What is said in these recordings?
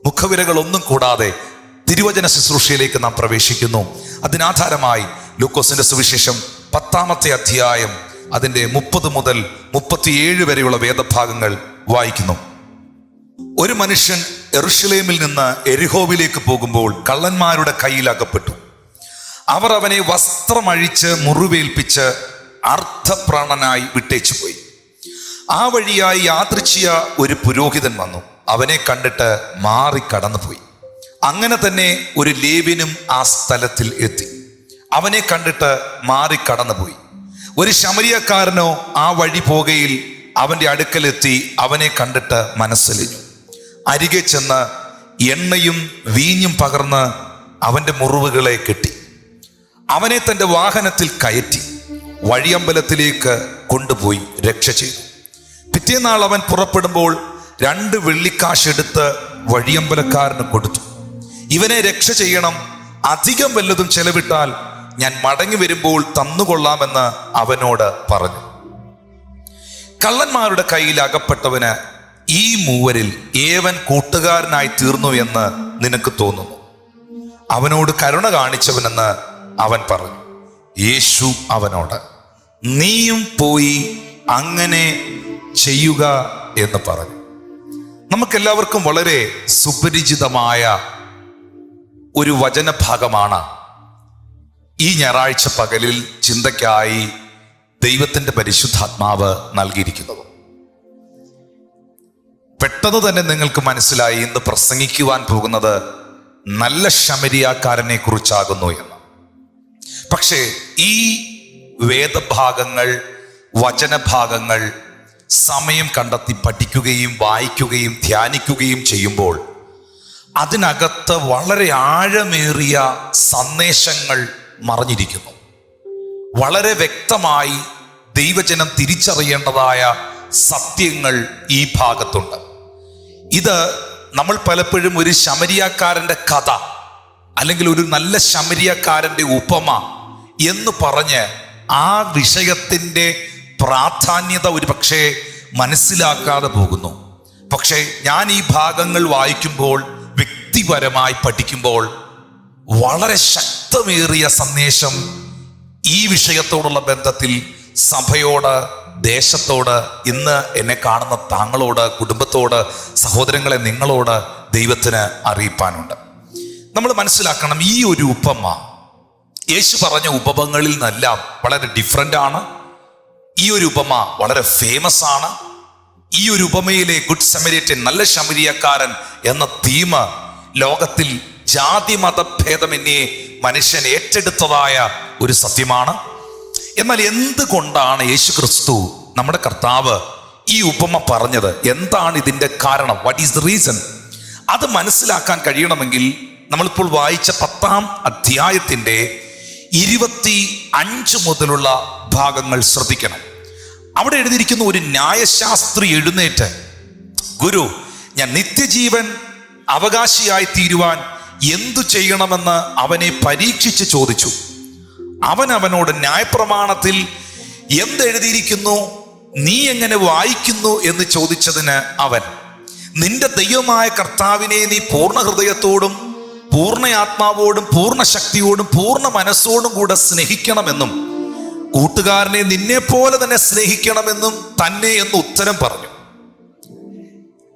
മുഖവിരകളൊന്നും കൂടാതെ തിരുവചന ശുശ്രൂഷയിലേക്ക് നാം പ്രവേശിക്കുന്നു. അതിനാധാരമായി ലൂക്കോസിന്റെ സുവിശേഷം 10-ാമത്തെ അധ്യായം അതിൻ്റെ 30 മുതൽ 37 വരെയുള്ള വേദഭാഗങ്ങൾ വായിക്കുന്നു. ഒരു മനുഷ്യൻ യെരൂശലേമിൽ നിന്ന് എരിഹോവിലേക്ക് പോകുമ്പോൾ കള്ളന്മാരുടെ കയ്യിൽ അകപ്പെട്ടു. അവർ അവനെ വസ്ത്രമഴിച്ച് മുറിവേൽപ്പിച്ച് അർദ്ധപ്രാണനായി വിട്ടേച്ചു പോയി. ആ വഴിയായി യാദൃച്ഛിക ഒരു പുരോഹിതൻ വന്നു. അവനെ കണ്ടിട്ട് മാറി കടന്നുപോയി. അങ്ങനെ തന്നെ ഒരു ലേവ്യനും ആ സ്ഥലത്തിൽ എത്തി. അവനെ കണ്ടിട്ട് മാറി കടന്നുപോയി. ഒരു ശമരിയക്കാരനോ ആ വഴി പോകയിൽ അവൻ്റെ അടുക്കലെത്തി അവനെ കണ്ടിട്ട് മനസ്സലിഞ്ഞു. അരികെ ചെന്ന് എണ്ണയും വീഞ്ഞും പകർന്ന് അവൻ്റെ മുറിവുകളെ കെട്ടി അവനെ തൻ്റെ വാഹനത്തിൽ കയറ്റി വഴിയമ്പലത്തിലേക്ക് കൊണ്ടുപോയി രക്ഷ ചെയ്തു. പിറ്റേന്നാൾ അവൻ പുറപ്പെടുമ്പോൾ 2 വെള്ളിക്കാശ് എടുത്ത് വഴിയമ്പലക്കാരന് കൊടുത്തു. ഇവനെ രക്ഷ ചെയ്യണം, അധികം വല്ലതും ചെലവിട്ടാൽ ഞാൻ മടങ്ങി വരുമ്പോൾ തന്നുകൊള്ളാമെന്ന് അവനോട് പറഞ്ഞു. കള്ളന്മാരുടെ കയ്യിൽ അകപ്പെട്ടവന് ഈ മൂവരിൽ ഏവൻ കൂട്ടുകാരനായി തീർന്നു എന്ന് നിനക്ക് തോന്നുന്നു? അവനോട് കരുണ കാണിച്ചവനെന്ന് അവൻ പറഞ്ഞു. യേശു അവനോട് നീയും പോയി അങ്ങനെ ചെയ്യുക എന്ന് പറഞ്ഞു. നമുക്കെല്ലാവർക്കും വളരെ സുപരിചിതമായ ഒരു വചനഭാഗമാണ് ഈ ഞായറാഴ്ച പകലിൽ ചിന്തയ്ക്കായി ദൈവത്തിൻ്റെ പരിശുദ്ധാത്മാവ് നൽകിയിരിക്കുന്നത്. പെട്ടെന്ന് തന്നെ നിങ്ങൾക്ക് മനസ്സിലായി ഇന്ന് പ്രസംഗിക്കുവാൻ പോകുന്നത് നല്ല ശമരിയാക്കാരനെ കുറിച്ചാകുന്നു എന്ന്. പക്ഷേ ഈ വേദഭാഗങ്ങൾ, വചനഭാഗങ്ങൾ സമയം കണ്ടെത്തി പഠിക്കുകയും വായിക്കുകയും ധ്യാനിക്കുകയും ചെയ്യുമ്പോൾ അതിനകത്ത് വളരെ ആഴമേറിയ സന്ദേശങ്ങൾ മറഞ്ഞിരിക്കുന്നു. വളരെ വ്യക്തമായി ദൈവജനം തിരിച്ചറിയേണ്ടതായ സത്യങ്ങൾ ഈ ഭാഗത്തുണ്ട്. ഇത് നമ്മൾ പലപ്പോഴും ഒരു ശമരിയാക്കാരൻ്റെ കഥ അല്ലെങ്കിൽ ഒരു നല്ല ശമരിയാക്കാരൻ്റെ ഉപമ എന്ന് പറഞ്ഞ് ആ വിഷയത്തിൻ്റെ പ്രാധാന്യത ഒരു പക്ഷേ മനസ്സിലാക്കാതെ പോകുന്നു. പക്ഷേ ഞാൻ ഈ ഭാഗങ്ങൾ വായിക്കുമ്പോൾ, വ്യക്തിപരമായി പഠിക്കുമ്പോൾ വളരെ ശക്തമേറിയ സന്ദേശം ഈ വിഷയത്തോടുള്ള ബന്ധത്തിൽ സഭയോട്, ദേശത്തോട്, ഇന്ന് എന്നെ കാണുന്ന താങ്കളോട്, കുടുംബത്തോട്, സഹോദരങ്ങളെ നിങ്ങളോട് ദൈവത്തിന് അറിയിപ്പാനുണ്ട്. നമ്മൾ മനസ്സിലാക്കണം, ഈ ഒരു ഉപമ യേശു പറഞ്ഞ ഉപമകളിൽ നിന്നെല്ലാം വളരെ ഡിഫറൻ്റ് ആണ്. ഈ ഒരു ഉപമ വളരെ ഫേമസ് ആണ്. ഈ ഒരു ഉപമയിലെ ഗുഡ് സമരിയൻ, നല്ല ശമരിയക്കാരൻ എന്ന തീം ലോകത്തിൽ ജാതി മതഭേദമന്യേ മനുഷ്യൻ ഏറ്റെടുത്തതായ ഒരു സത്യമാണ്. എന്നാൽ എന്തുകൊണ്ടാണ് യേശു ക്രിസ്തു, നമ്മുടെ കർത്താവ്, ഈ ഉപമ പറഞ്ഞത്? എന്താണ് ഇതിൻ്റെ കാരണം? What is the reason? അത് മനസ്സിലാക്കാൻ കഴിയണമെങ്കിൽ നമ്മളിപ്പോൾ വായിച്ച 10-ാം അധ്യായത്തിൻ്റെ 25 മുതലുള്ള ഭാഗങ്ങൾ ശ്രദ്ധിക്കണം. അവിടെ എഴുതിയിരിക്കുന്ന ഒരു ന്യായശാസ്ത്രി എഴുന്നേറ്റ്, ഗുരു, ഞാൻ നിത്യജീവൻ അവകാശിയായി തീരുവാൻ എന്തു ചെയ്യണമെന്ന് അവനെ പരീക്ഷിച്ച് ചോദിച്ചു. അവൻ അവനോട് ന്യായപ്രമാണത്തിൽ എന്തെഴുതിയിരിക്കുന്നു, നീ എങ്ങനെ വായിക്കുന്നു എന്ന് ചോദിച്ചതിന് അവൻ, നിന്റെ ദൈവമായ കർത്താവിനെ നീ പൂർണ്ണ ഹൃദയത്തോടും പൂർണ്ണ ആത്മാവോടും പൂർണ്ണ ശക്തിയോടും പൂർണ്ണ മനസ്സോടും കൂടെ സ്നേഹിക്കണമെന്നും കൂട്ടുകാരനെ നിന്നെ പോലെ തന്നെ സ്നേഹിക്കണമെന്നും തന്നെ എന്ന് ഉത്തരം പറഞ്ഞു.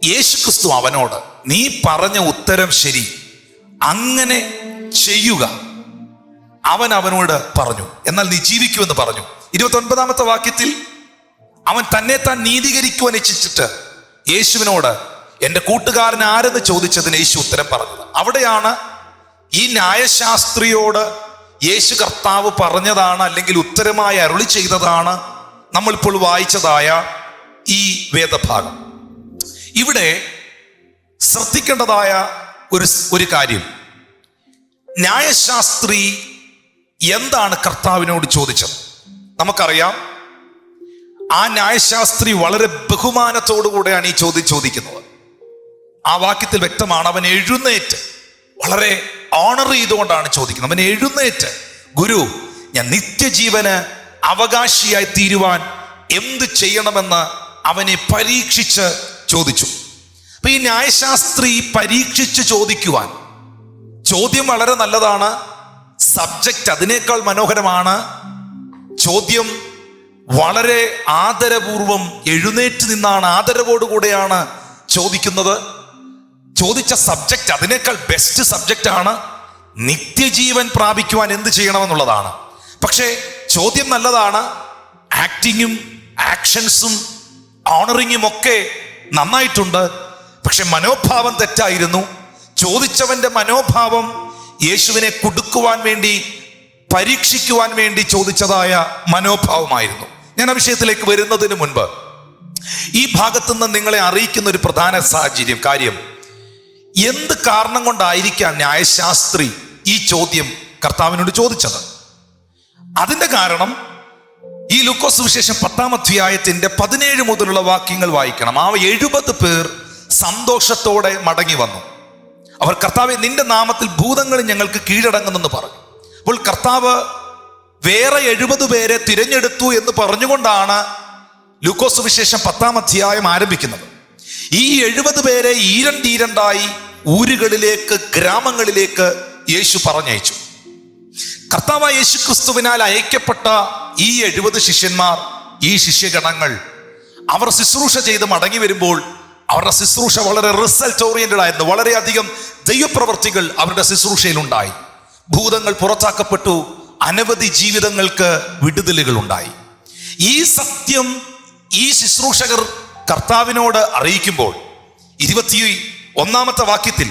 യേശുക്രിസ്തു അവനോട്, നീ പറഞ്ഞ ഉത്തരം ശരി, അങ്ങനെ ചെയ്യുക അവൻ അവനോട് പറഞ്ഞു. എന്നാൽ നീ ജീവിക്കുമെന്ന് പറഞ്ഞു. 29-ാമത്തെ വാക്യത്തിൽ അവൻ തന്നെ താൻ നീതീകരിക്കുവാൻ ഇച്ഛിച്ചിട്ട് യേശുവിനോട്, എൻ്റെ കൂട്ടുകാരൻ ആരെന്ന് ചോദിച്ചതിന് യേശു ഉത്തരം പറഞ്ഞത്. അവിടെയാണ് ഈ ന്യായശാസ്ത്രിയോട് യേശു കർത്താവ് പറഞ്ഞതാണ്, അല്ലെങ്കിൽ ഉത്തരമായി അരുളി ചെയ്തതാണ് നമ്മളിപ്പോൾ വായിച്ചതായ ഈ വേദഭാഗം. ഇവിടെ ശ്രദ്ധിക്കേണ്ടതായ ഒരു കാര്യം, ന്യായശാസ്ത്രി എന്താണ് കർത്താവിനോട് ചോദിച്ചത്? നമുക്കറിയാം, ആ ന്യായശാസ്ത്രി വളരെ ബഹുമാനത്തോടു കൂടെയാണ് ഈ ചോദ്യം ചോദിക്കുന്നത്. ആ വാക്യത്തിൽ വ്യക്തമാണ്. അവൻ എഴുന്നേറ്റ്, വളരെ ഓണർ ചെയ്തുകൊണ്ടാണ് ചോദിക്കുന്നത്. അവൻ എഴുന്നേറ്റ്, ഗുരു, ഞാൻ നിത്യജീവന് അവകാശിയായി തീരുവാൻ എന്ത് ചെയ്യണമെന്ന് അവനെ പരീക്ഷിച്ച് ചോദിച്ചു. അപ്പൊ ഈ ന്യായശാസ്ത്രി പരീക്ഷിച്ച് ചോദിക്കുവാൻ, ചോദ്യം വളരെ നല്ലതാണ്, സബ്ജക്റ്റ് അതിനേക്കാൾ മനോഹരമാണ്. ചോദ്യം വളരെ ആദരപൂർവം എഴുന്നേറ്റ് നിന്നാണ്, ആദരവോടുകൂടെയാണ് ചോദിക്കുന്നത്. ചോദിച്ച സബ്ജക്റ്റ് അതിനേക്കാൾ ബെസ്റ്റ് സബ്ജക്റ്റ് ആണ്. നിത്യജീവൻ പ്രാപിക്കുവാൻ എന്ത് ചെയ്യണമെന്നുള്ളതാണ്. പക്ഷേ ചോദ്യം നല്ലതാണ്, ആക്ടിങ്ങും ആക്ഷൻസും ഓണറിങ്ങും ഒക്കെ നന്നായിട്ടുണ്ട്. പക്ഷെ മനോഭാവം തെറ്റായിരുന്നു. ചോദിച്ചവന്റെ മനോഭാവം യേശുവിനെ കുടുക്കുവാൻ വേണ്ടി, പരീക്ഷിക്കുവാൻ വേണ്ടി ചോദിച്ചതായ മനോഭാവമായിരുന്നു. ഞാൻ ആ വിഷയത്തിലേക്ക് വരുന്നതിന് മുൻപ് ഈ ഭാഗത്തുനിന്ന് നിങ്ങളെ അറിയിക്കുന്ന ഒരു പ്രധാന കാര്യം, എന്ത് കാരണം കൊണ്ടായിരിക്കാം ന്യായശാസ്ത്രി ഈ ചോദ്യം കർത്താവിനോട് ചോദിച്ചത്? അതിന്റെ കാരണം ഈ ലൂക്കോസ് സുവിശേഷം 10-ാം അധ്യായത്തിന്റെ 17 മുതലുള്ള വാക്യങ്ങൾ വായിക്കണം. ആ 70 പേർ സന്തോഷത്തോടെ മടങ്ങി വന്നു. അവർ കർത്താവെ, നിന്റെ നാമത്തിൽ ഭൂതങ്ങൾ ഞങ്ങൾക്ക് കീഴടങ്ങുന്നെന്ന് പറഞ്ഞു. അപ്പോൾ കർത്താവ് വേറെ 70 പേരെ തിരഞ്ഞെടുത്തു എന്ന് പറഞ്ഞുകൊണ്ടാണ് ലൂക്കോസ് സുവിശേഷം 10-ാം അധ്യായം ആരംഭിക്കുന്നത്. ഈ 70 പേരെ ഈരണ്ടീരണ്ടായി ഊരുകളിലേക്ക്, ഗ്രാമങ്ങളിലേക്ക് യേശു പറഞ്ഞയച്ചു. കർത്താവായ യേശു ക്രിസ്തുവിനാൽ അയക്കപ്പെട്ട ഈ 70 ശിഷ്യന്മാർ, ഈ ശിഷ്യഗണങ്ങൾ, അവർ ശുശ്രൂഷ ചെയ്ത് മടങ്ങി വരുമ്പോൾ അവരുടെ ശുശ്രൂഷ വളരെ റിസൾട്ട് ഓറിയന്റഡ് ആയിരുന്നു. വളരെയധികം ദൈവപ്രവർത്തികൾ അവരുടെ ശുശ്രൂഷയിൽ ഉണ്ടായി. ഭൂതങ്ങൾ പുറത്താക്കപ്പെട്ടു. അനവധി ജീവിതങ്ങൾക്ക് വിടുതലുകൾ ഉണ്ടായി. ഈ സത്യം ഈ ശുശ്രൂഷകർ കർത്താവിനോട് അറിയിക്കുമ്പോൾ 21-ാമത്തെ വാക്യത്തിൽ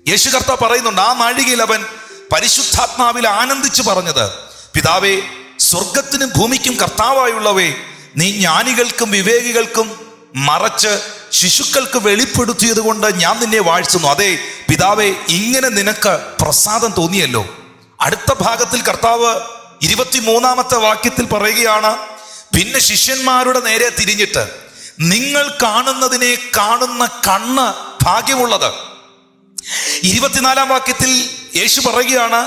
യേശു കർത്താവ് പറയുന്നുണ്ട്, ആ നാഴികയിൽ അവൻ പരിശുദ്ധാത്മാവിൽ ആനന്ദിച്ചു പറഞ്ഞത്, പിതാവേ, സ്വർഗത്തിനും ഭൂമിക്കും കർത്താവായുള്ളവേ, നീ ജ്ഞാനികൾക്കും വിവേകികൾക്കും മറച്ച് ശിശുക്കൾക്ക് വെളിപ്പെടുത്തിയത് കൊണ്ട് ഞാൻ നിന്നെ വാഴ്ത്തുന്നു. അതെ പിതാവേ, ഇങ്ങനെ നിനക്ക് പ്രസാദം തോന്നിയല്ലോ. അടുത്ത ഭാഗത്തിൽ കർത്താവ് 23-ാമത്തെ വാക്യത്തിൽ പറയുകയാണ്, പിന്നെ ശിഷ്യന്മാരുടെ നേരെ തിരിഞ്ഞിട്ട്, നിങ്ങൾ കാണുന്നതിനെ കാണുന്ന കണ്ണ് ഭാഗ്യമുള്ളത്. 24-ാം വാക്യത്തിൽ യേശു പറയുകയാണ്,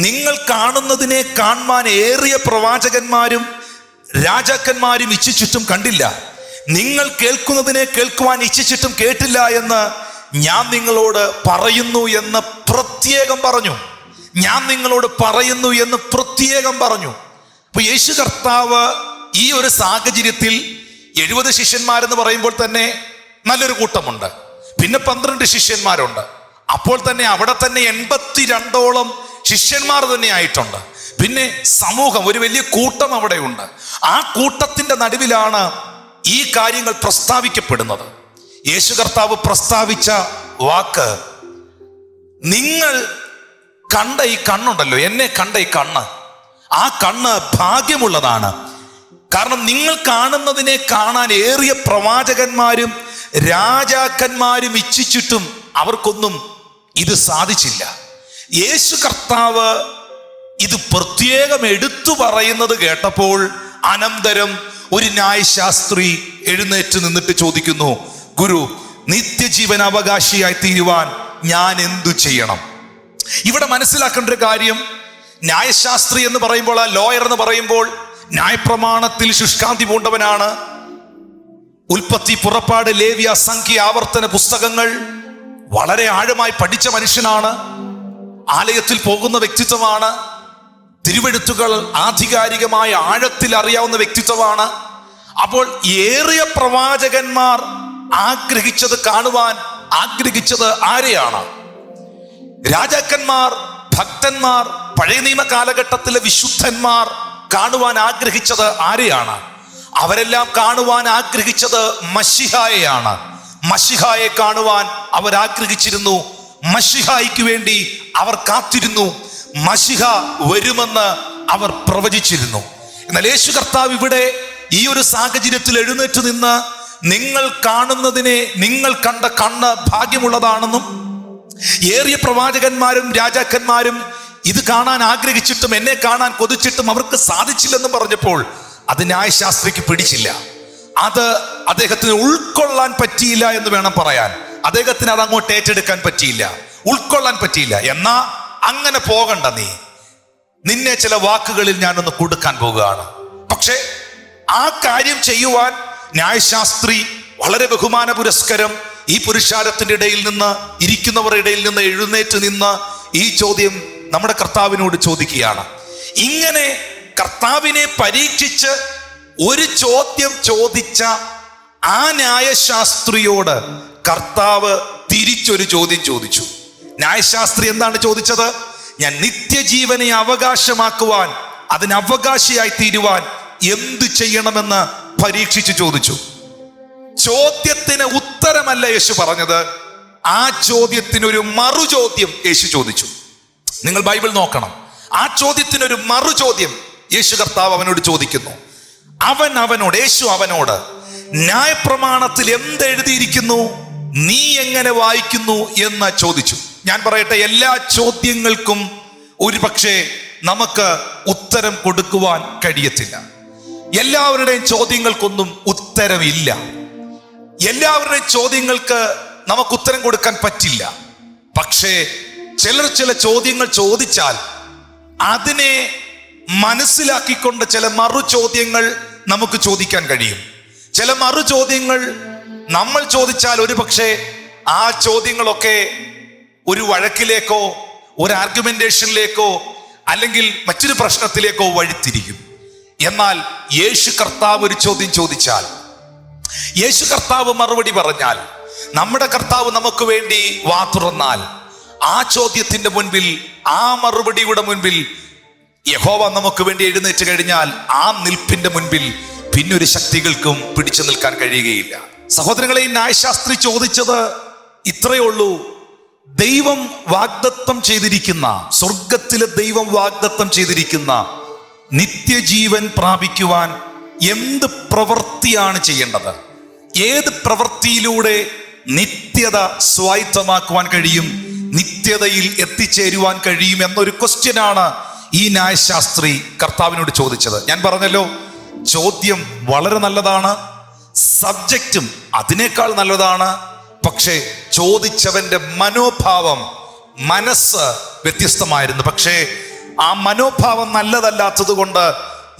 നിങ്ങൾ കാണുന്നതിനെ കാണുവാൻ ഏറിയ പ്രവാചകന്മാരും രാജാക്കന്മാരും ഇച്ഛിച്ചിട്ടും കണ്ടില്ല, നിങ്ങൾ കേൾക്കുന്നതിനെ കേൾക്കുവാൻ ഇച്ഛിച്ചിട്ടും കേട്ടില്ല എന്ന് ഞാൻ നിങ്ങളോട് പറയുന്നു എന്ന് പ്രത്യേകം പറഞ്ഞു. ഞാൻ നിങ്ങളോട് പറയുന്നു എന്ന് പ്രത്യേകം പറഞ്ഞു. അപ്പൊ യേശു കർത്താവ് ഈ ഒരു സാഹചര്യത്തിൽ 70 ശിഷ്യന്മാരെന്ന് പറയുമ്പോൾ തന്നെ നല്ലൊരു കൂട്ടമുണ്ട്, പിന്നെ 12 ശിഷ്യന്മാരുണ്ട്. അപ്പോൾ തന്നെ അവിടെ തന്നെ 82ഓളം ശിഷ്യന്മാർ തന്നെ ആയിട്ടുണ്ട്. പിന്നെ സമൂഹം, ഒരു വലിയ കൂട്ടം അവിടെയുണ്ട്. ആ കൂട്ടത്തിന്റെ നടുവിലാണ് ഈ കാര്യങ്ങൾ പ്രസ്താവിക്കപ്പെടുന്നത്. യേശു കർത്താവ് പ്രസ്താവിച്ച വാക്ക്, നിങ്ങൾ കണ്ട ഈ കണ്ണുണ്ടല്ലോ, എന്നെ കണ്ട ഈ കണ്ണ്, ആ കണ്ണ് ഭാഗ്യമുള്ളതാണ്. കാരണം നിങ്ങൾ കാണുന്നതിനെ കാണാൻ ഏറിയ പ്രവാചകന്മാരും രാജാക്കന്മാരും ഇച്ഛിച്ചിട്ടും അവർക്കൊന്നും ഇത് സാധിച്ചില്ല. യേശു കർത്താവ് ഇത് പ്രത്യേകം എടുത്തു പറയുന്നത് കേട്ടപ്പോൾ അനന്തരം ഒരു ന്യായശാസ്ത്രി എഴുന്നേറ്റ് നിന്നിട്ട് ചോദിക്കുന്നു, ഗുരു, നിത്യജീവൻ അവകാശിയായി തീരുവാൻ ഞാൻ എന്തു ചെയ്യണം? ഇവിടെ മനസ്സിലാക്കേണ്ട ഒരു കാര്യം, ന്യായശാസ്ത്രി എന്ന് പറയുമ്പോൾ, ആ ലോയർ എന്ന് പറയുമ്പോൾ ന്യായപ്രമാണത്തിൽ ശുഷ്കാന്തി പൂണ്ടവനാണ്. ഉൽപ്പത്തി, പുറപ്പാട്, ലേവ്യ, സംഖ്യ, ആവർത്തന പുസ്തകങ്ങൾ വളരെ ആഴമായി പഠിച്ച മനുഷ്യനാണ്. ആലയത്തിൽ പോകുന്ന വ്യക്തിത്വമാണ്. തിരുവെഴുത്തുകൾ ആധികാരികമായ ആഴത്തിൽ അറിയാവുന്ന വ്യക്തിത്വമാണ്. അപ്പോൾ ഏറിയ പ്രവാചകന്മാർ ആഗ്രഹിച്ചത്, കാണുവാൻ ആഗ്രഹിച്ചത് ആരെയാണ്? രാജാക്കന്മാർ, ഭക്തന്മാർ, പഴയ നിയമ കാലഘട്ടത്തിലെ വിശുദ്ധന്മാർ കാണുവാൻ ആഗ്രഹിച്ചത് ആരെയാണ്? അവരെല്ലാം കാണുവാൻ ആഗ്രഹിച്ചത് മശിഹായെയാണ്. മശിഹായെ കാണുവാൻ അവർ ആഗ്രഹിച്ചിരുന്നു. മശിഹായ്ക്ക് വേണ്ടി അവർ കാത്തിരുന്നു. മശിഹ വരുമെന്ന് അവർ പ്രവചിച്ചിരുന്നു. എന്നാൽ യേശു കർത്താവ് ഇവിടെ ഈ ഒരു സാഹചര്യത്തിൽ എഴുന്നേറ്റ് നിന്ന്, നിങ്ങൾ കാണുന്നതിനെ നിങ്ങൾ കണ്ട കണ്ണ് ഭാഗ്യമുള്ളതാണെന്നും, ഏറിയ പ്രവാചകന്മാരും രാജാക്കന്മാരും ഇത് കാണാൻ ആഗ്രഹിച്ചിട്ടും എന്നെ കാണാൻ കൊതിച്ചിട്ടും അവർക്ക് സാധിച്ചില്ലെന്നും പറഞ്ഞപ്പോൾ അത് ന്യായശാസ്ത്രിക്ക് പിടിച്ചില്ല. അത് അദ്ദേഹത്തിന് ഉൾക്കൊള്ളാൻ പറ്റിയില്ല എന്ന് വേണം പറയാൻ. അദ്ദേഹത്തിന് അത് അങ്ങോട്ട് ഏറ്റെടുക്കാൻ പറ്റിയില്ല, ഉൾക്കൊള്ളാൻ പറ്റിയില്ല. എന്നാ അങ്ങനെ പോകണ്ട, നിന്നെ ചില വാക്കുകളിൽ ഞാനൊന്ന് കൊടുക്കാൻ പോകുകയാണ്. പക്ഷെ ആ കാര്യം ചെയ്യുവാൻ ന്യായശാസ്ത്രി വളരെ ബഹുമാന പുരസ്കരം ഈ പുരുഷാരത്തിന്റെ ഇടയിൽ നിന്ന്, ഇരിക്കുന്നവരുടെ ഇടയിൽ നിന്ന് എഴുന്നേറ്റ് നിന്ന് ഈ ചോദ്യം നമ്മുടെ കർത്താവിനോട് ചോദിക്കുകയാണ്. ഇങ്ങനെ കർത്താവിനെ പരീക്ഷിച്ച് ഒരു ചോദ്യം ചോദിച്ച ആ ന്യായശാസ്ത്രിയോട് കർത്താവ് തിരിച്ചൊരു ചോദ്യം ചോദിച്ചു. ന്യായശാസ്ത്രി എന്താണ് ചോദിച്ചത്? ഞാൻ നിത്യജീവനെ അവകാശമാക്കുവാൻ, അതിന് അവകാശിയായി തീരുവാൻ എന്ത് ചെയ്യണമെന്ന് പരീക്ഷിച്ച് ചോദിച്ചു. ചോദ്യത്തിന് ഉത്തരമല്ല യേശു പറഞ്ഞത്, ആ ചോദ്യത്തിനൊരു മറു ചോദ്യം യേശു ചോദിച്ചു. നിങ്ങൾ ബൈബിൾ നോക്കണം. ആ ചോദ്യത്തിനൊരു മറു ചോദ്യം യേശു കർത്താവ് അവനോട് ചോദിക്കുന്നു. യേശു അവനോട് ന്യായപ്രമാണത്തിൽ എന്തെഴുതിയിരിക്കുന്നു, നീ എങ്ങനെ വായിക്കുന്നു എന്ന് ചോദിച്ചു. ഞാൻ പറയട്ടെ, എല്ലാ ചോദ്യങ്ങൾക്കും ഒരു പക്ഷേ നമുക്ക് ഉത്തരം കൊടുക്കുവാൻ കഴിയത്തില്ല. എല്ലാവരുടെയും ചോദ്യങ്ങൾക്കൊന്നും ഉത്തരമില്ല. എല്ലാവരുടെയും ചോദ്യങ്ങൾക്ക് നമുക്ക് ഉത്തരം കൊടുക്കാൻ പറ്റില്ല. പക്ഷേ ചില ചോദ്യങ്ങൾ ചോദിച്ചാൽ അതിനെ മനസ്സിലാക്കിക്കൊണ്ട് ചില മറു ചോദ്യങ്ങൾ നമുക്ക് ചോദിക്കാൻ കഴിയും. ചില മറു ചോദ്യങ്ങൾ നമ്മൾ ചോദിച്ചാൽ ഒരു പക്ഷേ ആ ചോദ്യങ്ങളൊക്കെ ഒരു വഴക്കിലേക്കോ ഒരു ആർഗ്യുമെന്റേഷനിലേക്കോ അല്ലെങ്കിൽ മറ്റൊരു പ്രശ്നത്തിലേക്കോ വഴിത്തിരിക്കും. എന്നാൽ യേശു കർത്താവ് ഒരു ചോദ്യം ചോദിച്ചാൽ, യേശു കർത്താവ് മറുപടി പറഞ്ഞാൽ, നമ്മുടെ കർത്താവ് നമുക്ക് വേണ്ടി വാ തുറന്നാൽ, ആ ചോദ്യത്തിന്റെ മുൻപിൽ, ആ മറുപടിയുടെ മുൻപിൽ യഹോവ നമുക്ക് വേണ്ടി എഴുന്നേറ്റ് കഴിഞ്ഞാൽ ആ നിൽപ്പിന്റെ മുൻപിൽ പിന്നൊരു ശക്തികൾക്കും പിടിച്ചു നിൽക്കാൻ കഴിയുകയില്ല. സഹോദരങ്ങളെ, ഈ ന്യായശാസ്ത്രി ചോദിച്ചത് ഇത്രയേ ഉള്ളൂ. ദൈവം വാഗ്ദത്തം ചെയ്തിരിക്കുന്ന, സ്വർഗത്തിലെ ദൈവം വാഗ്ദത്തം ചെയ്തിരിക്കുന്ന നിത്യജീവൻ പ്രാപിക്കുവാൻ എന്ത് പ്രവൃത്തിയാണ് ചെയ്യേണ്ടത്? ഏത് പ്രവൃത്തിയിലൂടെ നിത്യത സ്വായത്തമാക്കുവാൻ കഴിയും, നിത്യതയിൽ എത്തിച്ചേരുവാൻ കഴിയും എന്നൊരു ക്വസ്റ്റ്യനാണ് ഈ ന്യായശാസ്ത്രി കർത്താവിനോട് ചോദിച്ചത്. ഞാൻ പറഞ്ഞല്ലോ, ചോദ്യം വളരെ നല്ലതാണ്, സബ്ജക്റ്റും അതിനേക്കാൾ നല്ലതാണ്. പക്ഷേ ചോദിച്ചവന്റെ മനോഭാവം, മനസ്സ് വ്യത്യസ്തമായിരുന്നു. പക്ഷേ ആ മനോഭാവം നല്ലതല്ലാത്തത് കൊണ്ട്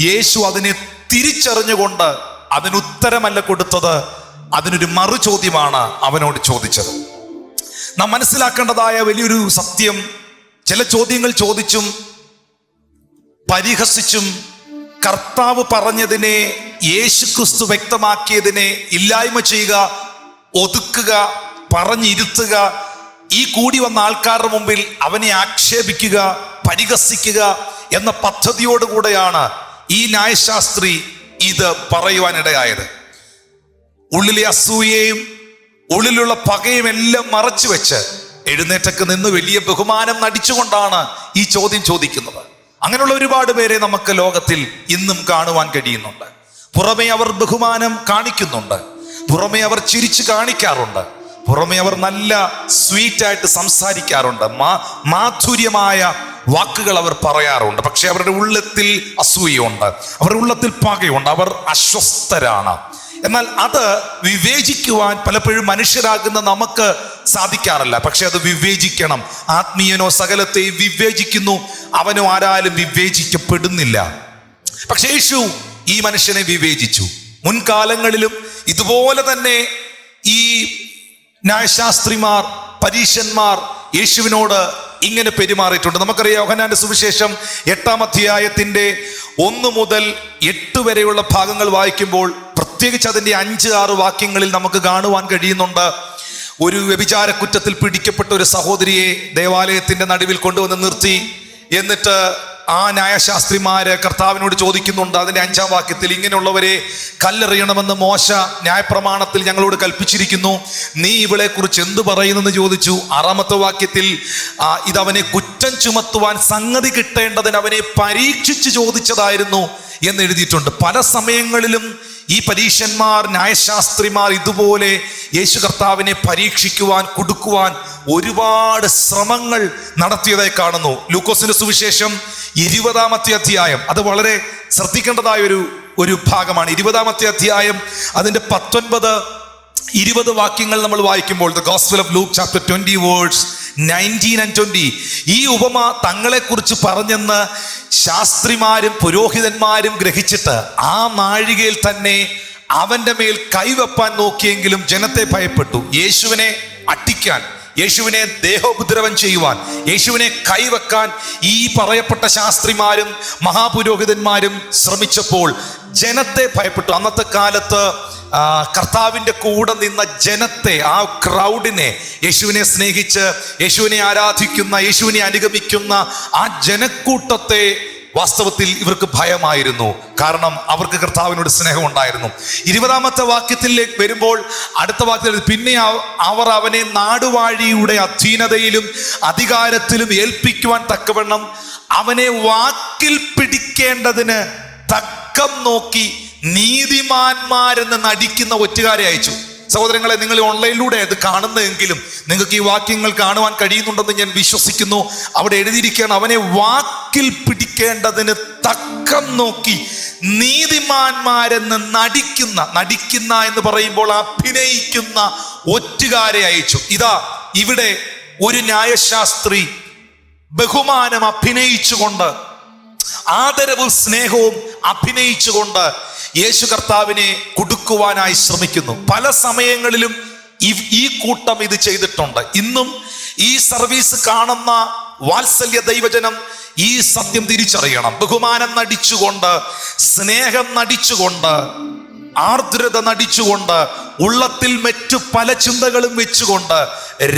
യേശു അതിനെ തിരിച്ചറിഞ്ഞുകൊണ്ട് അതിനുത്തരമല്ല കൊടുത്തത്, അതിനൊരു മറു ചോദ്യമാണ് അവനോട് ചോദിച്ചത്. നാം മനസ്സിലാക്കേണ്ടതായ വലിയൊരു സത്യം, ചില ചോദ്യങ്ങൾ ചോദിച്ചും പരിഹസിച്ചും കർത്താവ് പറഞ്ഞതിനെ, യേശുക്രിസ്തു വ്യക്തമാക്കിയതിനെ ഇല്ലായ്മ ചെയ്യുക, ഒതുക്കുക, പറഞ്ഞിരുത്തുക, ഈ കൂടി വന്ന ആൾക്കാരുടെ മുമ്പിൽ അവനെ ആക്ഷേപിക്കുക, പരിഹസിക്കുക എന്ന പദ്ധതിയോടുകൂടെയാണ് ഈ ന്യായശാസ്ത്രി ഇത് പറയുവാനിടയായത്. ഉള്ളിലെ അസൂയയും ഉള്ളിലുള്ള പകയും എല്ലാം മറച്ചു വെച്ച് എഴുന്നേറ്റൊക്കെ നിന്ന് വലിയ ബഹുമാനം നടിച്ചുകൊണ്ടാണ് ഈ ചോദ്യം ചോദിക്കുന്നത്. അങ്ങനെയുള്ള ഒരുപാട് പേരെ നമുക്ക് ലോകത്തിൽ ഇന്നും കാണുവാൻ കഴിയുന്നുണ്ട്. പുറമെ അവർ ബഹുമാനം കാണിക്കുന്നുണ്ട്, പുറമെ അവർ ചിരിച്ചു കാണിക്കാറുണ്ട്, പുറമെ അവർ നല്ല സ്വീറ്റായിട്ട് സംസാരിക്കാറുണ്ട്, മാധുര്യമായ വാക്കുകൾ അവർ പറയാറുണ്ട്. പക്ഷെ അവരുടെ ഉള്ളത്തിൽ അസൂയയുണ്ട്, അവരുടെ ഉള്ളത്തിൽ പകയുണ്ട്, അവർ അസ്വസ്ഥരാണ്. എന്നാൽ അത് വിവേചിക്കുവാൻ പലപ്പോഴും മനുഷ്യരാകുന്ന നമുക്ക് സാധിക്കാറില്ല. പക്ഷെ അത് വിവേചിക്കണം. ആത്മീയനോ സകലത്തെയും വിവേചിക്കുന്നു, അവനോ ആരാലും വിവേചിക്കപ്പെടുന്നില്ല. പക്ഷെ യേശു ഈ മനുഷ്യനെ വിവേചിച്ചു. മുൻകാലങ്ങളിലും ഇതുപോലെ തന്നെ ഈ ന്യായശാസ്ത്രിമാർ, പരീശന്മാർ യേശുവിനോട് ഇങ്ങനെ പെരുമാറിയിട്ടുണ്ട്. നമുക്കറിയാം, യോഹന്നാന്റെ സുവിശേഷം 8-ാം അധ്യായത്തിന്റെ 1 മുതൽ 8 വരെയുള്ള ഭാഗങ്ങൾ വായിക്കുമ്പോൾ, പ്രത്യേകിച്ച് അതിൻ്റെ 5-6 വാക്യങ്ങളിൽ നമുക്ക് കാണുവാൻ കഴിയുന്നുണ്ട്. ഒരു വ്യഭിചാര കുറ്റത്തിൽ പിടിക്കപ്പെട്ട ഒരു സഹോദരിയെ ദേവാലയത്തിന്റെ നടുവിൽ കൊണ്ടുവന്ന് നിർത്തി. എന്നിട്ട് ആ ന്യായശാസ്ത്രിമാര് കർത്താവിനോട് ചോദിക്കുന്നുണ്ട്. അതിന്റെ 5-ാം വാക്യത്തിൽ, ഇങ്ങനെയുള്ളവരെ കല്ലെറിയണമെന്ന് മോശ ന്യായപ്രമാണത്തിൽ ഞങ്ങളോട് കൽപ്പിച്ചിരിക്കുന്നു, നീ ഇവളെ കുറിച്ച് എന്ത് പറയുന്നെന്ന് ചോദിച്ചു. 6-ാമത്തെ വാക്യത്തിൽ, ഇതവനെ കുറ്റം ചുമത്തുവാൻ സംഗതി കിട്ടേണ്ടതിന് അവനെ പരീക്ഷിച്ച് ചോദിച്ചതായിരുന്നു എന്ന് എഴുതിയിട്ടുണ്ട്. പല സമയങ്ങളിലും ഈ പരീശന്മാർ, ന്യായശാസ്ത്രിമാർ ഇതുപോലെ യേശു കർത്താവിനെ പരീക്ഷിക്കുവാൻ, കുടുക്കുവാൻ ഒരുപാട് ശ്രമങ്ങൾ നടത്തിയതായി കാണുന്നു. ലൂക്കോസിന്റെ സുവിശേഷം 20-ാമത്തെ അധ്യായം, അത് വളരെ ശ്രദ്ധിക്കേണ്ടതായ ഒരു ഭാഗമാണ്. 20-ാമത്തെ അധ്യായം അതിന്റെ 19-20 വാക്യങ്ങൾ നമ്മൾ വായിക്കുമ്പോൾ, the gospel of Luke chapter 20 verse 19 and 20, ഈ ഉപമ തങ്ങളെക്കുറിച്ച് പറഞ്ഞെന്ന് ശാസ്ത്രിമാരും പുരോഹിതന്മാരും ഗ്രഹിച്ചിട്ട് ആ നാഴികയിൽ തന്നെ അവന്റെ മേൽ കൈവെപ്പാൻ നോക്കിയെങ്കിലും ജനത്തെ ഭയപ്പെട്ടു. യേശുവിനെ അട്ടിക്കാൻ, യേശുവിനെ ദേഹോപദ്രവം ചെയ്യുവാൻ, യേശുവിനെ കൈവെക്കാൻ ഈ പറയപ്പെട്ട ശാസ്ത്രിമാരും മഹാപുരോഹിതന്മാരും ശ്രമിച്ചപ്പോൾ ജനത്തെ ഭയപ്പെട്ടു. അന്നത്തെ കാലത്ത് കർത്താവിൻ്റെ കൂടെ നിന്ന ജനത്തെ, ആ ക്രൗഡിനെ, യേശുവിനെ സ്നേഹിച്ച് യേശുവിനെ ആരാധിക്കുന്ന, യേശുവിനെ അനുഗമിക്കുന്ന ആ ജനക്കൂട്ടത്തെ വാസ്തവത്തിൽ ഇവർക്ക് ഭയമായിരുന്നു. കാരണം അവർക്ക് കർത്താവിനോട് സ്നേഹം ഉണ്ടായിരുന്നു. 20-ാമത്തെ വാക്യത്തിലേക്ക് വരുമ്പോൾ അടുത്ത വാക്യത്തിൽ പിന്നെ അവർ അവനെ നാടുവാഴിയുടെ അധീനതയിലും അധികാരത്തിലും ഏൽപ്പിക്കുവാൻ തക്കവണ്ണം അവനെ വാക്കിൽ പിടിക്കേണ്ടതിന് തക്കം നോക്കി നീതിമാന്മാരെന്ന് നടിക്കുന്ന ഒറ്റുകാരെ അയച്ചു. സഹോദരങ്ങളെ, നിങ്ങൾ ഓൺലൈനിലൂടെ അത് കാണുന്നതെങ്കിലും നിങ്ങൾക്ക് ഈ വാക്യങ്ങൾ കാണുവാൻ കഴിയുന്നുണ്ടെന്ന് ഞാൻ വിശ്വസിക്കുന്നു. അവിടെ എഴുതിയിരിക്കുകയാണ്, അവനെ വാക്കിൽ പിടിക്കേണ്ടതിന് തക്കം നോക്കി നീതിമാന്മാരെന്ന് നടിക്കുന്ന എന്ന് പറയുമ്പോൾ അഭിനയിക്കുന്ന ഒറ്റുകാരെ അയച്ചു. ഇതാ ഇവിടെ ഒരു ന്യായശാസ്ത്രി ബഹുമാനം അഭിനയിച്ചുകൊണ്ട്, ആദരവും സ്നേഹവും അഭിനയിച്ചുകൊണ്ട് യേശു കർത്താവിനെ കുടുക്കുവാനായി ശ്രമിക്കുന്നു. പല സമയങ്ങളിലും ഈ കൂട്ടം ഇത് ചെയ്തിട്ടുണ്ട്. ഇന്നും ഈ സർവീസ് കാണുന്ന വാത്സല്യ ദൈവജനം ഈ സത്യം തിരിച്ചറിയണം. ബഹുമാനം നടിച്ചുകൊണ്ട്, സ്നേഹം നടിച്ചുകൊണ്ട്, ആർദ്രത നടിച്ചുകൊണ്ട്, ഉള്ളത്തിൽ മറ്റു പല ചിന്തകളും വെച്ചുകൊണ്ട്,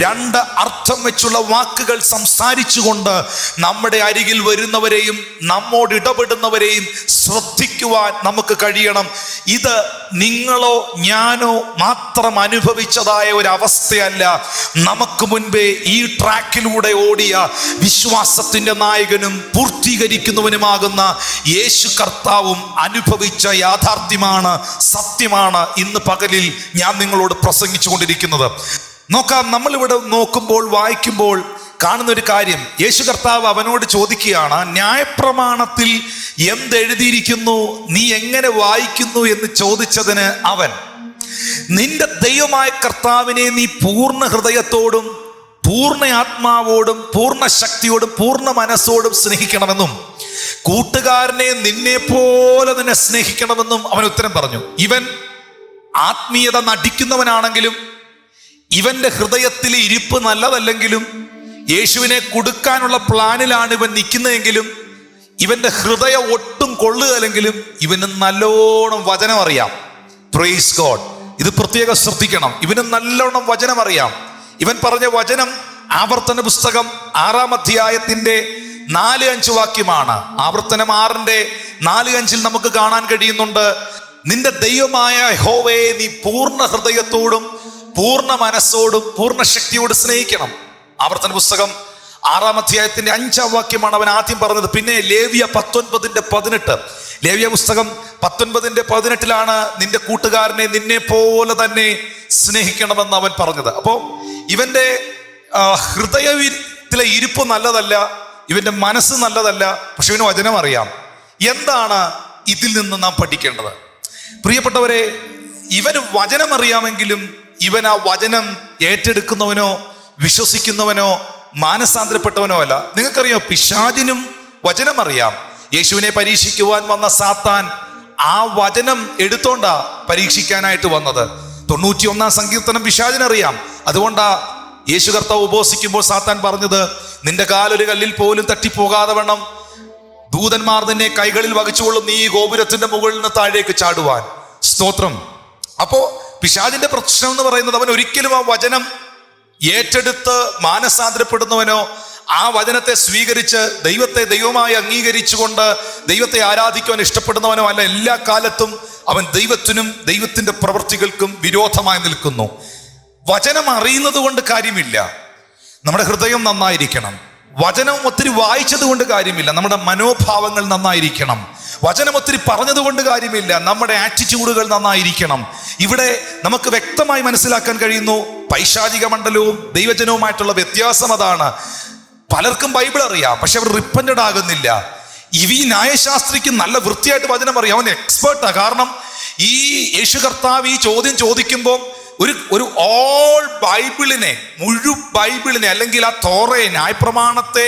രണ്ട് അർത്ഥം വെച്ചുള്ള വാക്കുകൾ സംസാരിച്ചുകൊണ്ട് നമ്മുടെ അരികിൽ വരുന്നവരെയും നമ്മോട് ഇടപെടുന്നവരെയും ശ്രദ്ധിക്കുവാൻ നമുക്ക് കഴിയണം. ഇത് നിങ്ങളോ ഞാനോ മാത്രം അനുഭവിച്ചതായ ഒരു അവസ്ഥയല്ല. നമുക്ക് മുൻപേ ഈ ട്രാക്കിലൂടെ ഓടിയ വിശ്വാസത്തിന്റെ നായകനും പൂർത്തീകരിക്കുന്നവനുമാകുന്ന യേശു കർത്താവും അനുഭവിച്ച യാഥാർത്ഥ്യമാണ്, സത്യമാണ് ഇന്ന് പകലിൽ ഞാൻ നിങ്ങളോട് പ്രസംഗിച്ചു കൊണ്ടിരിക്കുന്നത്. നോക്കാം, നമ്മളിവിടെ നോക്കുമ്പോൾ, വായിക്കുമ്പോൾ കാണുന്ന ഒരു കാര്യം, യേശു കർത്താവ് അവനോട് ചോദിക്കുകയാണ്, ന്യായപ്രമാണത്തിൽ എന്തെഴുതിയിരിക്കുന്നു, നീ എങ്ങനെ വായിക്കുന്നു എന്ന് ചോദിച്ചതിന് അവൻ, നിന്റെ ദൈവമായ കർത്താവിനെ നീ പൂർണ്ണ ഹൃദയത്തോടും പൂർണ്ണ ആത്മാവോടും പൂർണ്ണ ശക്തിയോടും പൂർണ്ണ മനസ്സോടും സ്നേഹിക്കണമെന്നും കൂട്ടുകാരനെ നിന്നെ പോലെ തന്നെ സ്നേഹിക്കണമെന്നും അവൻ ഉത്തരം പറഞ്ഞു. ഇവൻ ആത്മീയത നടിക്കുന്നവനാണെങ്കിലും ഇവന്റെ ഹൃദയത്തിലെ ഇരിപ്പ് നല്ലതല്ലെങ്കിലും യേശുവിനെ കൊടുക്കാനുള്ള പ്ലാനിലാണ് ഇവൻ നിൽക്കുന്നതെങ്കിലും ഇവന്റെ ഹൃദയം ഒട്ടും കൊള്ളുകയില്ലെങ്കിലും ഇവന് നല്ലോണം വചനം അറിയാം. Praise God. ഇത് പ്രത്യേകം ശ്രദ്ധിക്കണം. ഇവന് നല്ലോണം വചനം അറിയാം. ഇവൻ പറഞ്ഞ വചനം ആവർത്തന പുസ്തകം 6-ാം അധ്യായത്തിന്റെ 4-5 വാക്യമാണ്. ആവർത്തനം 6:4-5 നമുക്ക് കാണാൻ കഴിയുന്നുണ്ട്, നിന്റെ ദൈവമായ യഹോവയെ നീ പൂർണ്ണ ഹൃദയത്തോടും പൂർണ്ണ മനസ്സോടും പൂർണ്ണ ശക്തിയോട് സ്നേഹിക്കണം. ആവർത്തന പുസ്തകം 6-ാം അധ്യായത്തിന്റെ 5-ാം വാക്യമാണ് അവൻ ആദ്യം പറഞ്ഞത്. പിന്നെ ലേവ്യ 19:18, ലേവ്യ പുസ്തകം 19:18 നിന്റെ കൂട്ടുകാരനെ നിന്നെ പോലെ തന്നെ സ്നേഹിക്കണമെന്ന് അവൻ പറഞ്ഞത്. അപ്പോ ഇവന്റെ ഹൃദയത്തിലെ ഇരിപ്പ് നല്ലതല്ല, ഇവന്റെ മനസ്സ് നല്ലതല്ല, പക്ഷെ ഇവന് വചനം അറിയാം. എന്താണ് ഇതിൽ നിന്ന് നാം പഠിക്കേണ്ടത്? പ്രിയപ്പെട്ടവരെ, ഇവന് വചനം അറിയാമെങ്കിലും ഇവൻ ആ വചനം ഏറ്റെടുക്കുന്നവനോ വിശ്വസിക്കുന്നവനോ മാനസാന്തരപ്പെട്ടവനോ അല്ല. നിങ്ങൾക്കറിയാം, പിശാചിനും വചനം അറിയാം. യേശുവിനെ പരീക്ഷിക്കുവാൻ വന്ന സാത്താൻ ആ വചനം എടുത്തോണ്ടാ പരീക്ഷിക്കാനായിട്ട് വന്നത്. 91-ാം സങ്കീർത്തനം പിശാചിനറിയാം. അതുകൊണ്ടാ യേശു കർത്താവ് ഉപവസിക്കുമ്പോൾ സാത്താൻ പറഞ്ഞത്, നിന്റെ കാലൊരു കല്ലിൽ പോലും തട്ടിപ്പോകാതെ വണ്ണം ദൂതന്മാർ നിന്നെ കൈകളിൽ വഹിച്ചുകൊള്ളും, നീ ഗോപുരത്തിന്റെ മുകളിൽ നിന്ന് താഴേക്ക് ചാടുവാൻ. സ്തോത്രം. അപ്പോ പിശാചിന്റെ പ്രശ്നം എന്ന് പറയുന്നത്, അവൻ ഒരിക്കലും ആ വചനം ഏറ്റെടുത്ത് മാനസാന്തരപ്പെടുന്നവനോ ആ വചനത്തെ സ്വീകരിച്ച് ദൈവത്തെ ദൈവമായി അംഗീകരിച്ചുകൊണ്ട് ദൈവത്തെ ആരാധിക്കുവാൻ ഇഷ്ടപ്പെടുന്നവനോ അല്ല. എല്ലാ കാലത്തും അവൻ ദൈവത്തിനും ദൈവത്തിന്റെ പ്രവൃത്തികൾക്കും വിരോധമായി നിൽക്കുന്നു. വചനം അറിയുന്നത് കൊണ്ട് കാര്യമില്ല, നമ്മുടെ ഹൃദയം നന്നായിരിക്കണം. വചനം ഒത്തിരി വായിച്ചത് കൊണ്ട് കാര്യമില്ല, നമ്മുടെ മനോഭാവങ്ങൾ നന്നായിരിക്കണം. വചനം ഒത്തിരി പറഞ്ഞത് കൊണ്ട് കാര്യമില്ല, നമ്മുടെ ആറ്റിറ്റ്യൂഡുകൾ നന്നായിരിക്കണം. ഇവിടെ നമുക്ക് വ്യക്തമായി മനസ്സിലാക്കാൻ കഴിയുന്നു, പൈശാചിക മണ്ഡലവും ദൈവജനവുമായിട്ടുള്ള വ്യത്യാസം അതാണ്. പലർക്കും ബൈബിൾ അറിയാം, പക്ഷെ അവർ റിപ്പന്റഡ് ആകുന്നില്ല. ഈ ന്യായശാസ്ത്രിക്ക് നല്ല വൃത്തിയായിട്ട് വചനം അറിയാം, അവൻ എക്സ്പേർട്ടാ. കാരണം ഈ യേശു കർത്താവ് ഈ ചോദ്യം ചോദിക്കുമ്പോൾ ഒരു ഓൾ ബൈബിളിനെ, ബൈബിളിനെ അല്ലെങ്കിൽ ആ തോറയെ, ന്യായപ്രമാണത്തെ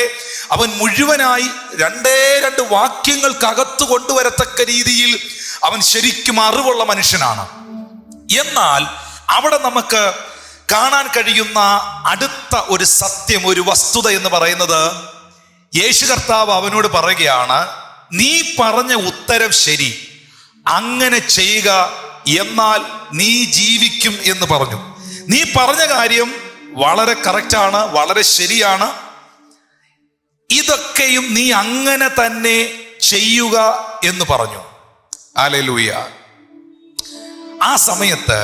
അവൻ മുഴുവനായി 2 വാക്യങ്ങൾക്കകത്ത് കൊണ്ടുവരത്തക്ക രീതിയിൽ അവൻ ശരിക്കും അറിവുള്ള മനുഷ്യനാണ്. എന്നാൽ അവിടെ നമുക്ക് കാണാൻ കഴിയുന്ന അടുത്ത ഒരു സത്യം, ഒരു വസ്തുത എന്ന് പറയുന്നത്, യേശു കർത്താവ് അവനോട് പറയുകയാണ്, നീ പറഞ്ഞ ഉത്തരം ശരി, അങ്ങനെ ചെയ്യുക, എന്നാൽ നീ ജീവിക്കും എന്ന് പറഞ്ഞു. നീ പറഞ്ഞ കാര്യം വളരെ കറക്റ്റാണ്, വളരെ ശരിയാണ്. ഇതൊക്കെയും നീ അങ്ങനെ തന്നെ ചെയ്യുക എന്ന് പറഞ്ഞു. ഹല്ലേലൂയ. ആ സമയത്ത്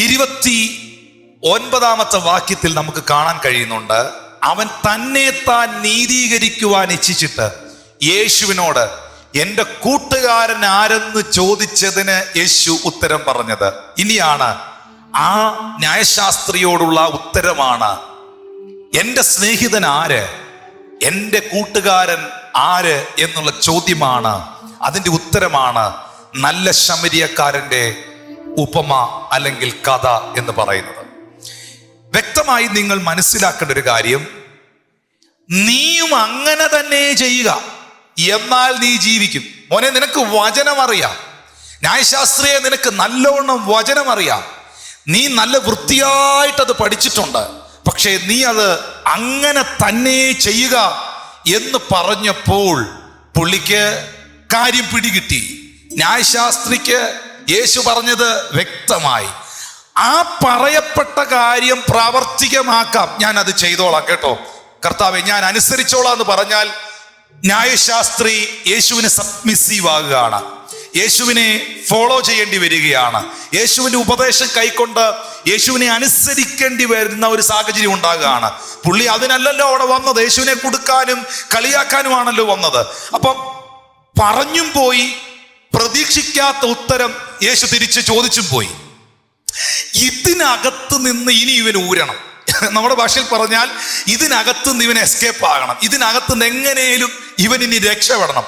29-ാമത്തെ വാക്യത്തിൽ നമുക്ക് കാണാൻ കഴിയുന്നുണ്ട്, അവൻ തന്നെ താൻ നീതീകരിക്കുവാൻ ഇച്ഛിച്ചിട്ട് യേശുവിനോട്, എൻ്റെ കൂട്ടുകാരൻ ആരെന്ന് ചോദിച്ചതിന് യേശു ഉത്തരം പറഞ്ഞത്. ഇനിയാണ് ആ ന്യായശാസ്ത്രിയോടുള്ള ഉത്തരമാണ്, എൻ്റെ സ്നേഹിതൻ ആര്, എൻ്റെ കൂട്ടുകാരൻ ആര് എന്നുള്ള ചോദ്യമാണ്. അതിൻ്റെ ഉത്തരമാണ് നല്ല ശമരിയക്കാരൻ്റെ ഉപമ അല്ലെങ്കിൽ കഥ എന്ന് പറയുന്നത്. വ്യക്തമായി നിങ്ങൾ മനസ്സിലാക്കേണ്ട ഒരു കാര്യം, നീയും അങ്ങനെ തന്നെ ചെയ്യുക, എന്നാൽ നീ ജീവിക്കും. മോനെ, നിനക്ക് വചനം അറിയാം, ന്യായശാസ്ത്രിയെ നിനക്ക് നല്ലോണം വചനം അറിയാം, നീ നല്ല വൃത്തിയായിട്ടത് പഠിച്ചിട്ടുണ്ട്. പക്ഷേ നീ അത് അങ്ങനെ തന്നെ ചെയ്യുക എന്ന് പറഞ്ഞപ്പോൾ പുള്ളിക്ക് കാര്യം പിടികിട്ടി. ന്യായശാസ്ത്രിക്ക് യേശു പറഞ്ഞത് വ്യക്തമായി. ആ പറയപ്പെട്ട കാര്യം പ്രാവർത്തികമാക്കാം, ഞാൻ അത് ചെയ്തോളാം കേട്ടോ കർത്താവെ, ഞാൻ അനുസരിച്ചോളാം എന്ന് പറഞ്ഞാൽ ന്യായശാസ്ത്രി യേശുവിന് സബ്മിസീവ് ആകുകയാണ്, യേശുവിനെ ഫോളോ ചെയ്യേണ്ടി വരികയാണ്, യേശുവിന്റെ ഉപദേശം കൈക്കൊണ്ട് യേശുവിനെ അനുസരിക്കേണ്ടി വരുന്ന ഒരു സാഹചര്യം ഉണ്ടാകുകയാണ്. പുള്ളി അതിനല്ലല്ലോ അവിടെ വന്നത്, യേശുവിനെ കൊടുക്കാനും കളിയാക്കാനുമാണല്ലോ വന്നത്. അപ്പം പറഞ്ഞും പോയി, പ്രതീക്ഷിക്കാത്ത ഉത്തരം യേശു തിരിച്ച് ചോദിച്ചും പോയി. ഇതിനകത്ത് നിന്ന് ഇനി ഇവൻ ഊരണം. നമ്മുടെ ഭാഷയിൽ പറഞ്ഞാൽ ഇതിനകത്ത് നിന്ന് ഇവൻ എസ്കേപ്പ് ആകണം, ഇതിനകത്ത് നിന്ന് എങ്ങനെയും ഇവൻ ഇനി രക്ഷപ്പെടണം.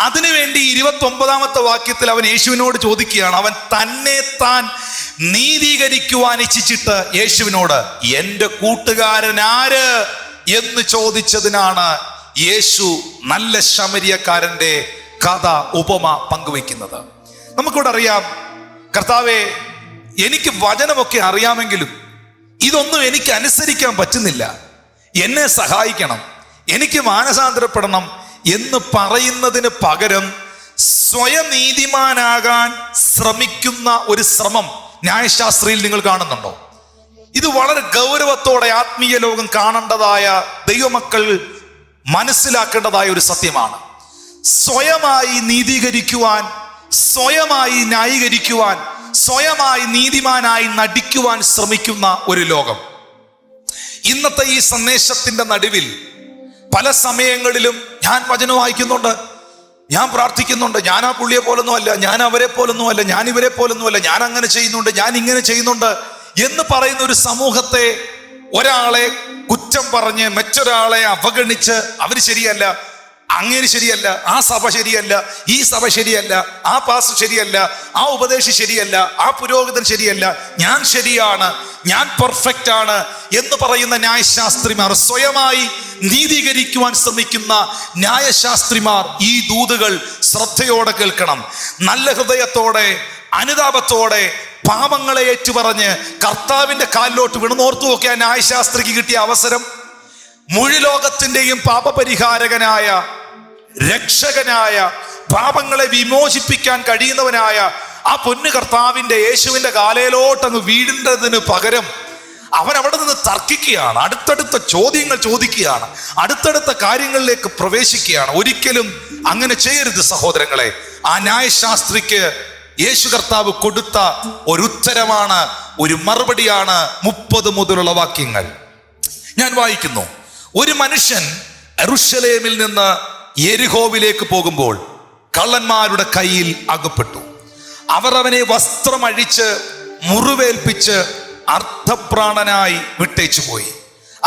അതിനുവേണ്ടി 29-ാമത്തെ വാക്യത്തിൽ അവൻ യേശുവിനോട് ചോദിക്കുകയാണ്, അവൻ തന്നെ താൻ നീതീകരിക്കുവാൻ ഇച്ഛിച്ചിട്ട് യേശുവിനോട്, എൻ്റെ കൂട്ടുകാരൻ ആര് എന്ന് ചോദിച്ചതിനാണ് യേശു നല്ല ശമരിയക്കാരൻ്റെ കഥ, ഉപമ പങ്കുവെക്കുന്നത്. നമുക്കിവിടെ അറിയാം, കർത്താവേ, എനിക്ക് വചനമൊക്കെ അറിയാമെങ്കിലും ഇതൊന്നും എനിക്ക് അനുസരിക്കാൻ പറ്റുന്നില്ല, എന്നെ സഹായിക്കണം, എനിക്ക് മാനസാന്തരപ്പെടണം എന്ന് പറയുന്നതിന് പകരം സ്വയം നീതിമാനാകാൻ ശ്രമിക്കുന്ന ഒരു ശ്രമം ന്യായശാസ്ത്രിയിൽ നിങ്ങൾ കാണുന്നുണ്ടോ? ഇത് വളരെ ഗൗരവത്തോടെ ആത്മീയ ലോകം കാണേണ്ടതായ, ദൈവമക്കൾ മനസ്സിലാക്കേണ്ടതായ ഒരു സത്യമാണ്. സ്വയമായി നീതീകരിക്കുവാൻ, സ്വയമായി ന്യായീകരിക്കുവാൻ, സ്വയമായി നീതിമാനായി നടിക്കുവാൻ ശ്രമിക്കുന്ന ഒരു ലോകം. ഇന്നത്തെ ഈ സന്ദേശത്തിന്റെ നടുവിൽ പല സമയങ്ങളിലും ഞാൻ വചനം വായിക്കുന്നുണ്ട്, ഞാൻ പ്രാർത്ഥിക്കുന്നുണ്ട്, ഞാൻ ആ പുള്ളിയെ പോലൊന്നും അല്ല, ഞാൻ അവരെ പോലൊന്നും അല്ല, ഞാൻ ഇവരെ പോലൊന്നും അല്ല, ഞാൻ അങ്ങനെ ചെയ്യുന്നുണ്ട്, ഞാൻ ഇങ്ങനെ ചെയ്യുന്നുണ്ട് എന്ന് പറയുന്ന ഒരു സമൂഹത്തെ, ഒരാളെ കുറ്റം പറഞ്ഞ് മറ്റൊരാളെ അവഗണിച്ച് അവർ ശരിയല്ല, അങ്ങനെ ശരിയല്ല, ആ സഭ ശരിയല്ല, ഈ സഭ ശരിയല്ല, ആ പാസ്റ്റർ ശരിയല്ല, ആ ഉപദേശി ശരിയല്ല, ആ പുരോഹിതൻ ശരിയല്ല, ഞാൻ ശരിയാണ്, ഞാൻ പെർഫെക്റ്റ് ആണ് എന്ന് പറയുന്ന ന്യായശാസ്ത്രിമാർ, സ്വയമായി നീതീകരിക്കുവാൻ ശ്രമിക്കുന്ന ന്യായശാസ്ത്രിമാർ, ഈ ദൂതുകൾ ശ്രദ്ധയോടെ കേൾക്കണം. നല്ല ഹൃദയത്തോടെ, അനുതാപത്തോടെ പാപങ്ങളെ ഏറ്റുപറഞ്ഞ് കർത്താവിന്റെ കാലിലോട്ട് വീണുന്നോർത്തു നോക്കിയ ന്യായശാസ്ത്രിക്ക് കിട്ടിയ അവസരം, മുഴുലോകത്തിന്റെയും പാപപരിഹാരകനായ, രക്ഷകനായ, പാപങ്ങളെ വിമോചിപ്പിക്കാൻ കഴിയുന്നവനായ ആ പൊന്നു കർത്താവിന്റെ, യേശുവിന്റെ കാലയിലോട്ടങ്ങ് വീഴേണ്ടതിന് പകരം അവൻ അവിടെ നിന്ന് തർക്കിക്കുകയാണ്, അടുത്തടുത്ത ചോദ്യങ്ങൾ ചോദിക്കുകയാണ്, അടുത്തടുത്ത കാര്യങ്ങളിലേക്ക് പ്രവേശിക്കുകയാണ്. ഒരിക്കലും അങ്ങനെ ചെയ്യരുത് സഹോദരങ്ങളെ. ആ ന്യായശാസ്ത്രിക്ക് യേശു കർത്താവ് കൊടുത്ത ഒരു ഉത്തരമാണ്, ഒരു മറുപടിയാണ്. 30 മുതലുള്ള വാക്യങ്ങൾ ഞാൻ വായിക്കുന്നു. ഒരു മനുഷ്യൻ യെരൂശലേമിൽ നിന്ന് യെരിഹോവിലേക്ക് പോകുമ്പോൾ കള്ളന്മാരുടെ കയ്യിൽ അകപ്പെട്ടു. അവർ അവനെ വസ്ത്രമഴിച്ച് മുറിവേൽപ്പിച്ച് അർദ്ധപ്രാണനായി വിട്ടേച്ചു പോയി.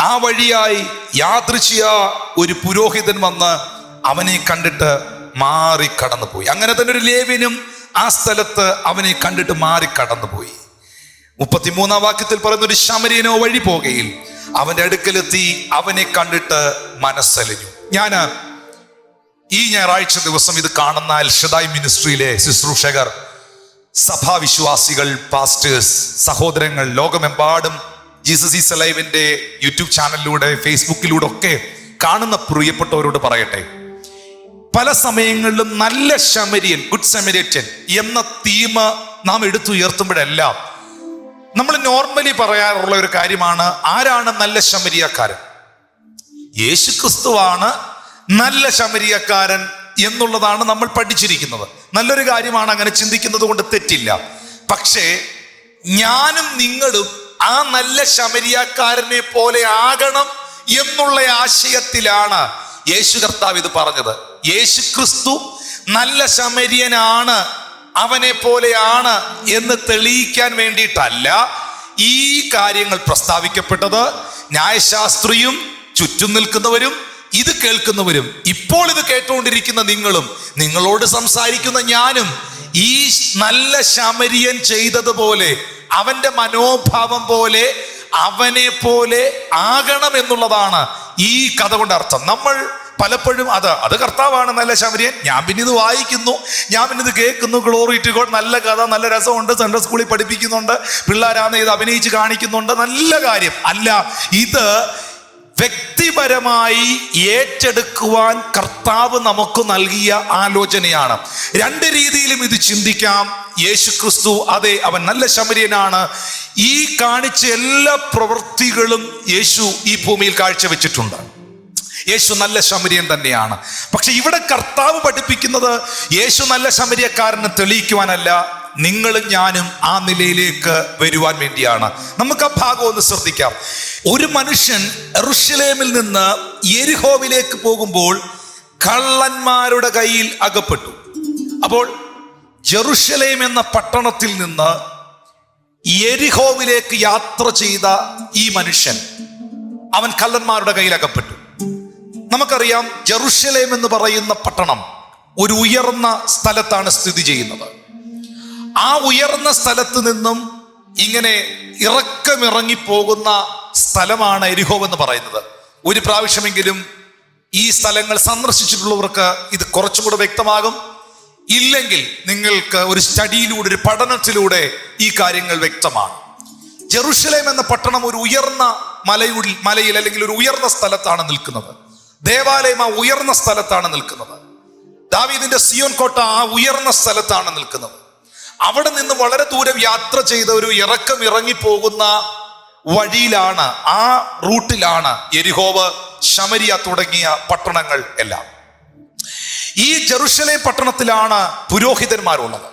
ആ വഴിയായി യാദൃച്ഛിക ഒരു പുരോഹിതൻ വന്ന് അവനെ കണ്ടിട്ട് മാറി കടന്നുപോയി. അങ്ങനെ തന്നെ ഒരു ലേവ്യനും ആ സ്ഥലത്ത് അവനെ കണ്ടിട്ട് മാറി കടന്നുപോയി. 33-ാം വാക്യത്തിൽ പറയുന്ന, ഒരു ശമര്യനോ വഴി പോകയിൽ അവന്റെ അടുക്കലെത്തി അവനെ കണ്ടിട്ട് മനസ്സലിഞ്ഞു. ഞാൻ ഈ ഞായറാഴ്ച ദിവസം ഇത് കാണുന്ന എൽഷദായ് മിനിസ്ട്രിയിലെ ശുശ്രൂഷകർ, സഭാവിശ്വാസികൾ, പാസ്റ്റേഴ്സ്, സഹോദരങ്ങൾ, ലോകമെമ്പാടും ജീസസ് ഈസ് അലൈവിന്റെ യൂട്യൂബ് ചാനലിലൂടെ, ഫേസ്ബുക്കിലൂടെ ഒക്കെ കാണുന്ന പ്രിയപ്പെട്ടവരോട് പറയട്ടെ, പല സമയങ്ങളിലും നല്ല ശമരിയൻ, ഗുഡ് സമരിയൻ എന്ന തീം നാം എടുത്തുയർത്തുമ്പോഴെല്ലാം നമ്മൾ നോർമലി പറയാറുള്ള ഒരു കാര്യമാണ്, ആരാണ് നല്ല ശമരിയക്കാരൻ? യേശുക്രിസ്തുവാണ് നല്ല ശമരിയക്കാരൻ എന്നുള്ളതാണ് നമ്മൾ പഠിച്ചിരിക്കുന്നത്. നല്ലൊരു കാര്യമാണ്, അങ്ങനെ ചിന്തിക്കുന്നത് കൊണ്ട് തെറ്റില്ല. പക്ഷേ ഞാനും നിങ്ങളും ആ നല്ല ശമരിയക്കാരനെ പോലെ ആകണം എന്നുള്ള ആശയത്തിലാണ് യേശു കർത്താവ് ഇത് പറഞ്ഞത്. യേശു ക്രിസ്തു നല്ല ശമരിയനാണ്, അവനെ പോലെയാണ് എന്ന് തെളിയിക്കാൻ വേണ്ടിയിട്ടല്ല ഈ കാര്യങ്ങൾ പ്രസ്താവിക്കപ്പെട്ടത്. ന്യായശാസ്ത്രിയും ചുറ്റും നിൽക്കുന്നവരും ഇത് കേൾക്കുന്നവരും ഇപ്പോൾ ഇത് കേട്ടുകൊണ്ടിരിക്കുന്ന നിങ്ങളും നിങ്ങളോട് സംസാരിക്കുന്ന ഞാനും ഈ നല്ല ശമരിയൻ ചെയ്തതുപോലെ അവന്റെ മനോഭാവം പോലെ അവനെ പോലെ ആകണം എന്നുള്ളതാണ് ഈ കഥ കൊണ്ട് അർത്ഥം. നമ്മൾ പലപ്പോഴും അത് കർത്താവാണ് നല്ല ശമരിയൻ, ഞാൻ പിന്നെ ഇത് വായിക്കുന്നു, ഞാൻ പിന്നെ ഇത് കേൾക്കുന്നു, ഗ്ലോറി ടു ഗോഡ്, നല്ല കഥ, നല്ല രസമുണ്ട്, സൺഡേ സ്കൂളിൽ പഠിപ്പിക്കുന്നുണ്ട്, പിള്ളേരാണ് ഇത് അഭിനയിച്ച് കാണിക്കുന്നുണ്ട്, നല്ല കാര്യം. അല്ല, ഇത് വ്യക്തിപരമായി ഏറ്റെടുക്കുവാൻ കർത്താവ് നമുക്ക് നൽകിയ ആലോചനയാണ്. രണ്ട് രീതിയിലും ഇത് ചിന്തിക്കാം. യേശുക്രിസ്തു, അതെ, അവൻ നല്ല ശമരിയനാണ്. ഈ കാണിച്ച എല്ലാ പ്രവൃത്തികളും യേശു ഈ ഭൂമിയിൽ കാഴ്ചവെച്ചിട്ടുണ്ട്. യേശു നല്ല ശമരിയൻ തന്നെയാണ്. പക്ഷെ ഇവിടെ കർത്താവ് പഠിപ്പിക്കുന്നത് യേശു നല്ല ശമരിയക്കാരനെ തെളിയിക്കുവാനല്ല, നിങ്ങളും ഞാനും ആ നിലയിലേക്ക് വരുവാൻ വേണ്ടിയാണ്. നമുക്ക് ആ ഭാഗം ഒന്ന് ശ്രദ്ധിക്കാം. ഒരു മനുഷ്യൻ യെരൂശലേമിൽ നിന്ന് യെരിഹോവിലേക്ക് പോകുമ്പോൾ കള്ളന്മാരുടെ കയ്യിൽ അകപ്പെട്ടു. അപ്പോൾ ജെറുസലേം എന്ന പട്ടണത്തിൽ നിന്ന് യെരിഹോവിലേക്ക് യാത്ര ചെയ്ത ഈ മനുഷ്യൻ, അവൻ കള്ളന്മാരുടെ കയ്യിൽ അകപ്പെട്ടു. നമുക്കറിയാം, ജെറുസലേം എന്ന് പറയുന്ന പട്ടണം ഒരു ഉയർന്ന സ്ഥലത്താണ് സ്ഥിതി ചെയ്യുന്നത്. ആ ഉയർന്ന സ്ഥലത്ത് നിന്നും ഇങ്ങനെ ഇറക്കമിറങ്ങി പോകുന്ന സ്ഥലമാണ് യെരിഹോ എന്ന് പറയുന്നത്. ഒരു പ്രാവശ്യമെങ്കിലും ഈ സ്ഥലങ്ങൾ സന്ദർശിച്ചിട്ടുള്ളവർക്ക് ഇത് കുറച്ചും കൂടെ വ്യക്തമാകും. ഇല്ലെങ്കിൽ നിങ്ങൾക്ക് ഒരു സ്റ്റഡിയിലൂടെ, ഒരു പഠനത്തിലൂടെ ഈ കാര്യങ്ങൾ വ്യക്തമാണ്. ജെറുസലേം എന്ന പട്ടണം ഒരു ഉയർന്ന മലയിൽ അല്ലെങ്കിൽ ഒരു ഉയർന്ന സ്ഥലത്താണ് നിൽക്കുന്നത്. ദേവാലയം ആ ഉയർന്ന സ്ഥലത്താണ് നിൽക്കുന്നത്. ദാവീദിന്റെ സിയോൻ കോട്ട ആ ഉയർന്ന സ്ഥലത്താണ് നിൽക്കുന്നത്. അവിടെ നിന്ന് വളരെ ദൂരം യാത്ര ചെയ്ത ഒരു ഇറങ്ങി പോകുന്ന വഴിയിലാണ്, ആ റൂട്ടിലാണ് യെരിഹോവ്, ശമരിയ തുടങ്ങിയ പട്ടണങ്ങൾ എല്ലാം. ഈ ജെറുസലേം പട്ടണത്തിലാണ് പുരോഹിതന്മാരുള്ളത്.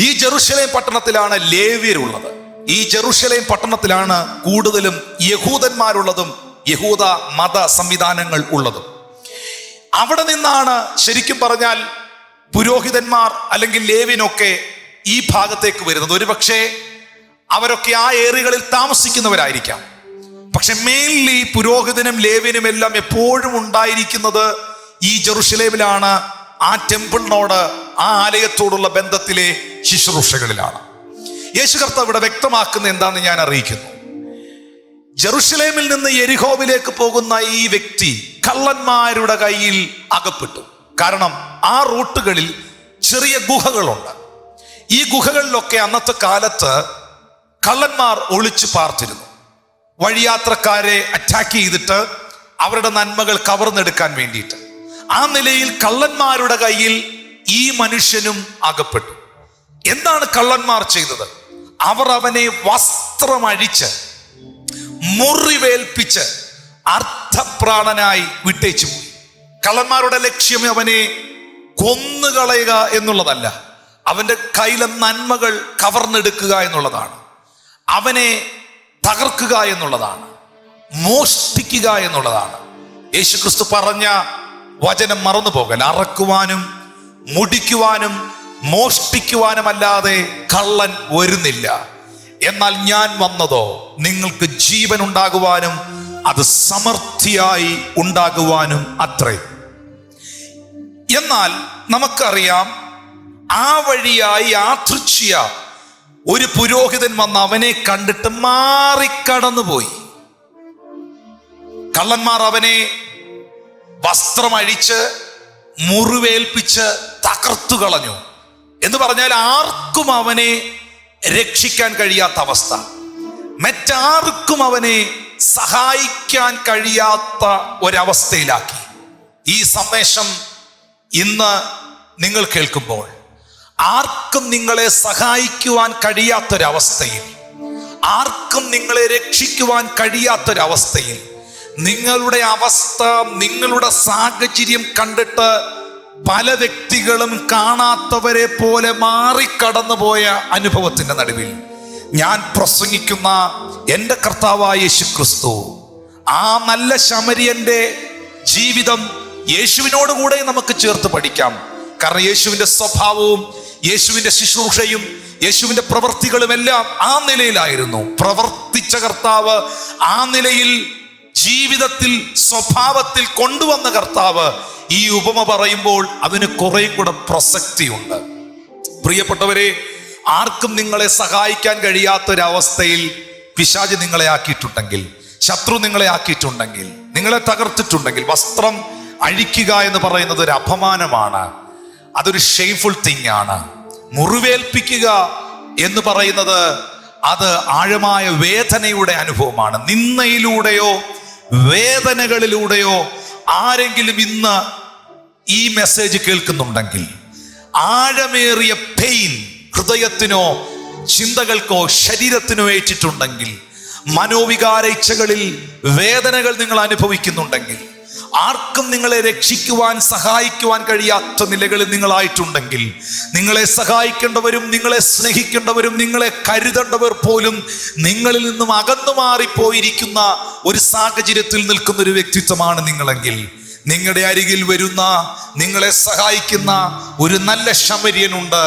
ഈ ജെറുസലേം പട്ടണത്തിലാണ് ലേവ്യരുള്ളത്. ഈ ജെറുസലേം പട്ടണത്തിലാണ് കൂടുതലും യഹൂദന്മാരുള്ളതും യഹൂദ മത സംവിധാനങ്ങൾ ഉള്ളതും. അവിടെ നിന്നാണ് ശരിക്കും പറഞ്ഞാൽ പുരോഹിതന്മാർ അല്ലെങ്കിൽ ലേവ്യനൊക്കെ ഈ ഭാഗത്തേക്ക് വരുന്നത്. ഒരു പക്ഷേ അവരൊക്കെ ആ ഏരിയകളിൽ താമസിക്കുന്നവരായിരിക്കാം. പക്ഷെ മെയിൻലി പുരോഹിതനും ലേവ്യനും എല്ലാം എപ്പോഴും ഉണ്ടായിരിക്കുന്നത് ഈ ജെറുസലേമിലാണ്. ആ ടെമ്പിളിനോട്, ആ ആലയത്തോടുള്ള ബന്ധത്തിലെ ശുശ്രൂഷകളിലാണ്. യേശു കർത്താവ് ഇവിടെ വ്യക്തമാക്കുന്ന എന്താണെന്ന് ഞാൻ അറിയിക്കുന്നു. ജെറുസലേമിൽ നിന്ന് യെരിഹോവിലേക്ക് പോകുന്ന ഈ വ്യക്തി കള്ളന്മാരുടെ കയ്യിൽ അകപ്പെട്ടു. കാരണം ആ റൂട്ടുകളിൽ ചെറിയ ഗുഹകളുണ്ട്. ഈ ഗുഹകളിലൊക്കെ അന്നത്തെ കാലത്ത് കള്ളന്മാർ ഒളിച്ചു പാർത്തിരുന്നു. വഴിയാത്രക്കാരെ അറ്റാക്ക് ചെയ്തിട്ട് അവരുടെ നന്മകൾ കവർന്നെടുക്കാൻ വേണ്ടിയിട്ട്. ആ നിലയിൽ കള്ളന്മാരുടെ കയ്യിൽ ഈ മനുഷ്യനും അകപ്പെട്ടു. എന്താണ് കള്ളന്മാർ ചെയ്തത്? അവർ അവനെ വസ്ത്രമഴിച്ച് മുറിവേൽപ്പിച്ച് അർത്ഥപ്രാണനായി വിട്ടേച്ചു പോയി. കള്ളന്മാരുടെ ലക്ഷ്യം അവനെ കൊന്നുകളയുക എന്നുള്ളതല്ല, അവന്റെ കയ്യിലെ നന്മകൾ കവർന്നെടുക്കുക എന്നുള്ളതാണ്. അവനെ തകർക്കുക എന്നുള്ളതാണ്, മോഷ്ടിക്കുക എന്നുള്ളതാണ്. യേശുക്രിസ്തു പറഞ്ഞ വചനം മറന്നു പോകൽ, അറക്കുവാനും മുടിക്കുവാനും മോഷ്ടിക്കുവാനും അല്ലാതെ കള്ളൻ വരുന്നില്ല. എന്നാൽ ഞാൻ വന്നതോ നിങ്ങൾക്ക് ജീവൻ ഉണ്ടാകുവാനും അത് സമൃദ്ധിയായി ഉണ്ടാകുവാനും അത്രേ. എന്നാൽ നമുക്കറിയാം, ആ വഴിയായി യാദൃച്ഛിക ഒരു പുരോഹിതൻ വന്ന് അവനെ കണ്ടിട്ട് മാറിക്കടന്നുപോയി. കള്ളന്മാർ അവനെ വസ്ത്രമഴിച്ച് മുറിവേൽപ്പിച്ച് തകർത്തു കളഞ്ഞു. എന്ന് പറഞ്ഞാൽ ആർക്കും അവനെ രക്ഷിക്കാൻ കഴിയാത്ത അവസ്ഥ, മറ്റാർക്കും അവനെ സഹായിക്കാൻ കഴിയാത്ത ഒരവസ്ഥയിലാക്കി. ഈ സന്ദേശം ഇന്ന് നിങ്ങൾ കേൾക്കുമ്പോൾ ആർക്കും നിങ്ങളെ സഹായിക്കുവാൻ കഴിയാത്തൊരവസ്ഥയിൽ, ആർക്കും നിങ്ങളെ രക്ഷിക്കുവാൻ കഴിയാത്തൊരവസ്ഥയിൽ, നിങ്ങളുടെ അവസ്ഥ, നിങ്ങളുടെ സാഹചര്യം കണ്ടിട്ട് പല വ്യക്തികളും കാണാത്തവരെ പോലെ മാറിക്കടന്നുപോയ അനുഭവത്തിന്റെ നടുവിൽ ഞാൻ പ്രസംഗിക്കുന്ന എൻ്റെ കർത്താവായ യേശുക്രിസ്തു, ആ നല്ല ശമരിയന്റെ ജീവിതം യേശുവിനോടുകൂടെ നമുക്ക് ചേർത്ത് പഠിക്കാം. കാരണം യേശുവിന്റെ സ്വഭാവവും യേശുവിന്റെ ശുശ്രൂഷയും യേശുവിന്റെ പ്രവൃത്തികളും എല്ലാം ആ നിലയിലായിരുന്നു. പ്രവർത്തിച്ച കർത്താവ്, ആ നിലയിൽ ജീവിതത്തിൽ സ്വഭാവത്തിൽ കൊണ്ടുവന്ന കർത്താവ്, ഈ ഉപമ പറയുമ്പോൾ അതിന് കുറേയും കൂടെ പ്രസക്തിയുണ്ട്. പ്രിയപ്പെട്ടവരെ, ആർക്കും നിങ്ങളെ സഹായിക്കാൻ കഴിയാത്തൊരവസ്ഥയിൽ പിശാച് നിങ്ങളെ ആക്കിയിട്ടുണ്ടെങ്കിൽ, ശത്രു നിങ്ങളെ ആക്കിയിട്ടുണ്ടെങ്കിൽ, നിങ്ങളെ തകർത്തിട്ടുണ്ടെങ്കിൽ, വസ്ത്രം അഴിക്കുക എന്ന് പറയുന്നത് ഒരു അപമാനമാണ്, അതൊരു ഷെയിംഫുൾ തിങ് ആണ്. മുറിവേൽപ്പിക്കുക എന്ന് പറയുന്നത് അത് ആഴമായ വേദനയുടെ അനുഭവമാണ്. നിന്ദയിലൂടെയോ വേദനകളിലൂടെയോ ആരെങ്കിലും ഇന്ന് ഈ മെസ്സേജ് കേൾക്കുന്നുണ്ടെങ്കിൽ, ആഴമേറിയ പെയിൻ ഹൃദയത്തിനോ ചിന്തകൾക്കോ ശരീരത്തിനോ ഏറ്റിട്ടുണ്ടെങ്കിൽ, മനോവികാര ഇച്ഛകളിൽ വേദനകൾ നിങ്ങൾ അനുഭവിക്കുന്നുണ്ടെങ്കിൽ, ആർക്കും നിങ്ങളെ രക്ഷിക്കുവാൻ സഹായിക്കുവാൻ കഴിയാത്ത നിലകളിൽ നിങ്ങളായിട്ടുണ്ടെങ്കിൽ, നിങ്ങളെ സഹായിക്കേണ്ടവരും നിങ്ങളെ സ്നേഹിക്കേണ്ടവരും നിങ്ങളെ കരുതേണ്ടവർ പോലും നിങ്ങളിൽ നിന്നും അകന്നു മാറിപ്പോയിരിക്കുന്ന ഒരു സാഹചര്യത്തിൽ നിൽക്കുന്ന ഒരു വ്യക്തിത്വമാണ് നിങ്ങളെങ്കിൽ, നിങ്ങളുടെ അരികിൽ വരുന്ന, നിങ്ങളെ സഹായിക്കുന്ന ഒരു നല്ല ശമര്യനുണ്ട്.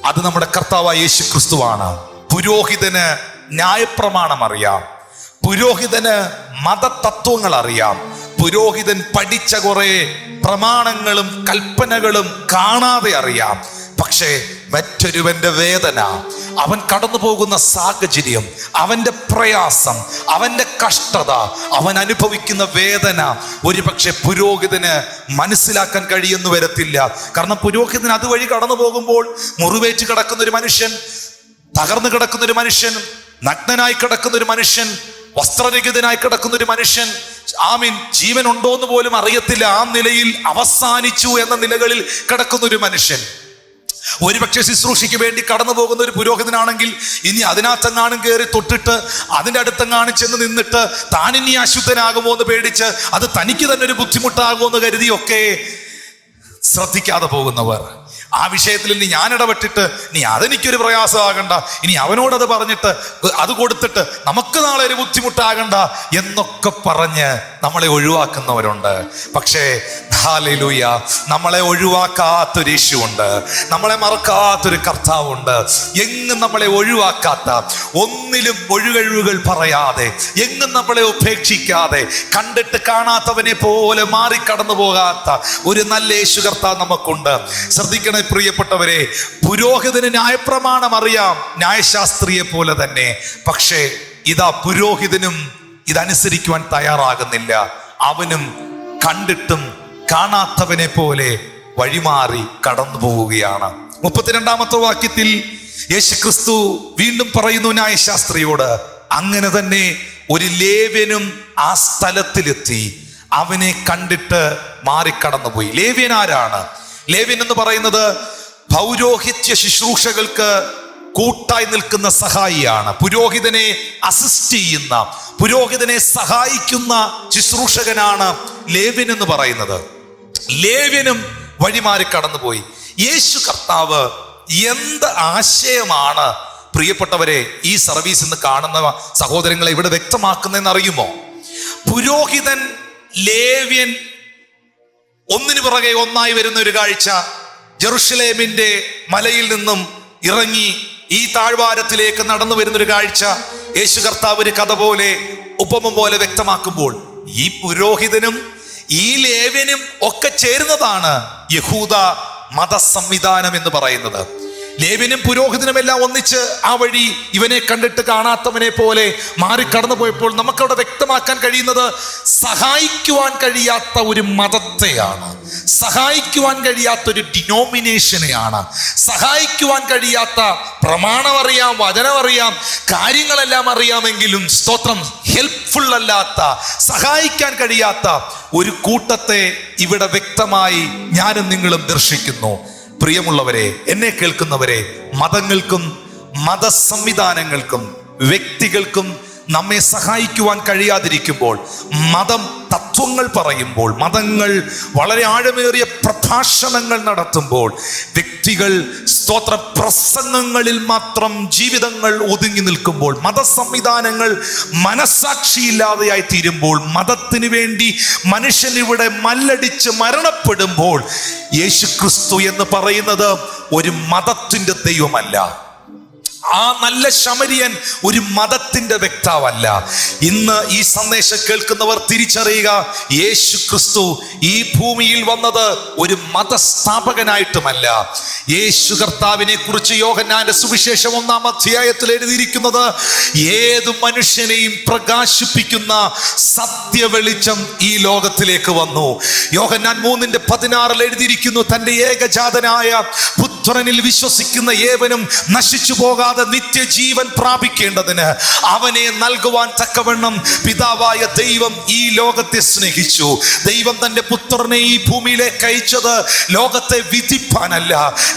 അത് നമ്മുടെ കർത്താവായ യേശുക്രിസ്തുവാണ്. പുരോഹിതന് ന്യായപ്രമാണം അറിയാം, പുരോഹിതന് മതതത്വങ്ങൾ അറിയാം, പുരോഹിതൻ പഠിച്ച കുറെ പ്രമാണങ്ങളും കൽപ്പനകളും കാണാതെ അറിയാം. പക്ഷേ മറ്റൊരുവന്റെ വേദന, അവൻ കടന്നു പോകുന്ന സാഹചര്യം, അവന്റെ പ്രയാസം, അവന്റെ കഷ്ടത, അവൻ അനുഭവിക്കുന്ന വേദന ഒരു പക്ഷെ പുരോഹിതന് മനസ്സിലാക്കാൻ കഴിയുന്നു വരത്തില്ല. കാരണം പുരോഹിതൻ അതുവഴി കടന്നു പോകുമ്പോൾ മുറിവേറ്റ് കിടക്കുന്ന ഒരു മനുഷ്യൻ, തകർന്നു കിടക്കുന്ന ഒരു മനുഷ്യൻ, നഗ്നനായി കിടക്കുന്ന ഒരു മനുഷ്യൻ, വസ്ത്രരഹിതനായി കിടക്കുന്ന ഒരു മനുഷ്യൻ, ജീവൻ ഉണ്ടോ എന്ന് പോലും അറിയത്തില്ല, ആ നിലയിൽ അവസാനിച്ചു എന്ന നിലകളിൽ കിടക്കുന്ന ഒരു മനുഷ്യൻ, ഒരുപക്ഷെ ശുശ്രൂഷയ്ക്ക് വേണ്ടി കടന്നു പോകുന്ന ഒരു പുരോഹിതനാണെങ്കിൽ ഇനി അതിനകത്തെങ്ങാനും കയറി തൊട്ടിട്ട് അതിൻ്റെ അടുത്തെങ്ങാനും ചെന്ന് നിന്നിട്ട് താനിനി അശുദ്ധനാകുമോ എന്ന് പേടിച്ച് അത് തനിക്ക് തന്നെ ഒരു ബുദ്ധിമുട്ടാകുമോ എന്ന് കരുതിയൊക്കെ ശ്രദ്ധിക്കാതെ പോകുന്നവർ, ആ വിഷയത്തിൽ ഇനി ഞാൻ ഇടപെട്ടിട്ട് ഇനി അതെനിക്കൊരു പ്രയാസമാകണ്ട, ഇനി അവനോടത് പറഞ്ഞിട്ട് അത് കൊടുത്തിട്ട് നമുക്ക് നാളെ ഒരു ബുദ്ധിമുട്ടാകണ്ട എന്നൊക്കെ പറഞ്ഞ് നമ്മളെ ഒഴിവാക്കുന്നവരുണ്ട്. പക്ഷേ ഹല്ലേലൂയ, നമ്മളെ ഒഴിവാക്കാത്തൊരു യേശുവുണ്ട്, നമ്മളെ മറക്കാത്തൊരു കർത്താവുണ്ട്. എങ്ങും നമ്മളെ ഒഴിവാക്കാത്ത, ഒന്നിലും ഒഴികഴിവുകൾ പറയാതെ, എങ്ങും നമ്മളെ ഉപേക്ഷിക്കാതെ, കണ്ടിട്ട് കാണാത്തവനെ പോലെ മാറിക്കടന്നു പോകാത്ത ഒരു നല്ല യേശു കർത്താവ് നമുക്കുണ്ട്. ശ്രദ്ധിക്കണേ പ്രിയപ്പെട്ടവരെ, പുരോഹിതന് ന്യായപ്രമാണം അറിയാം, ന്യായശാസ്ത്രിയെ പോലെ തന്നെ. പക്ഷേ ഇതാ പുരോഹിതനും ഇതനുസരിക്കുവാൻ തയ്യാറാകുന്നില്ല. അവനും കണ്ടിട്ടും കാണാത്തവനെ പോലെ വഴിമാറി കടന്നു പോവുകയാണ്. 32-ാമത്തെ വാക്യത്തിൽ യേശുക്രിസ്തു വീണ്ടും പറയുന്നു ന്യായശാസ്ത്രിയോട്, അങ്ങനെ തന്നെ ഒരു ലേവ്യനും ആ സ്ഥലത്തിലെത്തി അവനെ കണ്ടിട്ട് മാറിക്കടന്നുപോയി. ലേവ്യൻ ആരാണ്? ലേവ്യൻ എന്ന് പറയുന്നത് പൗരോഹിത്യ ശുശ്രൂഷകൾക്ക് കൂട്ടായി നിൽക്കുന്ന സഹായിയാണ്. പുരോഹിതനെ അസിസ്റ്റ് ചെയ്യുന്ന, പുരോഹിതനെ സഹായിക്കുന്ന ശുശ്രൂഷകനാണ് ലേവ്യൻ എന്ന് പറയുന്നത്. ലേവ്യനും വഴിമാറി കടന്നുപോയി. യേശു കർത്താവ് എന്ത് ആശയമാണ് പ്രിയപ്പെട്ടവരെ ഈ സർവീസ് എന്ന് കാണുന്ന സഹോദരങ്ങളെ ഇവിടെ വ്യക്തമാക്കുന്നതെന്ന് അറിയുമോ? പുരോഹിതൻ, ലേവ്യൻ ഒന്നിനു പുറകെ ഒന്നായി വരുന്ന ഒരു കാഴ്ച. ജെറുസലേമിന്റെ മലയിൽ നിന്നും ഇറങ്ങി ഈ താഴ്വാരത്തിലേക്ക് നടന്നു വരുന്നൊരു കാഴ്ച യേശു കർത്താവ് ഒരു കഥ പോലെ, ഉപമ പോലെ വ്യക്തമാക്കുമ്പോൾ ഈ പുരോഹിതനും ഈ ലേവ്യനും ഒക്കെ ചേരുന്നതാണ് യഹൂദ മത സംവിധാനം എന്ന് പറയുന്നത്. ലേവ്യനും പുരോഹിതനുമെല്ലാം ഒന്നിച്ച് ആ വഴി ഇവനെ കണ്ടിട്ട് കാണാത്തവനെ പോലെ മാറിക്കടന്നു പോയപ്പോൾ നമുക്കവിടെ വ്യക്തമാക്കാൻ കഴിയുന്നത് സഹായിക്കുവാൻ കഴിയാത്ത ഒരു മതത്തെയാണ്, സഹായിക്കുവാൻ കഴിയാത്ത ഒരു ഡിനോമിനേഷനെയാണ്, സഹായിക്കുവാൻ കഴിയാത്ത പ്രമാണം അറിയാം, വചനം അറിയാം, കാര്യങ്ങളെല്ലാം അറിയാമെങ്കിലും സ്തോത്രം ഹെൽപ്ഫുൾ അല്ലാത്ത, സഹായിക്കാൻ കഴിയാത്ത ഒരു കൂട്ടത്തെ ഇവിടെ വ്യക്തമായി ഞാനും നിങ്ങളും ദർശിക്കുന്നു. പ്രിയമുള്ളവരെ, എന്നെ കേൾക്കുന്നവരെ, മതങ്ങൾക്കും മതസംവിധാനങ്ങൾക്കും വ്യക്തികൾക്കും നമ്മെ സഹായിക്കുവാൻ കഴിയാതിരിക്കുമ്പോൾ, മതം തത്വങ്ങൾ പറയുമ്പോൾ, മതങ്ങൾ വളരെ ആഴമേറിയ പ്രഭാഷണങ്ങൾ നടത്തുമ്പോൾ, വ്യക്തികൾ സ്തോത്ര പ്രസംഗങ്ങളിൽ മാത്രം ജീവിതങ്ങൾ ഒതുങ്ങി നിൽക്കുമ്പോൾ, മതസംവിധാനങ്ങൾ മനസാക്ഷിയില്ലാതെയായി തീരുമ്പോൾ, മതത്തിന് വേണ്ടി മനുഷ്യൻ ഇവിടെ മല്ലടിച്ച് മരണപ്പെടുമ്പോൾ, യേശുക്രിസ്തു എന്ന് പറയുന്നത് ഒരു മതത്തിന്റെ ദൈവമല്ല. ആ നല്ല ശമരിയൻ ഒരു മതത്തിന്റെ വ്യക്താവല്ല. ഇന്ന് ഈ സന്ദേശം കേൾക്കുന്നവർ തിരിച്ചറിയുക, യേശു ക്രിസ്തു ഈ ഭൂമിയിൽ വന്നത് ഒരു മതസ്ഥാപകനായിട്ടുമല്ല. യേശു കർത്താവിനെ കുറിച്ച് യോഹന്നാന്റെ സുവിശേഷം 1-ാം അധ്യായത്തിൽ എഴുതിയിരിക്കുന്നത്, ഏതു മനുഷ്യനെയും പ്രകാശിപ്പിക്കുന്ന സത്യവെളിച്ചം ഈ ലോകത്തിലേക്ക് വന്നു. യോഹന്നാൻ 3:16 എഴുതിയിരിക്കുന്നു, തന്റെ ഏകജാതനായ പുത്രനിൽ വിശ്വസിക്കുന്ന ഏവനും നശിച്ചു പോകാതെ നിത്യജീവൻ പ്രാപിക്കേണ്ടതിന് അവനെ നൽകുവാൻ തക്കവണ്ണം പിതാവായ ദൈവം ഈ ലോകത്തെ സ്നേഹിച്ചു. ദൈവം തന്റെ പുത്രനെ ഈ ഭൂമിയിലേക്ക് അയച്ചത് ലോകത്തെ വിധിപ്പാനല്ല,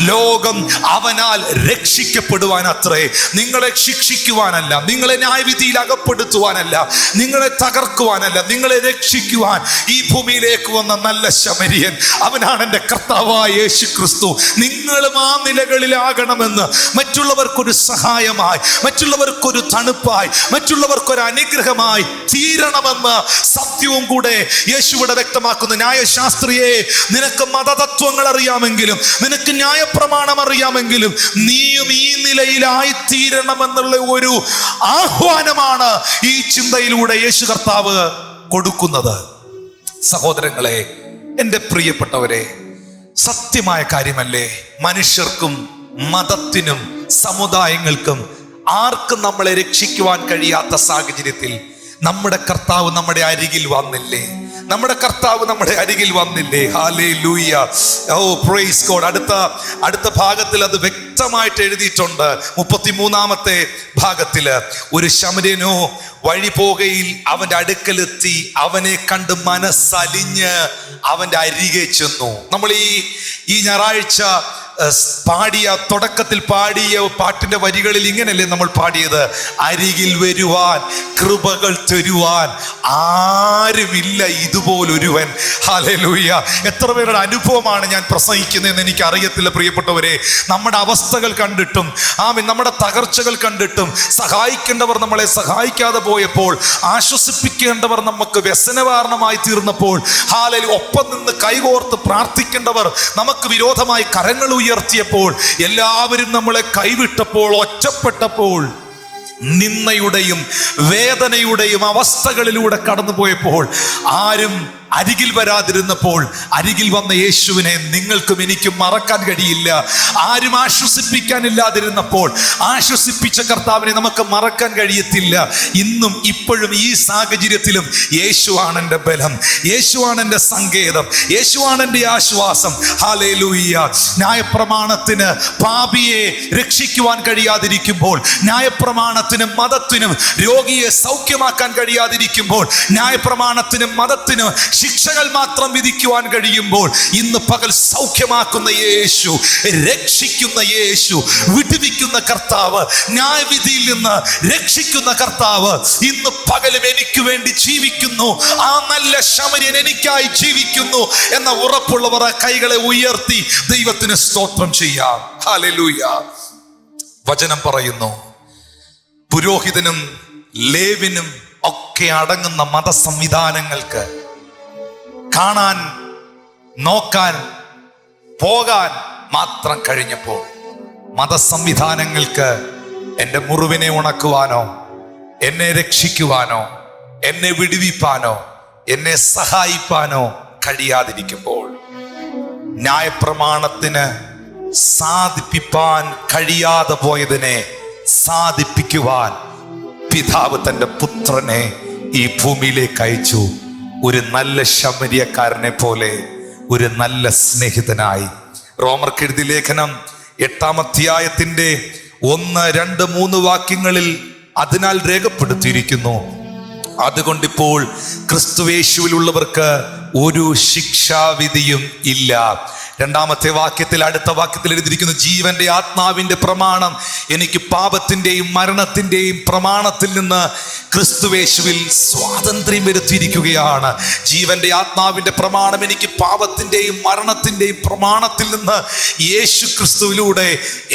ലോകം അവനാൽ രക്ഷിക്കപ്പെടുവാൻ അത്രേ. നിങ്ങളെ ശിക്ഷിക്കുവാനല്ല, നിങ്ങളെ ന്യായവിധിയിൽ അകപ്പെടുത്തുവാനല്ല, നിങ്ങളെ തകർക്കുവാനല്ല, നിങ്ങളെ രക്ഷിക്കുവാൻ ഈ ഭൂമിയിലേക്ക് വന്ന നല്ല ശമരിയൻ, അവനാണ് എൻ്റെ കർത്താവായ യേശു ക്രിസ്തു. നിങ്ങളും ആ നിലകളിലാകണമെന്ന്, മറ്റുള്ളവർക്കൊരു സഹായമായി, മറ്റുള്ളവർക്കൊരു തണുപ്പായി, മറ്റുള്ളവർക്കൊരു അനുഗ്രഹമായി തീരണമെന്ന് സത്യവും കൂടെ യേശുവിടെ വ്യക്തമാക്കുന്നു. ന്യായശാസ്ത്രിയെ, നിനക്ക് മതതത്വങ്ങൾ അറിയാമെങ്കിലും, നിനക്ക് ന്യായപ്രമാണം അറിയാമെങ്കിലും, നീയും ഈ നിലയിലായി തീരണമെന്നുള്ള ഒരു ആഹ്വാനമാണ് ഈ ചിന്തയിലൂടെ യേശു കർത്താവ് കൊടുക്കുന്നത്. സഹോദരങ്ങളെ, എൻ്റെ പ്രിയപ്പെട്ടവരെ, സത്യമായ കാര്യമല്ലേ, മനുഷ്യർക്കും മതത്തിനും സമുദായങ്ങൾക്കും ആർക്കും നമ്മളെ രക്ഷിക്കുവാൻ കഴിയാത്ത സാഹചര്യത്തിൽ നമ്മുടെ കർത്താവ് നമ്മുടെ അരികിൽ വന്നില്ലേ? നമ്മുടെ കർത്താവ് നമ്മുടെ അരികിൽ വന്നില്ലേ? ഹല്ലേലൂയ, ഓ പ്രൈസ് ഗോഡ്. അടുത്ത ഭാഗത്തിൽ അത് വ്യക്തമായിട്ട് എഴുതിയിട്ടുണ്ട്. 33-ാമത്തെ ഭാഗത്തില്, ഒരു ശമര്യനോ വഴി പോകയിൽ അവന്റെ അടുക്കലെത്തി അവനെ കണ്ട് മനസ്സലിഞ്ഞ് അവന്റെ അരികെ ചെന്നു. നമ്മൾ ഈ ഞായറാഴ്ച തുടക്കത്തിൽ പാടിയ പാട്ടിന്റെ വരികളിൽ ഇങ്ങനല്ലേ നമ്മൾ പാടിയത്? അരികിൽ വരുവാൻ, കൃപകൾ തരുവാൻ ആരുമില്ല ഇതുപോലൊരുവൻ. ഹല്ലേലൂയ. എത്ര പേരുടെ അനുഭവമാണ് ഞാൻ പ്രസംഗിക്കുന്നതെന്ന് എനിക്ക് അറിയത്തില്ല പ്രിയപ്പെട്ടവരെ. നമ്മുടെ അവസ്ഥകൾ കണ്ടിട്ടും നമ്മുടെ തകർച്ചകൾ കണ്ടിട്ടും, സഹായിക്കേണ്ടവർ നമ്മളെ സഹായിക്കാതെ പോയപ്പോൾ, ആശ്വസിപ്പിക്കേണ്ടവർ നമുക്ക് വ്യസനകാരണമായി തീർന്നപ്പോൾ, ഒപ്പം നിന്ന് കൈകോർത്ത് പ്രാർത്ഥിക്കേണ്ടവർ നമുക്ക് വിരോധമായി കരങ്ങൾ ഉയർത്തിയപ്പോൾ, എല്ലാവരും നമ്മളെ കൈവിട്ടപ്പോൾ, ഒറ്റപ്പെട്ടപ്പോൾ, നിന്ദയുടെയും വേദനയുടെയും അവസ്ഥകളിലൂടെ കടന്നുപോയപ്പോൾ, ആരും അരികിൽ വരാതിരുന്നപ്പോൾ, അരികിൽ വന്ന യേശുവിനെ നിങ്ങൾക്കും എനിക്കും മറക്കാൻ കഴിയില്ല. ആരും ആശ്വസിപ്പിക്കാനില്ലാതിരുന്നപ്പോൾ ആശ്വസിപ്പിച്ച കർത്താവിനെ നമുക്ക് മറക്കാൻ കഴിയത്തില്ല. ഇന്നും ഇപ്പോഴും ഈ സാഹചര്യത്തിലും യേശുവാണ് എൻ്റെ ബലം, യേശുവാണ് എൻ്റെ സങ്കേതം, യേശുവാണ് എൻ്റെ ആശ്വാസം. ഹല്ലേലൂയ. ന്യായപ്രമാണത്തിന് പാപിയെ രക്ഷിക്കുവാൻ കഴിയാതിരിക്കുമ്പോൾ, ന്യായപ്രമാണത്തിനും മതത്തിനും രോഗിയെ സൗഖ്യമാക്കാൻ കഴിയാതിരിക്കുമ്പോൾ, ന്യായപ്രമാണത്തിനും മതത്തിനും ശിക്ഷകൾ മാത്രം വിധിക്കുവാൻ കഴിയുമ്പോൾ, ഇന്ന് പകൽ സൗഖ്യമാക്കുന്ന യേശു, രക്ഷിക്കുന്ന യേശു, വിടുവിക്കുന്ന കർത്താവ്, ന്യായവിധിയിൽ നിന്ന് രക്ഷിക്കുന്ന കർത്താവ് ഇന്ന് പകലും എനിക്ക് വേണ്ടി ജീവിക്കുന്നു. ആ നല്ല ശമര്യൻ എനിക്കായി ജീവിക്കുന്നു എന്ന ഉറപ്പുള്ളവർ കൈകളെ ഉയർത്തി ദൈവത്തിന് സ്തോത്രം ചെയ്യാം. ഹല്ലേലൂയ. വചനം പറയുന്നു, പുരോഹിതനും ലേവ്യനും ഒക്കെ അടങ്ങുന്ന മതസംവിധാനങ്ങൾക്ക് കാണാൻ, നോക്കാൻ, പോകാൻ മാത്രം കഴിഞ്ഞപ്പോൾ, മതസംവിധാനങ്ങൾക്ക് എൻ്റെ മുറിവിനെ ഉണക്കുവാനോ, എന്നെ രക്ഷിക്കുവാനോ, എന്നെ വിടുവിപ്പാനോ, എന്നെ സഹായിപ്പാനോ കഴിയാതിരിക്കുമ്പോൾ, ന്യായപ്രമാണത്തിന് സാധിപ്പിപ്പാൻ കഴിയാതെ പോയതിനെ സാധിപ്പിക്കുവാൻ പിതാവ് തൻ്റെ പുത്രനെ ഈ ഭൂമിയിലേക്ക് അയച്ചു. ഒരു നല്ല ശമരിയക്കാരനെ പോലെ, ഒരു നല്ല സ്നേഹിതനായി. റോമർക്ക് എഴുതിയ ലേഖനം 8-ാം അധ്യായത്തിന്റെ 1, 2, 3 വാക്യങ്ങളിൽ അതിനാൽ രേഖപ്പെടുത്തിയിരിക്കുന്നു, അതുകൊണ്ടിപ്പോൾ ക്രിസ്തുയേശുവിലുള്ളവർക്ക് ഒരു ശിക്ഷാവിധിയും ഇല്ല. 2-ാമത്തെ വാക്യത്തിൽ, അടുത്ത വാക്യത്തിൽ എഴുതിയിരിക്കുന്നു, ജീവന്റെ ആത്മാവിന്റെ പ്രമാണം എനിക്ക് പാപത്തിന്റെയും മരണത്തിന്റെയും പ്രമാണത്തിൽ നിന്ന് ക്രിസ്തുയേശുവിൽ സ്വാതന്ത്ര്യം വരുത്തിയിരിക്കുകയാണ്. ജീവന്റെ ആത്മാവിന്റെ പ്രമാണം എനിക്ക് പാപത്തിന്റെയും മരണത്തിന്റെയും പ്രമാണത്തിൽ നിന്ന് യേശു ക്രിസ്തുവിലൂടെ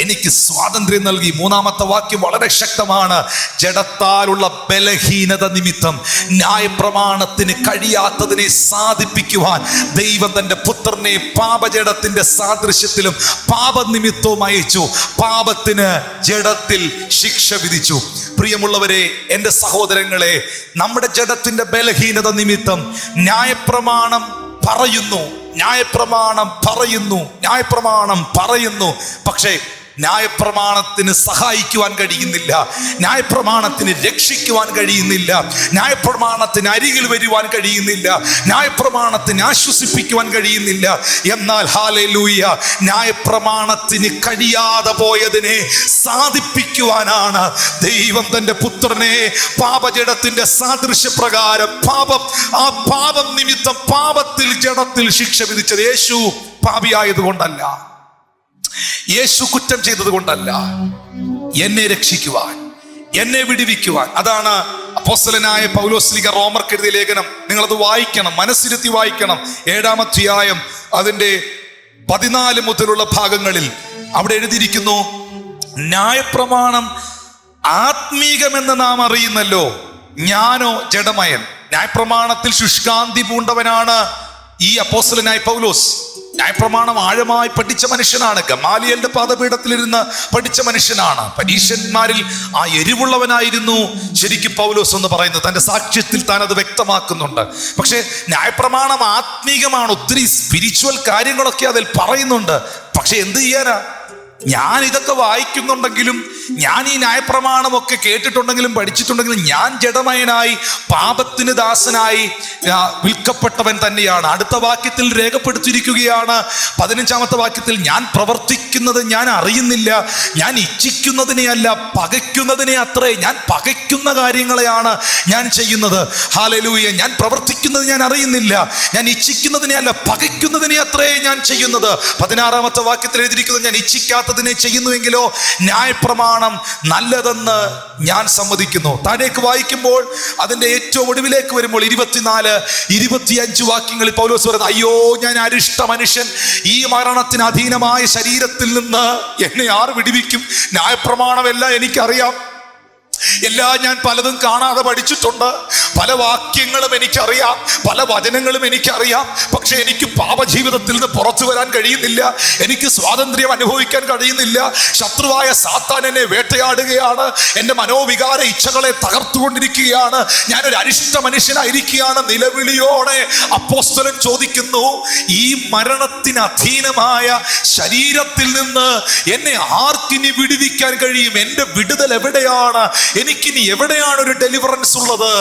എനിക്ക് സ്വാതന്ത്ര്യം നൽകി. 3-ാമത്തെ വാക്യം വളരെ ശക്തമാണ്. ജഡത്താലുള്ള ബലഹീനത നിമിത്തം ന്യായപ്രമാണത്തിന് കഴിയാത്തതിനെ സാധിപ്പിക്കുവാൻ ദൈവം തന്റെ പുത്രനെ പാപജഡത്തിന്റെ സാദൃശ്യത്തിലും പാപനിമിത്തവും അയച്ചു. പാപത്തിന് ജഡത്തിൽ ശിക്ഷ വിധിച്ചു. പ്രിയമുള്ളവരെ, എൻ്റെ സഹോദരങ്ങളെ, നമ്മുടെ ജഡത്തിന്റെ ബലഹീനത നിമിത്തം ന്യായപ്രമാണം പറയുന്നു. പക്ഷേ ന്യായപ്രമാണത്തിന് സഹായിക്കുവാൻ കഴിയുന്നില്ല, ന്യായപ്രമാണത്തിന് രക്ഷിക്കുവാൻ കഴിയുന്നില്ല, ന്യായപ്രമാണത്തിന് അരികിൽ വരുവാൻ കഴിയുന്നില്ല, ന്യായപ്രമാണത്തിന് ആശ്വസിപ്പിക്കുവാൻ കഴിയുന്നില്ല. എന്നാൽ ഹല്ലേലൂയ, ന്യായപ്രമാണത്തിന് കഴിയാതെ പോയതിനെ സാധിപ്പിക്കുവാനാണ് ദൈവം തന്റെ പുത്രനെ പാപജഡത്തിന്റെ സാദൃശ്യപ്രകാരം പാപം നിമിത്തം പാപത്തിൽ ജഡത്തിൽ ശിക്ഷ വിധിച്ചത്. യേശു പാപിയായതുകൊണ്ടല്ല, യേശു കുറ്റം ചെയ്തത് കൊണ്ടല്ല, എന്നെ രക്ഷിക്കുവാൻ, എന്നെ വിടുവിക്കുവാൻ. അതാണ് അപ്പോസ്തലനായ പൗലോസ്ലീഹ റോമർക്ക് എഴുതിയ ലേഖനം. നിങ്ങളത് വായിക്കണം, മനസ്സിരുത്തി വായിക്കണം. 7-ാം അധ്യായം അതിന്റെ 14 മുതലുള്ള ഭാഗങ്ങളിൽ അവിടെ എഴുതിയിരിക്കുന്നു, ന്യായപ്രമാണം ആത്മീകമെന്ന് നാം അറിയുന്നല്ലോ, ഞാനോ ജഡമയൻ. ന്യായപ്രമാണത്തിൽ ശുഷ്കാന്തി പൂണ്ടവനാണ് ഈ അപ്പോസ്തലനായ പൗലോസ്. ന്യായപ്രമാണം ആഴമായി പഠിച്ച മനുഷ്യനാണ്. ഗമാലിയലിന്റെ പാദപീഠത്തിലിരുന്ന് പഠിച്ച മനുഷ്യനാണ്. പരീശന്മാരിൽ ആ എരിവുള്ളവനായിരുന്നു ശരിക്കും പൗലോസ് എന്ന് പറയുന്നത്. തന്റെ സാക്ഷ്യത്തിൽ താൻ അത് വ്യക്തമാക്കുന്നുണ്ട്. പക്ഷെ ന്യായപ്രമാണം ആത്മീകമാണ്, ഒത്തിരി സ്പിരിച്വൽ കാര്യങ്ങളൊക്കെ അതിൽ പറയുന്നുണ്ട്. പക്ഷെ എന്ത് ചെയ്യാനാ? ഞാൻ ഇതൊക്കെ വായിക്കുന്നുണ്ടെങ്കിലും, ഞാൻ ഈ ന്യായപ്രമാണമൊക്കെ കേട്ടിട്ടുണ്ടെങ്കിലും പഠിച്ചിട്ടുണ്ടെങ്കിലും, ഞാൻ ജഡമയനായി പാപത്തിന് ദാസനായി വിൽക്കപ്പെട്ടവൻ തന്നെയാണ്. അടുത്ത വാക്യത്തിൽ രേഖപ്പെടുത്തിയിരിക്കുകയാണ്, 15-ാമത്തെ വാക്യത്തിൽ, ഞാൻ പ്രവർത്തിക്കുന്നത് ഞാൻ അറിയുന്നില്ല, ഞാൻ ഇച്ഛിക്കുന്നതിനെ അല്ല പകയ്ക്കുന്നതിനെ അത്രേ. ഞാൻ പകയ്ക്കുന്ന കാര്യങ്ങളെയാണ് ഞാൻ ചെയ്യുന്നത്. ഹല്ലേലൂയ. ഞാൻ പ്രവർത്തിക്കുന്നത് ഞാൻ അറിയുന്നില്ല, ഞാൻ ഇച്ഛിക്കുന്നതിനെ അല്ല പകയ്ക്കുന്നതിനെ അത്രേ ഞാൻ ചെയ്യുന്നത്. 16-ാമത്തെ വാക്യത്തിൽ എഴുതിയിരിക്കുന്നത്, ഞാൻ ഇച്ഛിക്കാത്തതിനെ ചെയ്യുന്നുവെങ്കിലോ ന്യായപ്രമാണം നല്ലതെന്ന് ഞാൻ സമ്മതിക്കുന്നു. താഴേക്ക് വായിക്കുമ്പോൾ അതിന്റെ ഏറ്റവും ഒടുവിലേക്ക് വരുമ്പോൾ 24, 25 വാക്യങ്ങളിൽ പൗലോസ് പറയുന്നത്, അയ്യോ ഞാൻ അരിഷ്ട മനുഷ്യൻ, ഈ മരണത്തിന് അധീനമായ ശരീരത്തിൽ നിന്ന് എന്നെ ആർ വിടുവിക്കും? ന്യായപ്രമാണമെല്ലാം എനിക്കറിയാം, എല്ലാം ഞാൻ പലതും കാണാതെ പഠിച്ചിട്ടുണ്ട്, പല വാക്യങ്ങളും എനിക്കറിയാം, പല വചനങ്ങളും എനിക്കറിയാം. പക്ഷെ എനിക്ക് പാപജീവിതത്തിൽ നിന്ന് പുറത്തു വരാൻ കഴിയുന്നില്ല, എനിക്ക് സ്വാതന്ത്ര്യം അനുഭവിക്കാൻ കഴിയുന്നില്ല. ശത്രുവായ സാത്താൻ എന്നെ വേട്ടയാടുകയാണ്, എൻ്റെ മനോവികാര ഇച്ഛകളെ തകർത്തുകൊണ്ടിരിക്കുകയാണ്, ഞാനൊരു അരിഷ്ട മനുഷ്യനായിരിക്കുകയാണ്. നിലവിളിയോടെ അപ്പോസ്തലൻ ചോദിക്കുന്നു, ഈ മരണത്തിന് അധീനമായ ശരീരത്തിൽ നിന്ന് എന്നെ ആർക്കിനി വിടുവിക്കാൻ കഴിയും? എൻ്റെ വിടുതൽ എവിടെയാണ്? എനിക്കിനി എവിടെയാണ് ഒരു ഡെലിവറൻസ് ഉള്ളത്?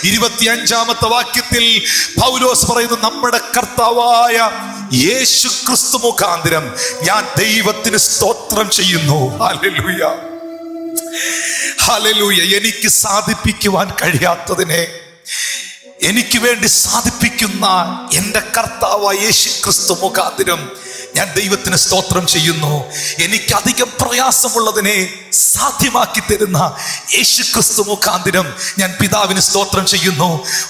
25-ാമത്തെ വാക്യത്തിൽ പൗലോസ് പറയുന്നു, നമ്മുടെ കർത്താവായ യേശു ക്രിസ്തു മുഖാന്തരം ഞാൻ ദൈവത്തിന് സ്തോത്രം ചെയ്യുന്നു. Hallelujah, hallelujah. എനിക്ക് സാധിപ്പിക്കുവാൻ കഴിയാത്തതിനെ എനിക്ക് വേണ്ടി സാധിപ്പിക്കുന്ന എൻ്റെ കർത്താവായ യേശു ക്രിസ്തു മുഖാന്തരം ഞാൻ ദൈവത്തിന് സ്തോത്രം ചെയ്യുന്നു. എനിക്ക് അധികം പ്രയാസമുള്ളതിനെ സാധ്യമാക്കി തരുന്ന യേശു ക്രിസ്തു മുഖാന്തരം ഞാൻ പിതാവിന് സ്തോത്രം ചെയ്യുന്നു.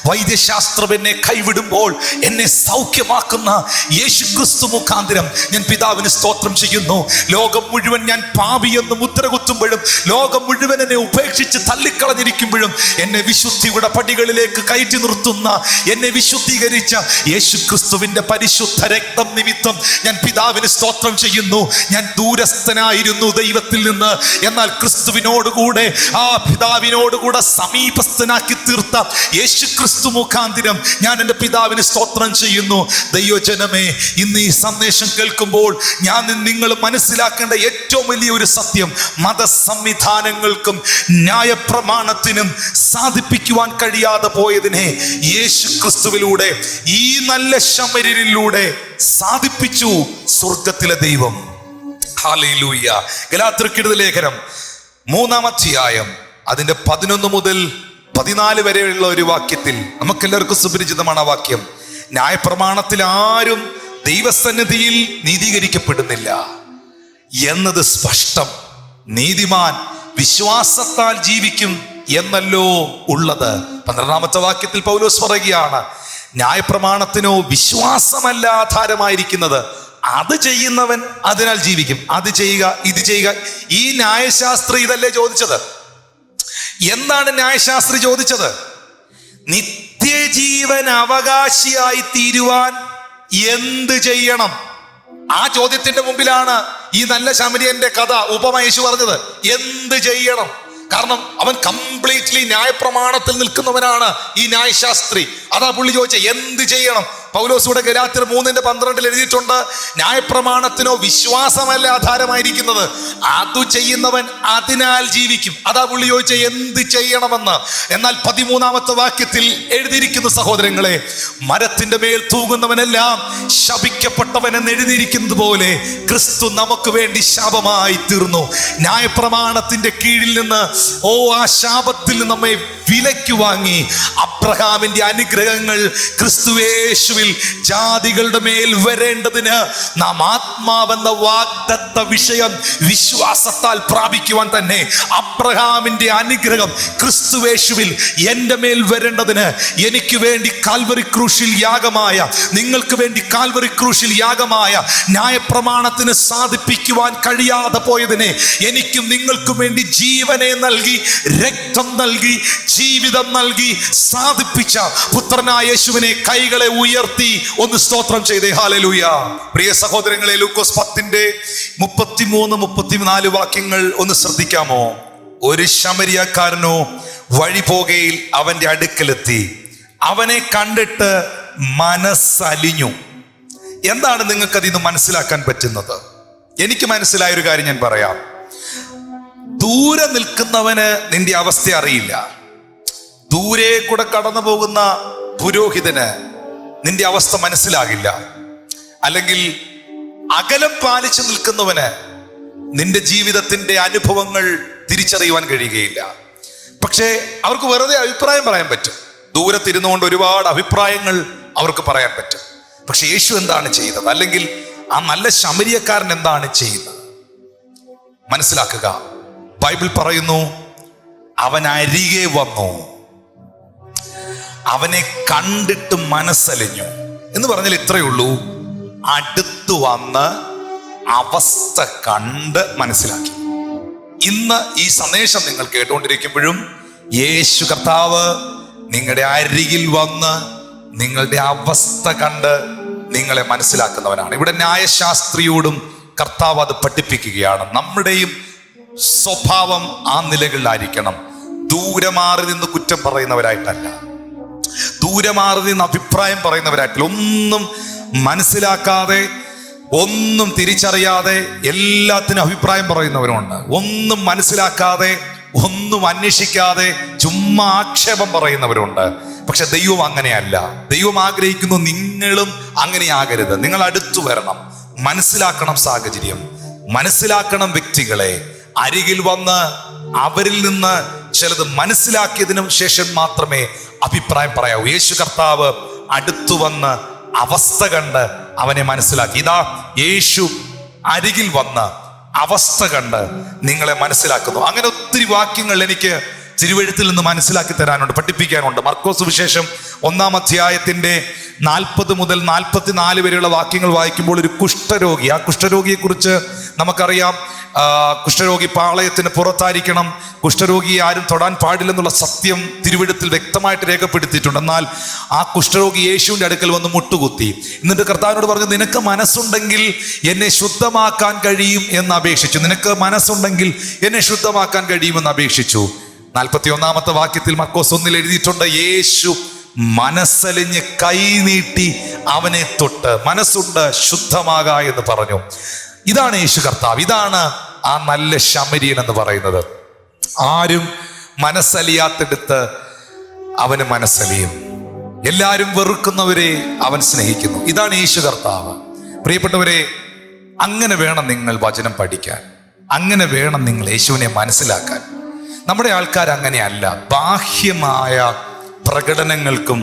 വൈദ്യശാസ്ത്രം എന്നെ കൈവിടുമ്പോൾ എന്നെ സൗഖ്യമാക്കുന്ന യേശു ക്രിസ്തു മുഖാന്തരം ഞാൻ പിതാവിന് സ്തോത്രം ചെയ്യുന്നു. ലോകം മുഴുവൻ ഞാൻ പാപിയെന്ന് മുദ്ര കുത്തുമ്പോഴും, ലോകം മുഴുവൻ എന്നെ ഉപേക്ഷിച്ച് തള്ളിക്കളഞ്ഞിരിക്കുമ്പോഴും എന്നെ വിശുദ്ധിയുടെ പടികളിലേക്ക് കയറ്റി നിർത്തുന്ന, എന്നെ വിശുദ്ധീകരിച്ച യേശു ക്രിസ്തുവിന്റെ പരിശുദ്ധ രക്തം നിമിത്തം ഞാൻ പിതാവിന് സ്തോത്രം ചെയ്യുന്നു. ഞാൻ ദൂരസ്ഥനായിരുന്നു ദൈവത്തിൽ നിന്ന്, എന്നാൽ ക്രിസ്തുവിനോടുകൂടെ ആ പിതാവിനോടുകൂടെ സമീപസ്ഥനാക്കി തീർത്ത യേശു ക്രിസ്തു മുഖാന്തിരം ഞാൻ എൻ്റെ പിതാവിന് സ്തോത്രം ചെയ്യുന്നു. ദൈവജനമേ, ഇന്ന് ഈ സന്ദേശം കേൾക്കുമ്പോൾ ഞാൻ നിങ്ങൾ മനസ്സിലാക്കേണ്ട ഏറ്റവും വലിയ ഒരു സത്യം, മത സംവിധാനങ്ങൾക്കും ന്യായപ്രമാണത്തിനും സാധിപ്പിക്കുവാൻ കഴിയാതെ പോയതിനെ യേശു ക്രിസ്തുവിലൂടെ, ഈ നല്ല ശമര്യനിലൂടെ സാധിപ്പിച്ചു സ്വർഗത്തിലെ ദൈവം. ഹല്ലേലൂയ. ഗലാത്യർക്കെഴുതിയ ലേഖനം 3-ാം അധ്യായം അതിന്റെ 11 മുതൽ 14 വരെയുള്ള ഒരു വാക്യത്തിൽ നമുക്കെല്ലാവർക്കും സുപരിചിതമാണ് ആ വാക്യം. ന്യായപ്രമാണത്തിൽ ആരും ദൈവസന്നിധിയിൽ നീതീകരിക്കപ്പെടുന്നില്ല എന്നത് സ്പഷ്ടം. നീതിമാൻ വിശ്വാസത്താൽ ജീവിക്കും എന്നല്ലോ ഉള്ളത്. 12-ാമത്തെ വാക്യത്തിൽ പൗലോസ് പറയുകയാണ്, ന്യായപ്രമാണത്തിനോ വിശ്വാസമല്ല ആധാരമായിരിക്കുന്നത്, അത് ചെയ്യുന്നവൻ അതിനാൽ ജീവിക്കും. അത് ചെയ്യുക, ഇത് ചെയ്യുക. ഈ ന്യായശാസ്ത്രി ഇതല്ലേ ചോദിച്ചത്? എന്താണ് ന്യായശാസ്ത്രി ചോദിച്ചത്? നിത്യജീവൻ അവകാശിയായി തീരുവാൻ എന്ത് ചെയ്യണം? ആ ചോദ്യത്തിന്റെ മുമ്പിലാണ് ഈ നല്ല ശമര്യന്റെ കഥ, ഉപമ യേശു പറഞ്ഞത്. എന്ത് ചെയ്യണം? കാരണം അവൻ കംപ്ലീറ്റ്ലി ന്യായപ്രമാണത്തിൽ നിൽക്കുന്നവനാണ് ഈ ന്യായശാസ്ത്രി. അതാ പുള്ളി ചോദിച്ചത്, എന്ത് ചെയ്യണം? പൗലോസിയുടെ ഗലാത്യർ 3:12 എഴുതിയിട്ടുണ്ട്, ന്യായപ്രമാണത്തിനോ വിശ്വാസമല്ല ആധാരമായിരിക്കുന്നത്, അത് ചെയ്യുന്നവൻ അതിനാൽ ജീവിക്കും. അതാ പുള്ളി ചോദിച്ചത് എന്ത് ചെയ്യണമെന്ന്. എന്നാൽ 13-ാമത്തെ വാക്യത്തിൽ എഴുതിയിരിക്കുന്ന സഹോദരങ്ങളെ, മരത്തിന്റെ മേൽ തൂങ്ങുന്നവനെല്ലാം ശപിക്കപ്പെട്ടവനെന്ന് എഴുതിയിരിക്കുന്നത് പോലെ ക്രിസ്തു നമുക്ക് വേണ്ടി ശാപമായി തീർന്നു. ന്യായപ്രമാണത്തിന്റെ കീഴിൽ നിന്ന് ആ ശാപത്തിൽ നിന്ന് നമ്മെ വിലയ്ക്ക് വാങ്ങി അബ്രഹാമിന്റെ അനുഗ്രഹങ്ങൾ ക്രിസ്തുയേശുവിൽ ജാതികളുടെ മേൽ വരേണ്ടതിന് നാം ആത്മാവെന്ന വാഗ്ദത്ത വിഷയം വിശ്വാസത്താൽ പ്രാപിക്കുവാൻ തന്നെ അബ്രഹാമിന്റെ അനുഗ്രഹം ക്രിസ്തുയേശുവിൽ എൻ്റെ മേൽ വരേണ്ടതിന് എനിക്ക് വേണ്ടി കാൽവറി ക്രൂശിൽ യാഗമായ, നിങ്ങൾക്ക് വേണ്ടി കാൽവറി ക്രൂശിൽ യാഗമായ ന്യായപ്രമാണത്തിന് സാധിപ്പിക്കുവാൻ കഴിയാതെ പോയതിനെ എനിക്കും നിങ്ങൾക്കും വേണ്ടി ജീവനെ നൽകി, രക്തം നൽകി, ജീവിതം നൽകി സാധിപ്പിച്ച പുത്രനായ യേശുവിനെ കൈകളെ ഉയർത്തി ഒന്ന് സ്തോത്രം ചെയ്തേ. ഹല്ലേലൂയ. പ്രിയ സഹോദരങ്ങളെ, ലൂക്കോസ് 10:33-34 വാക്യങ്ങൾ ഒന്ന് ശ്രദ്ധിക്കാമോ? ഒരു ശമരിയക്കാരനോ വഴി പോകയിൽ അവന്റെ അടുക്കലെത്തി, അവനെ കണ്ടിട്ട് മനസ്സലിഞ്ഞു. എന്താണ് നിങ്ങൾക്ക് അതിൽ നിന്ന് മനസ്സിലാക്കാൻ പറ്റുന്നത്? എനിക്ക് മനസ്സിലായ ഒരു കാര്യം ഞാൻ പറയാം. ദൂരെ നിൽക്കുന്നവന് നിന്റെ അവസ്ഥ അറിയില്ല. ദൂരെ കൂടെ കടന്നു പോകുന്ന പുരോഹിതന് നിന്റെ അവസ്ഥ മനസ്സിലാകില്ല. അല്ലെങ്കിൽ അകലം പാലിച്ചു നിൽക്കുന്നവന് നിന്റെ ജീവിതത്തിന്റെ അനുഭവങ്ങൾ തിരിച്ചറിയുവാൻ കഴിയുകയില്ല. പക്ഷേ അവർക്ക് വെറുതെ അഭിപ്രായം പറയാൻ പറ്റും. ദൂരത്തിരുന്നുകൊണ്ട് ഒരുപാട് അഭിപ്രായങ്ങൾ അവർക്ക് പറയാൻ പറ്റും. പക്ഷെ യേശു എന്താണ് ചെയ്തത്? അല്ലെങ്കിൽ ആ നല്ല ശമരിയക്കാരൻ എന്താണ് ചെയ്യുന്നത്? മനസ്സിലാക്കുക. ബൈബിൾ പറയുന്നു, അവൻ അരികെ വന്നു, അവനെ കണ്ടിട്ട് മനസ്സലിഞ്ഞു എന്ന് പറഞ്ഞാൽ ഇത്രയേ ഉള്ളൂ. അടുത്തു വന്ന് അവസ്ഥ കണ്ട് മനസ്സിലാക്കി. ഇന്ന് ഈ സന്ദേശം നിങ്ങൾ കേട്ടുകൊണ്ടിരിക്കുമ്പോഴും യേശു കർത്താവ് നിങ്ങളുടെ അരികിൽ വന്ന് നിങ്ങളുടെ അവസ്ഥ കണ്ട് നിങ്ങളെ മനസ്സിലാക്കുന്നവനാണ്. ഇവിടെ ന്യായശാസ്ത്രിയോടും കർത്താവ് അത് പഠിപ്പിക്കുകയാണ്. നമ്മുടെയും സ്വഭാവം ആ നിലകളിലായിരിക്കണം. ദൂരെ മാറി നിന്ന് കുറ്റം പറയുന്നവരായിട്ടല്ല, ദൂരെ മാറി നിന്ന് അഭിപ്രായം പറയുന്നവരായിട്ടില്ല. ഒന്നും മനസ്സിലാക്കാതെ, ഒന്നും തിരിച്ചറിയാതെ എല്ലാത്തിനും അഭിപ്രായം പറയുന്നവരുമുണ്ട്. ഒന്നും മനസ്സിലാക്കാതെ, ഒന്നും അന്വേഷിക്കാതെ ചുമ്മാ ആക്ഷേപം പറയുന്നവരുണ്ട്. പക്ഷെ ദൈവം അങ്ങനെയല്ല. ദൈവം ആഗ്രഹിക്കുന്നു നിങ്ങളും അങ്ങനെയാകരുത്. നിങ്ങൾ അടുത്തു വരണം, മനസ്സിലാക്കണം സാഹചര്യം, മനസ്സിലാക്കണം വ്യക്തികളെ, അരികിൽ വന്ന് അവരിൽ നിന്ന് ചിലത് മനസ്സിലാക്കിയതിനു ശേഷം മാത്രമേ അഭിപ്രായം പറയാവൂ. യേശു കർത്താവ് അടുത്തു വന്ന് അവസ്ഥ കണ്ട് അവനെ മനസ്സിലാക്കി. ഇതാ യേശു അരികിൽ വന്ന് അവസ്ഥ കണ്ട് നിങ്ങളെ മനസ്സിലാക്കുന്നു. അങ്ങനെ ഒത്തിരി വാക്യങ്ങൾ എനിക്ക് തിരുവെഴുത്തിൽ നിന്ന് മനസ്സിലാക്കി തരാനുണ്ട്, പഠിപ്പിക്കാനുണ്ട്. മർക്കോസ് സുവിശേഷം 1-ാം അധ്യായത്തിന്റെ 40 മുതൽ 44 വരെയുള്ള വാക്യങ്ങൾ വായിക്കുമ്പോൾ ഒരു കുഷ്ഠരോഗി, ആ കുഷ്ഠരോഗിയെക്കുറിച്ച് നമുക്കറിയാം. കുഷ്ഠരോഗി പാളയത്തിന് പുറത്തായിരിക്കണം, കുഷ്ഠരോഗിയെ ആരും തൊടാൻ പാടില്ലെന്നുള്ള സത്യം തിരുവെഴുത്തിൽ വ്യക്തമായിട്ട് രേഖപ്പെടുത്തിയിട്ടുണ്ട്. എന്നാൽ ആ കുഷ്ഠരോഗി യേശുവിൻ്റെ അടുക്കൽ വന്ന് മുട്ടുകുത്തി. എന്നിട്ട് കർത്താവിനോട് പറഞ്ഞു, നിനക്ക് മനസ്സുണ്ടെങ്കിൽ എന്നെ ശുദ്ധമാക്കാൻ കഴിയും എന്ന് അപേക്ഷിച്ചു. നിനക്ക് മനസ്സുണ്ടെങ്കിൽ എന്നെ ശുദ്ധമാക്കാൻ കഴിയുമെന്ന് അപേക്ഷിച്ചു. 41-ാമത്തെ വാക്യത്തിൽ മർക്കോസ് 1-ൽ എഴുതിയിട്ടുണ്ട്, യേശു മനസ്സലിഞ്ഞ് കൈ നീട്ടി അവനെ തൊട്ട്, മനസ്സുണ്ട്, ശുദ്ധമാക എന്ന് പറഞ്ഞു. ഇതാണ് യേശു കർത്താവ്, ഇതാണ് ആ നല്ല ശമരിയൻ എന്ന് പറയുന്നത്. ആരും മനസ്സലിയാത്തെടുത്ത് അവന് മനസ്സലിയും, എല്ലാവരും വെറുക്കുന്നവരെ അവൻ സ്നേഹിക്കുന്നു. ഇതാണ് യേശു കർത്താവ്. പ്രിയപ്പെട്ടവരെ, അങ്ങനെ വേണം നിങ്ങൾ വചനം പഠിക്കാൻ, അങ്ങനെ വേണം നിങ്ങൾ യേശുവിനെ മനസ്സിലാക്കാൻ. നമ്മുടെ ആൾക്കാർ അങ്ങനെയല്ല. ബാഹ്യമായ പ്രകടനങ്ങൾക്കും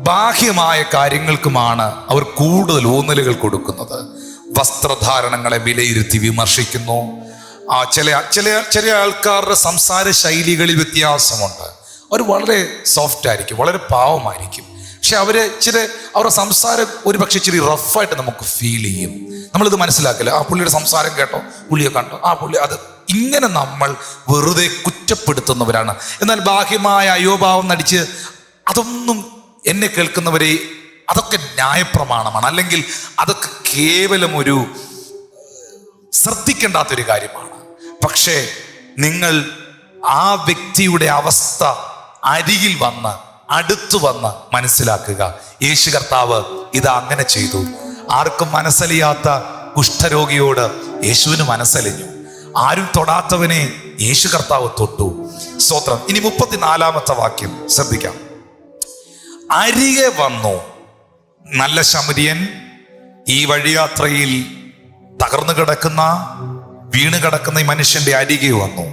ബാഹ്യമായ കാര്യങ്ങൾക്കുമാണ് അവർ കൂടുതൽ ഊന്നലുകൾ കൊടുക്കുന്നത്. വസ്ത്രധാരണങ്ങളെ വിലയിരുത്തി വിമർശിക്കുന്നു. ചില ആൾക്കാരുടെ സംസാര ശൈലികളിൽ വ്യത്യാസമുണ്ട്. അവർ വളരെ സോഫ്റ്റ് ആയിരിക്കും, വളരെ പാവമായിരിക്കും. പക്ഷെ അവരുടെ സംസാരം ഒരു പക്ഷെ ഇച്ചിരി റഫായിട്ട് നമുക്ക് ഫീൽ ചെയ്യും. നമ്മളിത് മനസ്സിലാക്കില്ല. ആ പുള്ളിയുടെ സംസാരം കേട്ടോ, പുള്ളിയെ കണ്ടോ, ആ പുള്ളി അത്, ഇങ്ങനെ നമ്മൾ വെറുതെ കുറ്റപ്പെടുത്തുന്നവരാണ്. എന്നാൽ ബാഹ്യമായ അയോഭാവം നടിച്ച് അതൊന്നും എന്നെ കേൾക്കുന്നവരെ, അതൊക്കെ ന്യായപ്രമാണമാണ്, അല്ലെങ്കിൽ അതൊക്കെ കേവലം ഒരു ശ്രദ്ധിക്കേണ്ടാത്തൊരു കാര്യമാണ്. പക്ഷേ നിങ്ങൾ ആ വ്യക്തിയുടെ അവസ്ഥ അരികിൽ വന്ന്, അടുത്തു വന്ന് മനസ്സിലാക്കുക. യേശു കർത്താവ് ഇത് അങ്ങനെ ചെയ്തു. ആർക്കും മനസ്സലിയാത്ത കുഷ്ഠരോഗിയോട് യേശുവിന് മനസ്സലിഞ്ഞു. ആരും തൊടാത്തവനെ യേശു കർത്താവ് തൊട്ടു. സ്തോത്രം. ഇനി 34-ാമത്തെ വാക്യം ശ്രദ്ധിക്കാം. അരികെ വന്നു നല്ല ശമരിയൻ ഈ വഴിയാത്രയിൽ തകർന്നു കിടക്കുന്ന, വീണ് കിടക്കുന്ന ഈ മനുഷ്യന്റെ അരികെ വന്നു.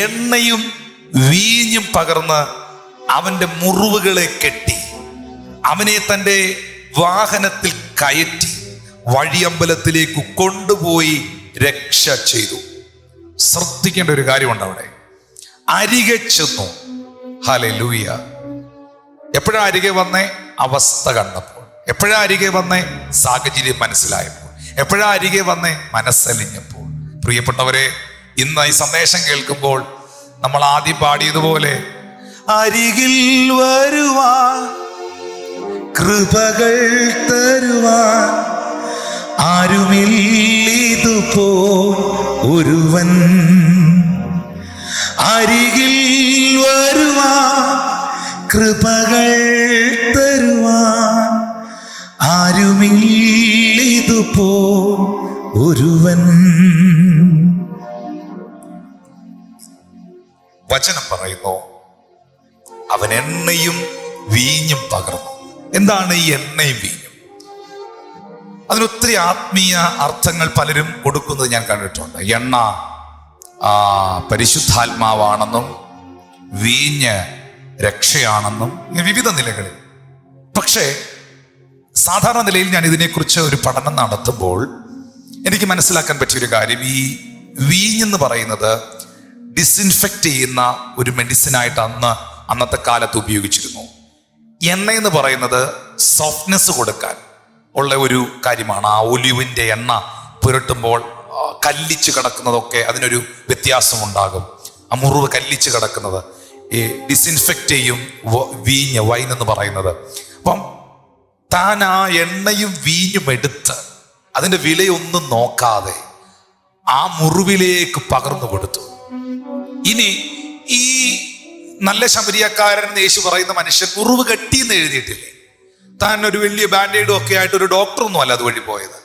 എണ്ണയും വീഞ്ഞും പകർന്ന് അവന്റെ മുറിവുകളെ കെട്ടി അവനെ തൻ്റെ വാഹനത്തിൽ കയറ്റി വഴിയമ്പലത്തിലേക്ക് കൊണ്ടുപോയി രക്ഷ ചെയ്തു. ശ്രദ്ധിക്കേണ്ട ഒരു കാര്യമുണ്ട് അവിടെ. അരികെ ചെന്നു. ഹല്ലേലൂയ. എപ്പോഴാ അരികെ വന്നേ? അവസ്ഥ കണ്ടപ്പോൾ. എപ്പോഴാ അരികെ വന്നേ? സാഹചര്യം മനസ്സിലായപ്പോൾ. എപ്പോഴാ അരികെ വന്നേ? മനസ്സലിഞ്ഞപ്പോൾ. പ്രിയപ്പെട്ടവരെ, ഇന്ന് ഈ സന്ദേശം കേൾക്കുമ്പോൾ നമ്മൾ ആദ്യം പാടിയതുപോലെ, അരികിൽ വരുവാൻ കൃപകൾ തരുവാൻ ആരുമില്ലിതുപോൽ ഒരുവൻ, അരികിൽ വരുവാൻ കൃപകൾ തരുവാൻ ആരുമില്ലിതുപോൽ ഒരുവൻ. വചനം പറയുന്നു, അവൻ എണ്ണയും വീഞ്ഞും പകർന്നു. എന്താണ് ഈ എണ്ണയും വീഞ്ഞും? അതിനൊത്തിരി ആത്മീയ അർത്ഥങ്ങൾ പലരും കൊടുക്കുന്നത് ഞാൻ കണ്ടിട്ടുണ്ട്. എണ്ണ പരിശുദ്ധാത്മാവാണെന്നും വീഞ്ഞ് രക്ഷയാണെന്നും വിവിധ നിലകളിൽ. പക്ഷേ സാധാരണ നിലയിൽ ഞാൻ ഇതിനെക്കുറിച്ച് ഒരു പഠനം നടത്തുമ്പോൾ എനിക്ക് മനസ്സിലാക്കാൻ പറ്റിയൊരു കാര്യം, ഈ വീഞ്ഞെന്ന് പറയുന്നത് ഡിസിൻഫെക്റ്റ് ചെയ്യുന്ന ഒരു മെഡിസിനായിട്ട് അന്നത്തെ കാലത്ത് ഉപയോഗിച്ചിരുന്നു. എണ്ണ എന്ന് പറയുന്നത് സോഫ്റ്റ്നെസ് കൊടുക്കാൻ ഉള്ള ഒരു കാര്യമാണ്. ആ ഒലിവിൻ്റെ എണ്ണ പുരട്ടുമ്പോൾ കല്ലിച്ച് കിടക്കുന്നതൊക്കെ അതിനൊരു വ്യത്യാസമുണ്ടാകും. ആ മുറിവ് കല്ലിച്ച് കിടക്കുന്നത് ഈ ഡിസിൻഫെക്റ്റ് ചെയ്യും വീഞ്ഞ്, വൈൻ എന്ന് പറയുന്നത്. അപ്പം താൻ ആ എണ്ണയും വീഞ്ഞും എടുത്ത് അതിൻ്റെ വിലയൊന്നും നോക്കാതെ ആ മുറിവിലേക്ക് പകർന്നു കൊടുത്തു. ഇനി ഈ നല്ല ശമരിയക്കാരൻ യേശു പറയുന്ന മനുഷ്യൻ മുറിവ് കെട്ടിയെന്ന് എഴുതിയിട്ടില്ലേ? താൻ ഒരു വലിയ ബാൻഡേഡും ഒക്കെ ആയിട്ട് ഒരു ഡോക്ടറൊന്നും അല്ല അതുവഴി പോയത്.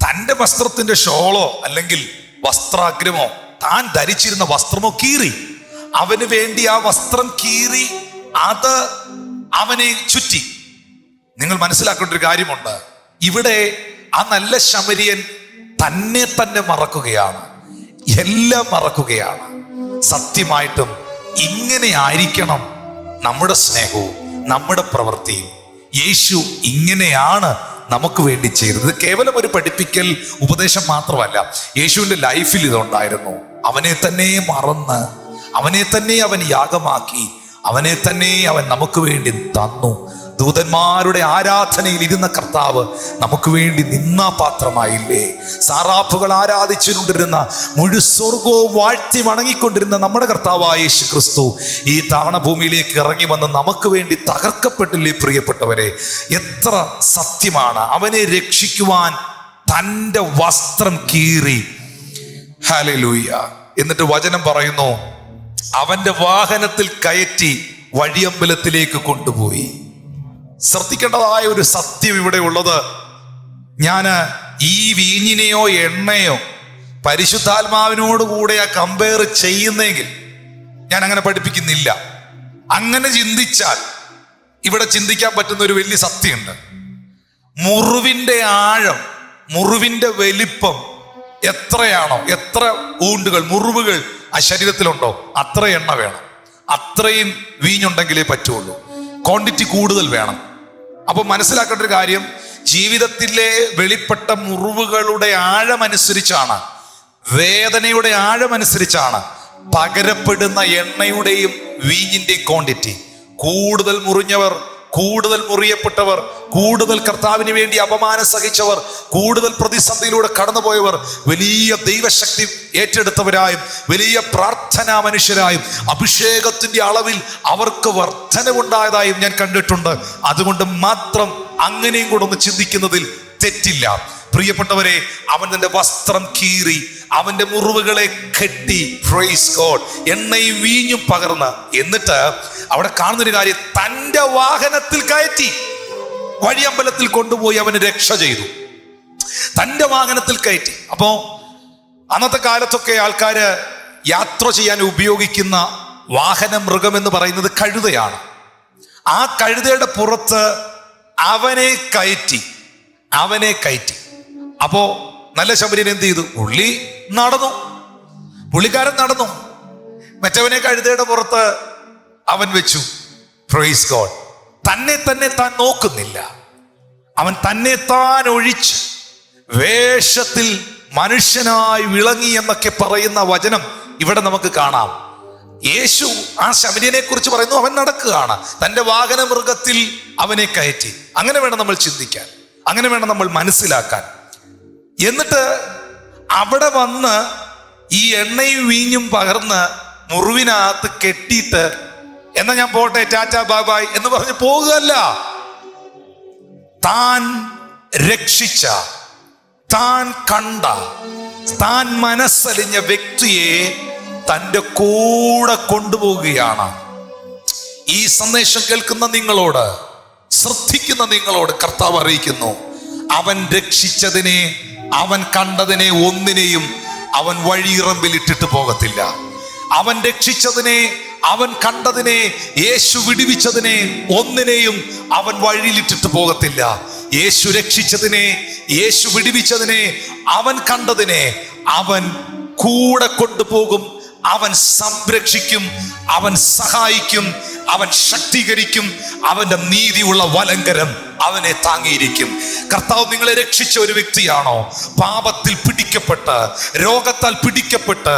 തൻ്റെ വസ്ത്രത്തിന്റെ ഷോളോ അല്ലെങ്കിൽ വസ്ത്രാഗ്രമോ, താൻ ധരിച്ചിരുന്ന വസ്ത്രമോ കീറി, അവന് വേണ്ടി ആ വസ്ത്രം കീറി അത് അവനെ ചുറ്റി. നിങ്ങൾ മനസ്സിലാക്കേണ്ട ഒരു കാര്യമുണ്ട്. ഇവിടെ ആ നല്ല ശമരിയൻ തന്നെ മറക്കുകയാണ്, എല്ലാം മറക്കുകയാണ്. സത്യമായിട്ടും ഇങ്ങനെ ആയിരിക്കണം നമ്മുടെ സ്നേഹവും നമ്മുടെ പ്രവൃത്തിയും. യേശു ഇങ്ങനെയാണ് നമുക്ക് വേണ്ടി ചെയ്തത്. കേവലം ഒരു പഠിപ്പിക്കൽ ഉപദേശം മാത്രമല്ല, യേശുവിൻ്റെ ലൈഫിൽ ഇതുണ്ടായിരുന്നു. അവനെ തന്നെ മറന്ന് അവനെ തന്നെ അവൻ യാഗമാക്കി, അവനെ തന്നെ അവൻ നമുക്ക് വേണ്ടി തന്നു. ദൂതന്മാരുടെ ആരാധനയിൽ ഇരുന്ന കർത്താവ് നമുക്ക് വേണ്ടി നിന്ന പാത്രമായില്ലേ? സാറാഫുകൾ ആരാധിച്ചുകൊണ്ടിരുന്ന, മുഴു സ്വർഗവും വാഴ്ത്തി വണങ്ങിക്കൊണ്ടിരുന്ന നമ്മുടെ കർത്താവായ യേശു ക്രിസ്തു ഈ താണഭൂമിയിലേക്ക് ഇറങ്ങി വന്ന് നമുക്ക് വേണ്ടി തകർക്കപ്പെട്ടില്ലേ പ്രിയപ്പെട്ടവരെ? എത്ര സത്യമാണ്! അവനെ രക്ഷിക്കുവാൻ തൻ്റെ വസ്ത്രം കീറി. ഹല്ലേലൂയ! എന്നിട്ട് വചനം പറയുന്നു, അവന്റെ വാഹനത്തിൽ കയറ്റി വഴിയമ്പലത്തിലേക്ക് കൊണ്ടുപോയി. ശ്രദ്ധിക്കേണ്ടതായ ഒരു സത്യം ഇവിടെ ഉള്ളത്, ഞാൻ ഈ വീഞ്ഞിനെയോ എണ്ണയോ പരിശുദ്ധാത്മാവിനോട് കൂടെ കമ്പയർ ചെയ്യുന്നെങ്കിൽ ഞാൻ അങ്ങനെ പഠിപ്പിക്കുന്നില്ല. അങ്ങനെ ചിന്തിച്ചാൽ ഇവിടെ ചിന്തിക്കാൻ പറ്റുന്ന ഒരു വലിയ സത്യമുണ്ട്. മുറിവിന്റെ ആഴം, മുറിവിന്റെ വലിപ്പം എത്രയാണോ, എത്ര ഊണ്ടുകൾ, മുറിവുകൾ ആ ശരീരത്തിലുണ്ടോ, അത്ര എണ്ണ വേണം, അത്രയും വീഞ്ഞുണ്ടെങ്കിലേ പറ്റുള്ളൂ. ക്വാണ്ടിറ്റി കൂടുതൽ വേണം. അപ്പൊ മനസ്സിലാക്കേണ്ട ഒരു കാര്യം, ജീവിതത്തിലെ വെളിപ്പെട്ട മുറിവുകളുടെ ആഴമനുസരിച്ചാണ്, വേദനയുടെ ആഴമനുസരിച്ചാണ് പകരപ്പെടുന്ന എണ്ണയുടെയും വീഞ്ഞിന്റെയും ക്വാണ്ടിറ്റി. കൂടുതൽ മുറിഞ്ഞവർ, കൂടുതൽ മുറിയപ്പെട്ടവർ, കൂടുതൽ കർത്താവിന് വേണ്ടി അപമാനം സഹിച്ചവർ, കൂടുതൽ പ്രതിസന്ധിയിലൂടെ കടന്നുപോയവർ, വലിയ ദൈവശക്തി ഏറ്റെടുത്തവരായും വലിയ പ്രാർത്ഥനാ മനുഷ്യരായും അഭിഷേകത്തിന്റെ അളവിൽ അവർക്ക് വർധനവുണ്ടായതായും ഞാൻ കണ്ടിട്ടുണ്ട്. അതുകൊണ്ട് മാത്രം അങ്ങനെയും കൂടെ ഒന്ന് ചിന്തിക്കുന്നതിൽ തെറ്റില്ല. പ്രിയപ്പെട്ടവരെ, അവൻ തന്റെ വസ്ത്രം കീറി അവന്റെ മുറിവുകളെ കെട്ടി, പ്രൈസ് ഗോഡ്, എണ്ണയും വീഞ്ഞും പകർന്ന്, എന്നിട്ട് അവിടെ കാണുന്നൊരു കാര്യം, തന്റെ വാഹനത്തിൽ കയറ്റി വഴിയമ്പലത്തിൽ കൊണ്ടുപോയി അവന് രക്ഷ ചെയ്തു. തന്റെ വാഹനത്തിൽ കയറ്റി. അപ്പോ അന്നത്തെ കാലത്തൊക്കെ ആൾക്കാര് യാത്ര ചെയ്യാൻ ഉപയോഗിക്കുന്ന വാഹന മൃഗം എന്ന് പറയുന്നത് കഴുതയാണ്. ആ കഴുതയുടെ പുറത്ത് അവനെ കയറ്റി. അപ്പോ നല്ല ശബരിയൻ എന്ത് ചെയ്തു? പുള്ളിക്കാരൻ നടന്നു. മറ്റവനെ കഴുതയുടെ പുറത്ത് അവൻ വെച്ചു. Praise God. തന്നെ താൻ നോക്കുന്നില്ല. അവൻ തന്നെ താൻ ഒഴിച്ച് വേഷത്തിൽ മനുഷ്യനായി വിളങ്ങി എന്നൊക്കെ പറയുന്ന വചനം ഇവിടെ നമുക്ക് കാണാം. യേശു ആ ശമര്യനെ കുറിച്ച് പറയുന്നു, അവൻ നടക്കുകയാണ്, തൻ്റെ വാഹന മൃഗത്തിൽ അവനെ കയറ്റി. അങ്ങനെ വേണം നമ്മൾ ചിന്തിക്കാൻ, അങ്ങനെ വേണം നമ്മൾ മനസ്സിലാക്കാൻ. എന്നിട്ട് അവിടെ വന്ന് ഈ എണ്ണയും വീഞ്ഞും പകർന്ന് മുറിവിനകത്ത് കെട്ടിയിട്ട്, എന്നാ ഞാൻ പോട്ടെ, ടാറ്റാ ബായ് എന്ന് പറഞ്ഞ് പോകുകയല്ല. താൻ രക്ഷിച്ച, താൻ കണ്ട, താൻ മനസ്സലിഞ്ഞ വ്യക്തിയെ തൻ്റെ കൂടെ കൊണ്ടുപോവുകയാണ്. ഈ സന്ദേശം കേൾക്കുന്ന നിങ്ങളോട്, ശ്രദ്ധിക്കുന്ന നിങ്ങളോട് കർത്താവ് അറിയിക്കുന്നു, അവൻ രക്ഷിച്ചതിനെ, അവൻ കണ്ടതിനെ ഒന്നിനെയും അവൻ വഴിയിറമ്പിൽ ഇട്ടിട്ട് പോകത്തില്ല. അവൻ രക്ഷിച്ചതിനെ, അവൻ കണ്ടതിനെ, യേശു വിടുവിച്ചതിനെ ഒന്നിനെയും അവൻ വഴിയിലിട്ടിട്ട് പോകത്തില്ല. യേശു രക്ഷിച്ചതിനെ, യേശു വിടുവിച്ചതിനെ, അവൻ കണ്ടതിനെ അവൻ കൂടെ കൊണ്ടുപോകും. അവൻ സംരക്ഷിക്കും, അവൻ സഹായിക്കും, അവൻ ശക്തീകരിക്കും. അവന്റെ നീതിയുള്ള വലങ്കരം അവനെ താങ്ങിയിരിക്കും. കർത്താവ് നിങ്ങളെ രക്ഷിച്ച ഒരു വ്യക്തിയാണോ? പാപത്തിൽ പിടിക്കപ്പെട്ട്, രോഗത്താൽ പിടിക്കപ്പെട്ട്,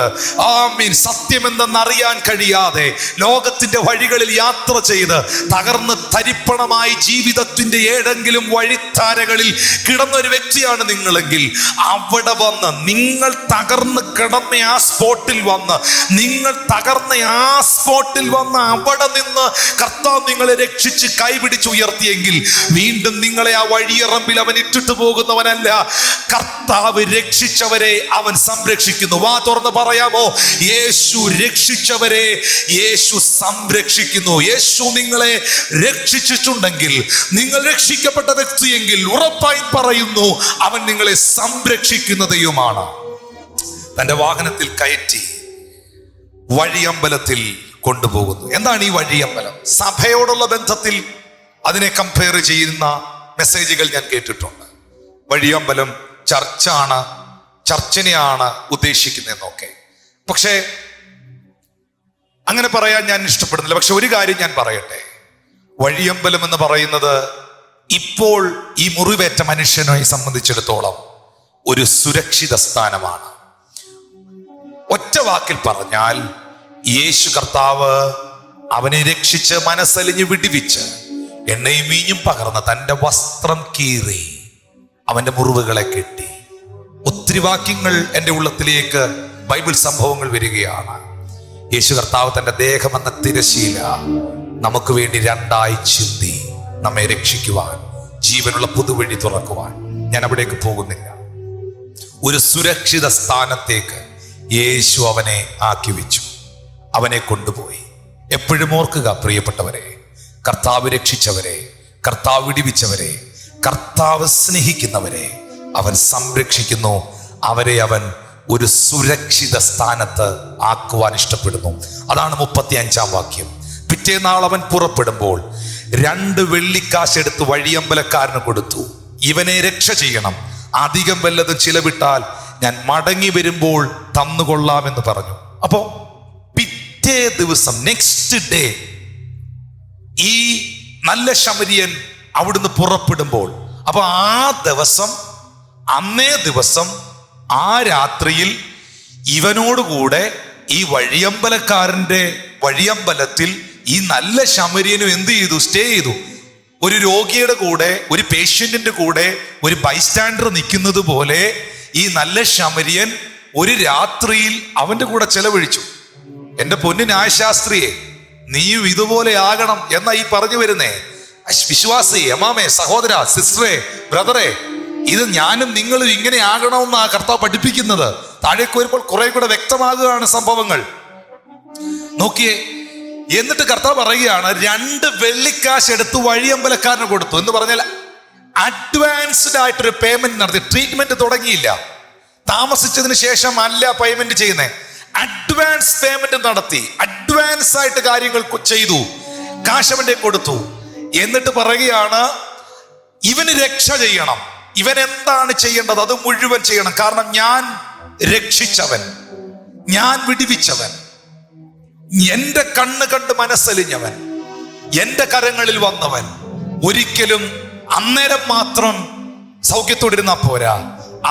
സത്യമെന്തെന്നറിയാൻ കഴിയാതെ ലോകത്തിന്റെ വഴികളിൽ യാത്ര ചെയ്ത് തകർന്ന് തരിപ്പണമായി ജീവിതത്തിന്റെ ഏതെങ്കിലും വഴിത്താരകളിൽ കിടന്ന ഒരു വ്യക്തിയാണ് നിങ്ങളെങ്കിൽ, അവിടെ വന്ന് നിങ്ങൾ തകർന്ന് കിടന്ന ആ സ്പോട്ടിൽ വന്ന്, നിങ്ങൾ തകർന്ന ആ സ്പോട്ടിൽ വന്ന് അവിടെ നിന്ന് കർത്താവ് നിങ്ങളെ രക്ഷിച്ച് കൈപിടിച്ച് ഉയർത്തിയെങ്കിൽ വീണ്ടും നിങ്ങളെ ആ വഴിയറമ്പിൽ അവൻ ഇട്ടിട്ട് പോകുന്നവനല്ല. കർത്താവ് രക്ഷിച്ചവരെ അവൻ സംരക്ഷിക്കുന്നു. വാ തുറന്ന് പറയാമോ? യേശു രക്ഷിച്ചവരെ യേശു സംരക്ഷിക്കുന്നു. യേശു നിങ്ങളെ രക്ഷിച്ചിട്ടുണ്ടെങ്കിൽ, നിങ്ങൾ രക്ഷിക്കപ്പെട്ട വ്യക്തിയെങ്കിൽ, ഉറപ്പായി പറയുന്നു, അവൻ നിങ്ങളെ സംരക്ഷിക്കുന്നതയുമാണ്. തന്റെ വാഹനത്തിൽ കയറ്റി വഴിയമ്പലത്തിൽ കൊണ്ടുപോകുന്നു. എന്താണ് ഈ വഴിയമ്പലം? സഭയോടുള്ള ബന്ധത്തിൽ അതിനെ കമ്പയർ ചെയ്യുന്ന മെസ്സേജുകൾ ഞാൻ കേട്ടിട്ടുണ്ട്. വഴിയമ്പലം ചർച്ചാണ്, ചർച്ചിനെയാണ് ഉദ്ദേശിക്കുന്നതെന്നൊക്കെ. പക്ഷേ അങ്ങനെ പറയാൻ ഞാൻ ഇഷ്ടപ്പെടുന്നില്ല. പക്ഷെ ഒരു കാര്യം ഞാൻ പറയട്ടെ, വഴിയമ്പലം എന്ന് പറയുന്നത് ഇപ്പോൾ ഈ മുറിവേറ്റ മനുഷ്യനെ സംബന്ധിച്ചിടത്തോളം ഒരു സുരക്ഷിത സ്ഥാനമാണ്. ഒറ്റ വാക്കിൽ പറഞ്ഞാൽ, യേശു കർത്താവ് അവനെ രക്ഷിച്ച് മനസ്സലിഞ്ഞ് വിടുവിച്ച് എണ്ണയും വീഞ്ഞും പകർന്ന് തൻ്റെ വസ്ത്രം കീറി അവൻ്റെ മുറിവുകളെ കെട്ടി. ഒത്തിരി വാക്യങ്ങൾ എൻ്റെ ഉള്ളത്തിലേക്ക് ബൈബിൾ സംഭവങ്ങൾ വരികയാണ്. യേശു കർത്താവ് തൻ്റെ ദേഹമെന്ന തിരശീല നമുക്ക് വേണ്ടി രണ്ടായി ചിന്തി നമ്മെ രക്ഷിക്കുവാൻ, ജീവനുള്ള പുതുവഴി തുറക്കുവാൻ. ഞാൻ അവിടേക്ക് പോകുന്നില്ല. ഒരു സുരക്ഷിത സ്ഥാനത്തേക്ക് യേശു അവനെ ആക്കി വെച്ചു, അവനെ കൊണ്ടുപോയി. എപ്പോഴും ഓർക്കുക പ്രിയപ്പെട്ടവരെ, കർത്താവ് രക്ഷിച്ചവരെ, കർത്താവ് വിടിവിച്ചവരെ, കർത്താവ് സ്നേഹിക്കുന്നവരെ അവൻ സംരക്ഷിക്കുന്നു. അവരെ അവൻ ഒരു സുരക്ഷിത സ്ഥാനത്ത് ആക്കുവാൻ ഇഷ്ടപ്പെടുന്നു. അതാണ് 35-ാം വാക്യം. പിറ്റേന്നാൾ അവൻ പുറപ്പെടുമ്പോൾ 2 വെള്ളിക്കാശ് എടുത്ത് വഴിയമ്പലക്കാരന് കൊടുത്തു. ഇവനെ രക്ഷ ചെയ്യണം, അധികം വല്ലതും ചിലവിട്ടാൽ ഞാൻ മടങ്ങി വരുമ്പോൾ തന്നുകൊള്ളാമെന്ന് പറഞ്ഞു. അപ്പോ പിറ്റേ ദിവസം, നെക്സ്റ്റ് ഡേ, ഈ നല്ല ശമരിയൻ അവിടുന്ന് പുറപ്പെടുമ്പോൾ, അപ്പൊ അന്നേ ദിവസം ആ രാത്രിയിൽ ഇവനോടുകൂടെ ഈ വഴിയമ്പലക്കാരന്റെ വഴിയമ്പലത്തിൽ ഈ നല്ല ശമരിയനും എന്ത് ചെയ്തു? സ്റ്റേ ചെയ്തു. ഒരു രോഗിയുടെ കൂടെ, ഒരു പേഷ്യന്റിന്റെ കൂടെ ഒരു ബൈസ്റ്റാൻഡർ നിൽക്കുന്നത് പോലെ ഈ നല്ല ശമരിയൻ ഒരു രാത്രിയിൽ അവന്റെ കൂടെ ചെലവഴിച്ചു. എന്റെ പൊന്നു ന്യായശാസ്ത്രിയെ, നീയും ഇതുപോലെ ആകണം എന്നാ ഈ പറഞ്ഞു വരുന്നേ. വിശ്വാസി, അമ്മാമേ, സഹോദര, സിസ്റ്ററെ, ബ്രദറെ, ഇത് ഞാനും നിങ്ങളും ഇങ്ങനെ ആകണമെന്നാ കർത്താവ് പഠിപ്പിക്കുന്നത്. താഴേക്ക് വരുമ്പോൾ കുറെ കൂടെ വ്യക്തമാകുകയാണ് സംഭവങ്ങൾ. നോക്കിയേ, എന്നിട്ട് കർത്താവ് പറയുകയാണ് 2 വെള്ളിക്കാശ് എടുത്ത് വഴിയമ്പലക്കാരന് കൊടുത്തു. എന്ന് പറഞ്ഞാൽ അഡ്വാൻസ്ഡ് ആയിട്ടൊരു പേയ്മെന്റ് നടത്തി. ട്രീറ്റ്മെന്റ് തുടങ്ങിയില്ല, താമസിച്ചതിന് ശേഷം അല്ല പേയ്മെന്റ് ചെയ്യുന്നത്. അഡ്വാൻസ് പേയ്മെന്റ് നടത്തി, അഡ്വാൻസ് ആയിട്ട് കാര്യങ്ങൾ ചെയ്തു, കാശവന്റെ കൊടുത്തു. എന്നിട്ട് പറയുകയാണ് ഇവന് രക്ഷ ചെയ്യണം. ഇവൻ എന്താണ് ചെയ്യേണ്ടത് അത് മുഴുവൻ ചെയ്യണം. കാരണം ഞാൻ രക്ഷിച്ചവൻ, ഞാൻ വിടുവിച്ചവൻ, എന്റെ കണ്ണ് കണ്ട് മനസ്സലിഞ്ഞവൻ, എന്റെ കരങ്ങളിൽ വന്നവൻ ഒരിക്കലും അന്നേരം മാത്രം സൗഖ്യത്തോടിരുന്നാ പോരാ,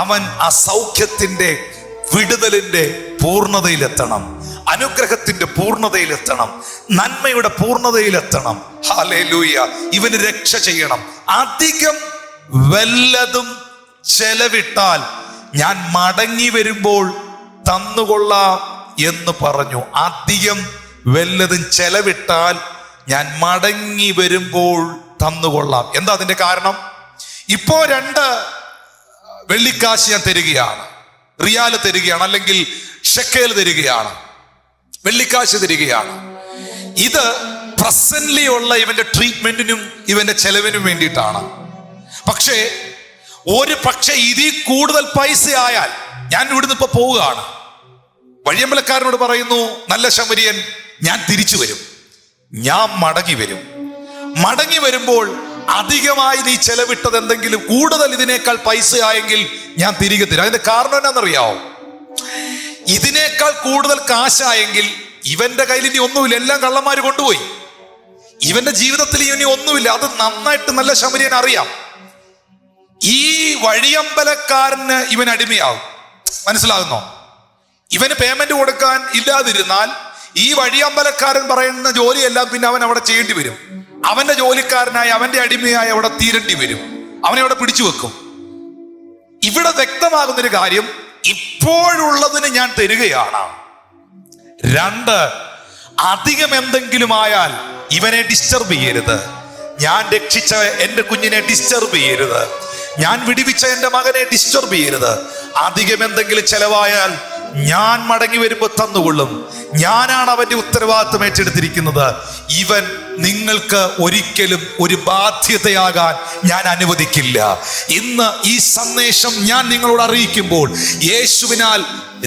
അവൻ ആ സൗഖ്യത്തിന്റെ വിടുതലിന്റെ പൂർണ്ണതയിലെത്തണം, അനുഗ്രഹത്തിന്റെ പൂർണ്ണതയിലെത്തണം, നന്മയുടെ പൂർണ്ണതയിലെത്തണം. ഹല്ലേലൂയ. ഇവന് രക്ഷ ചെയ്യണം. അധികം വല്ലതും ചെലവിട്ടാൽ ഞാൻ മടങ്ങി വരുമ്പോൾ തന്നുകൊള്ളാം എന്ന് പറഞ്ഞു. അധികം വല്ലതും ചെലവിട്ടാൽ ഞാൻ മടങ്ങി വരുമ്പോൾ തന്നുകൊള്ളാം. എന്താ അതിന്റെ കാരണം? ഇപ്പോ 2 വെള്ളിക്കാശ് ഞാൻ തരികയാണ്, റിയാല് തരികയാണ്, അല്ലെങ്കിൽ ഷെക്കേൽ തരികയാണ്, വെള്ളിക്കാശ് തരികയാണ്. ഇത് പ്രസന്റ്ലി ഉള്ള ഇവന്റെ ട്രീറ്റ്മെന്റിനും ഇവന്റെ ചെലവിനും വേണ്ടിയിട്ടാണ്. പക്ഷേ ഇതിൽ കൂടുതൽ പൈസ ആയാൽ ഞാൻ ഇവിടുന്ന് ഇപ്പൊ പോവുകയാണ്. വഴിയമ്പലക്കാരനോട് പറയുന്നു നല്ല ശമരിയൻ, ഞാൻ തിരിച്ചു വരും, ഞാൻ മടങ്ങി വരും. മടങ്ങി വരുമ്പോൾ അധികമായി നീ ചെലവിട്ടത് എന്തെങ്കിലും കൂടുതൽ ഇതിനേക്കാൾ പൈസ ആയെങ്കിൽ ഞാൻ തിരികെ തരും. അതിന്റെ കാരണം എന്നാണെന്നറിയാവോ? ഇതിനേക്കാൾ കൂടുതൽ കാശായെങ്കിൽ ഇവന്റെ കയ്യിൽ ഇനി ഒന്നുമില്ല, എല്ലാം കള്ളന്മാര് കൊണ്ടുപോയി. ഇവന്റെ ജീവിതത്തിൽ ഇനി ഒന്നുമില്ല. അത് നന്നായിട്ട് നല്ല ശമരിയൻ അറിയാം. ഈ വഴിയമ്പലക്കാരന് ഇവൻ അടിമയാവും. മനസ്സിലാകുന്നോ? ഇവന് പേയ്മെന്റ് കൊടുക്കാൻ ഇല്ലാതിരുന്നാൽ ഈ വഴിയമ്പലക്കാരൻ പറയുന്ന ജോലിയെല്ലാം പിന്നെ അവൻ അവിടെ ചെയ്യേണ്ടി വരും. അവന്റെ ജോലിക്കാരനായി, അവന്റെ അടിമയായി അവിടെ തീരേണ്ടി വരും. അവനെ അവിടെ പിടിച്ചു വെക്കും. ഇവിടെ വ്യക്തമാകുന്നൊരു കാര്യം, ഇപ്പോഴുള്ളതിന് ഞാൻ തരികയാണ്. 2, അധികം എന്തെങ്കിലും ആയാൽ ഇവനെ ഡിസ്റ്റർബ് ചെയ്യരുത്. ഞാൻ രക്ഷിച്ച എന്റെ കുഞ്ഞിനെ ഡിസ്റ്റർബ് ചെയ്യരുത്. ഞാൻ വിടുവിച്ച എന്റെ മകനെ ഡിസ്റ്റർബ് ചെയ്യരുത്. അധികം എന്തെങ്കിലും ചെലവായാൽ ഞാൻ മടങ്ങി വരുമ്പോൾ തന്നുകൊള്ളും. ഞാനാണ് അവന്റെ ഉത്തരവാദിത്വം ഏറ്റെടുത്തിരിക്കുന്നത്. ഇവൻ നിങ്ങൾക്ക് ഒരിക്കലും ഒരു ബാധ്യതയാകാൻ ഞാൻ അനുവദിക്കില്ല. ഇന്ന് ഈ സന്ദേശം ഞാൻ നിങ്ങളോട് അറിയിക്കുമ്പോൾ, യേശുവിനാൽ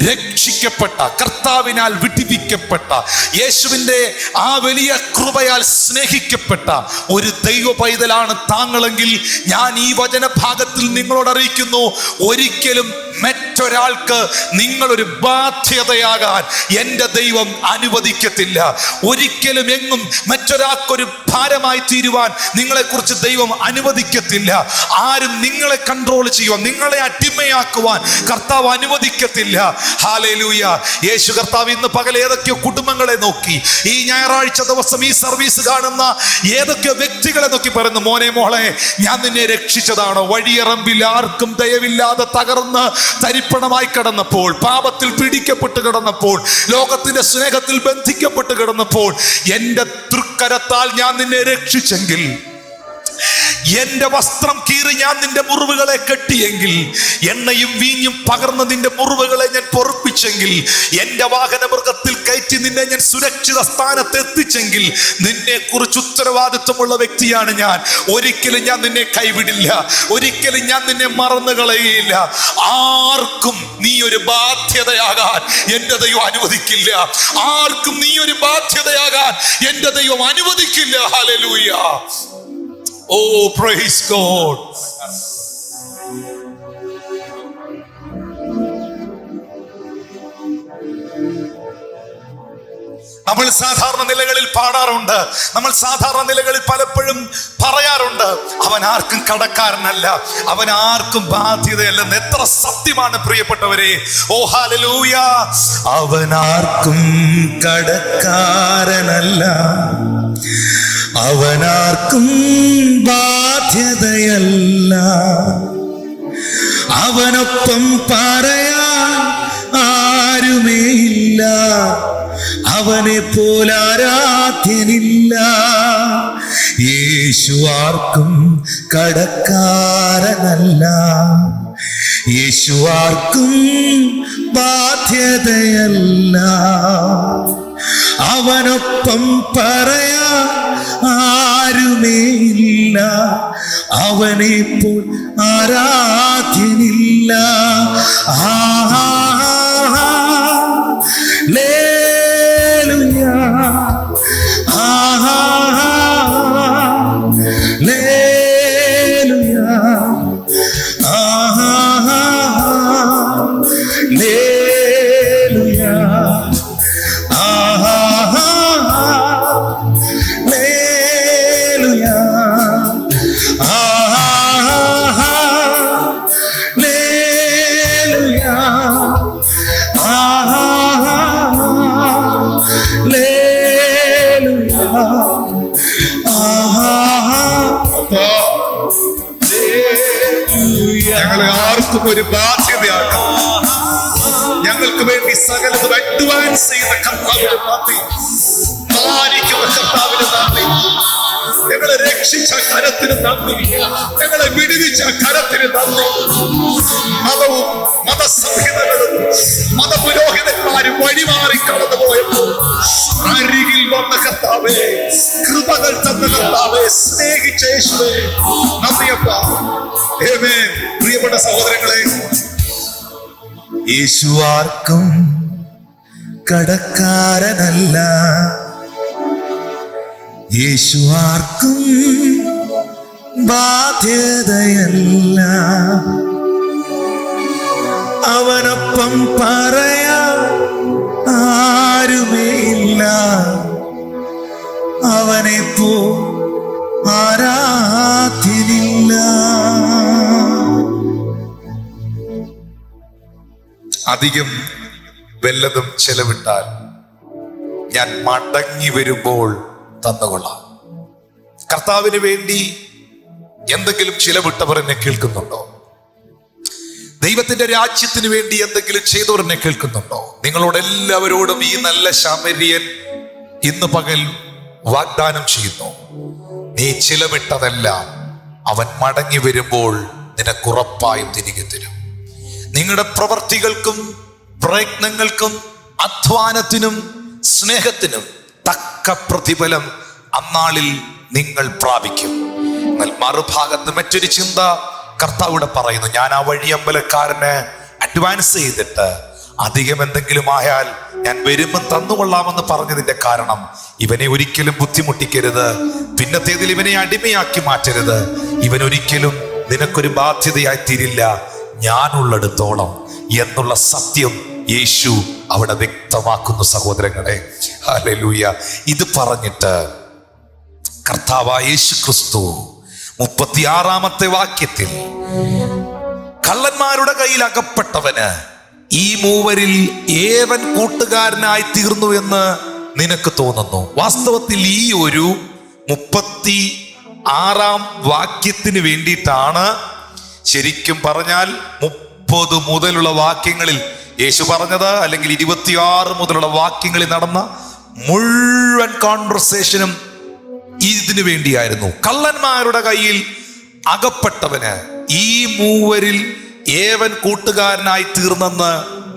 രക്ഷിക്കപ്പെട്ട, കർത്താവിനാൽ വിടുവിക്കപ്പെട്ട, യേശുവിന്റെ ആ വലിയ കൃപയാൽ സ്നേഹിക്കപ്പെട്ട ഒരു ദൈവ പൈതലാണ് താങ്കളെങ്കിൽ ഞാൻ ഈ വചനഭാഗത്തിൽ നിങ്ങളോട് അറിയിക്കുന്നു, ഒരിക്കലും മറ്റൊരാൾക്ക് നിങ്ങളൊരു ബാധ്യതയാകാൻ എൻ്റെ ദൈവം അനുവദിക്കത്തില്ല. ഒരിക്കലും എങ്ങും മറ്റൊരാൾക്കൊരു ഭാരമായി തീരുവാൻ നിങ്ങളെക്കുറിച്ച് ദൈവം അനുവദിക്കത്തില്ല. ആരും നിങ്ങളെ കൺട്രോൾ ചെയ്യുവാൻ, നിങ്ങളെ അടിമയാക്കുവാൻ കർത്താവ് അനുവദിക്കത്തില്ല. ഹല്ലേലൂയ. യേശു കർത്താവ് ഇന്ന് പകൽ ഏതൊക്കെയോ കുടുംബങ്ങളെ നോക്കി, ഈ ഞായറാഴ്ച ദിവസം ഈ സർവീസ് കാണുന്ന ഏതൊക്കെയോ വ്യക്തികളെ നോക്കി പറയുന്നു, മോനെ മോളെ, ഞാൻ നിന്നെ രക്ഷിച്ചതാണോ? വഴിയറമ്പിൽ ആർക്കും ദയവില്ലാതെ തകർന്ന് തരിപ്പണമായി കിടന്നപ്പോൾ, പാപത്തിൽ പിടിക്കപ്പെട്ട് കിടന്നപ്പോൾ, ലോകത്തിന്റെ സ്നേഹത്തിൽ ബന്ധിക്കപ്പെട്ട് കിടന്നപ്പോൾ, എൻ്റെ തൃക്കരത്താൽ ഞാൻ നിന്നെ രക്ഷിച്ചെങ്കിൽ, എന്റെ വസ്ത്രം കീറി ഞാൻ നിന്റെ മുറിവുകളെ കെട്ടിയെങ്കിൽ, എണ്ണയും വീഞ്ഞും പകർന്ന് നിന്റെ മുറിവുകളെ ഞാൻ പൊറുപ്പിച്ചെങ്കിൽ, എന്റെ വാഹന മൃഗത്തിൽ കയറ്റി നിന്നെ ഞാൻ സുരക്ഷിത സ്ഥാനത്ത് എത്തിച്ചെങ്കിൽ, നിന്നെ കുറിച്ച് ഉത്തരവാദിത്വമുള്ള വ്യക്തിയാണ് ഞാൻ. ഒരിക്കലും ഞാൻ നിന്നെ കൈവിടില്ല, ഒരിക്കലും ഞാൻ നിന്നെ മറന്നു കളയുകയില്ല. ആർക്കും നീ ഒരു ബാധ്യതയാകാൻ എന്റെ ദൈവം അനുവദിക്കില്ല. ആർക്കും നീ ഒരു ബാധ്യതയാകാൻ എന്റെ ദൈവം അനുവദിക്കില്ല. ഹല്ലേലൂയ. Oh, praise God. നമ്മൾ സാധാരണ നിലകളിൽ പാടാറുണ്ട്, നമ്മൾ സാധാരണ നിലകളിൽ പലപ്പോഴും പറയാറുണ്ട്, അവൻ ആർക്കും കടക്കാരനല്ല, അവൻ ആർക്കും ബാധ്യതയല്ലെന്ന്. എത്ര സത്യമാണ് പ്രിയപ്പെട്ടവരെ. ഓ ഹല്ലേലൂയ. അവൻ ആർക്കും കടക്കാരനല്ല, അവനാർക്കും ബാധ്യതയല്ല, അവനൊപ്പം പറയാൻ ആരുമേയില്ല, അവനെ പോലാരാധ്യനില്ല. യേശു ആർക്കും കടക്കാരനല്ല, യേശു ആർക്കും ബാധ്യതയല്ല, അവനൊപ്പം പറയാൻ ആരുമേയില്ല, അവനെ പോൽ ആരാധ്യനില്ല. Hallelujah, hallelujah, hallelujah. ഞങ്ങളെ ആർക്കും ഒരു ബാധ്യതയാകാം, ഞങ്ങൾക്ക് വേണ്ടി സകലതും അഡ്വാൻസ് ചെയ്യുന്ന കർത്താവിന് നന്ദി, മാനിക്കുന്ന കർത്താവിന് നന്ദി, ഞങ്ങളെ രക്ഷിച്ച കരത്തിന് നന്ദി, ഞങ്ങളെ വിടുവിച്ച കരത്തിന് നന്ദി. മതവും മതസംഹിതകളും മതപുരോഹിതന്മാരും വഴിമാറി കടന്നു പോയപ്പോൾ അരികിൽ വന്ന കർത്താവേ, കൃപകൾ തന്ന കർത്താവേ, സ്നേഹിച്ച യേശുവേ, നന്ദിയപ്പാ. ആമേൻ. പ്രിയപ്പെട്ട സഹോദരങ്ങളെ, യേശു ആർക്കും കടക്കാരനല്ല, യേശു ആർക്കും ബാധ്യതയല്ല, അവനൊപ്പം പറയാൻ ആരുമേയില്ല, അവനെ പോ ആരാധ്യനില്ല. അധികം വല്ലതും ചെലവിട്ടാൽ ഞാൻ മടങ്ങി വരുമ്പോൾ തന്നുകൊള്ളാം. കർത്താവിന് വേണ്ടി എന്തെങ്കിലും ചിലവിട്ടവർ എന്നെ കേൾക്കുന്നുണ്ടോ? ദൈവത്തിന്റെ രാജ്യത്തിന് വേണ്ടി എന്തെങ്കിലും ചെയ്തവർ എന്നെ കേൾക്കുന്നുണ്ടോ? നിങ്ങളോട് എല്ലാവരോടും ഈ നല്ല ശമര്യൻ ഇന്ന് പകൽ വാഗ്ദാനം ചെയ്യുന്നു, നീ ചിലവിട്ടതെല്ലാം അവൻ മടങ്ങി വരുമ്പോൾ നിനക്കുറപ്പായും തിരികെ തരും. നിങ്ങളുടെ പ്രവർത്തികൾക്കും പ്രയത്നങ്ങൾക്കും അധ്വാനത്തിനും സ്നേഹത്തിനും തക്ക പ്രതിഫലം അന്നാളിൽ നിങ്ങൾ പ്രാപിക്കും. എന്നാൽ മറുഭാഗത്ത് മറ്റൊരു ചിന്ത കർത്താവിടെ പറയുന്നു, ഞാൻ ആ വഴിയമ്പലക്കാരന് അഡ്വാൻസ് ചെയ്തിട്ട് അധികം എന്തെങ്കിലും ആയാൽ ഞാൻ വരുമ്പം തന്നുകൊള്ളാമെന്ന് പറഞ്ഞതിന്റെ കാരണം ഇവനെ ഒരിക്കലും ബുദ്ധിമുട്ടിക്കരുത്, പിന്നത്തേതിൽ ഇവനെ അടിമയാക്കി മാറ്റരുത്, ഇവൻ ഒരിക്കലും നിനക്കൊരു ബാധ്യതയായി തീരില്ല, ഞാനുള്ളിടത്തോളം എന്നുള്ള സത്യം യേശു അവിടെ വ്യക്തമാക്കുന്നു സഹോദരങ്ങളെ. ഹല്ലേലൂയ. ഇത് പറഞ്ഞിട്ട് കർത്താവായ യേശു ക്രിസ്തു 36-ാമത്തെ വാക്യത്തിൽ കള്ളന്മാരുടെ കയ്യിൽ അകപ്പെട്ടവന് ഈ മൂവരിൽ ഏവൻ കൂട്ടുകാരനായി തീർന്നു എന്ന് നിനക്ക് തോന്നുന്നു. വാസ്തവത്തിൽ ഈ ഒരു 36-ാം വാക്യത്തിന് വേണ്ടിയിട്ടാണ് ശരിക്കും പറഞ്ഞാൽ 30 മുതലുള്ള വാക്യങ്ങളിൽ യേശു പറഞ്ഞത്, അല്ലെങ്കിൽ 26 മുതലുള്ള വാക്യങ്ങളിൽ നടന്ന മുഴുവൻ കോൺവെർസേഷനും ഇതിനു വേണ്ടിയായിരുന്നു. കള്ളന്മാരുടെ കയ്യിൽ അകപ്പെട്ടവന് ഈ മൂവരിൽ ഏവൻ കൂട്ടുകാരനായി തീർന്നെന്ന്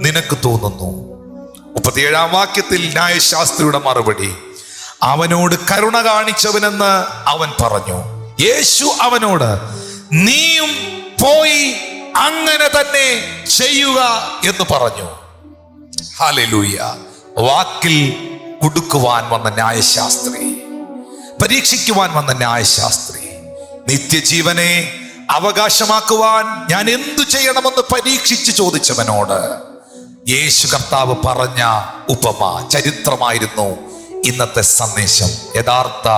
നിനക്ക് തോന്നുന്നു. 37-ാം വാക്യത്തിൽ ന്യായശാസ്ത്രിയുടെ മറുപടി, അവനോട് കരുണ കാണിച്ചവനെന്ന് അവൻ പറഞ്ഞു. യേശു അവനോട്, നീയും പോയി അങ്ങനെ തന്നെ ചെയ്യുക എന്ന് പറഞ്ഞു. ഹല്ലേലൂയ. വാക്കിൽ കുടുക്കുവാൻ വന്ന ന്യായശാസ്ത്രി, പരീക്ഷിക്കുവാൻ വന്ന ന്യായശാസ്ത്രി, നിത്യജീവനെ അവകാശമാക്കുവാൻ ഞാൻ എന്തു ചെയ്യണമെന്ന് പരീക്ഷിച്ച് ചോദിച്ചവനോട് യേശു കർത്താവ് പറഞ്ഞ ഉപമ ചരിത്രമായിരുന്നു ഇന്നത്തെ സന്ദേശം. യഥാർത്ഥ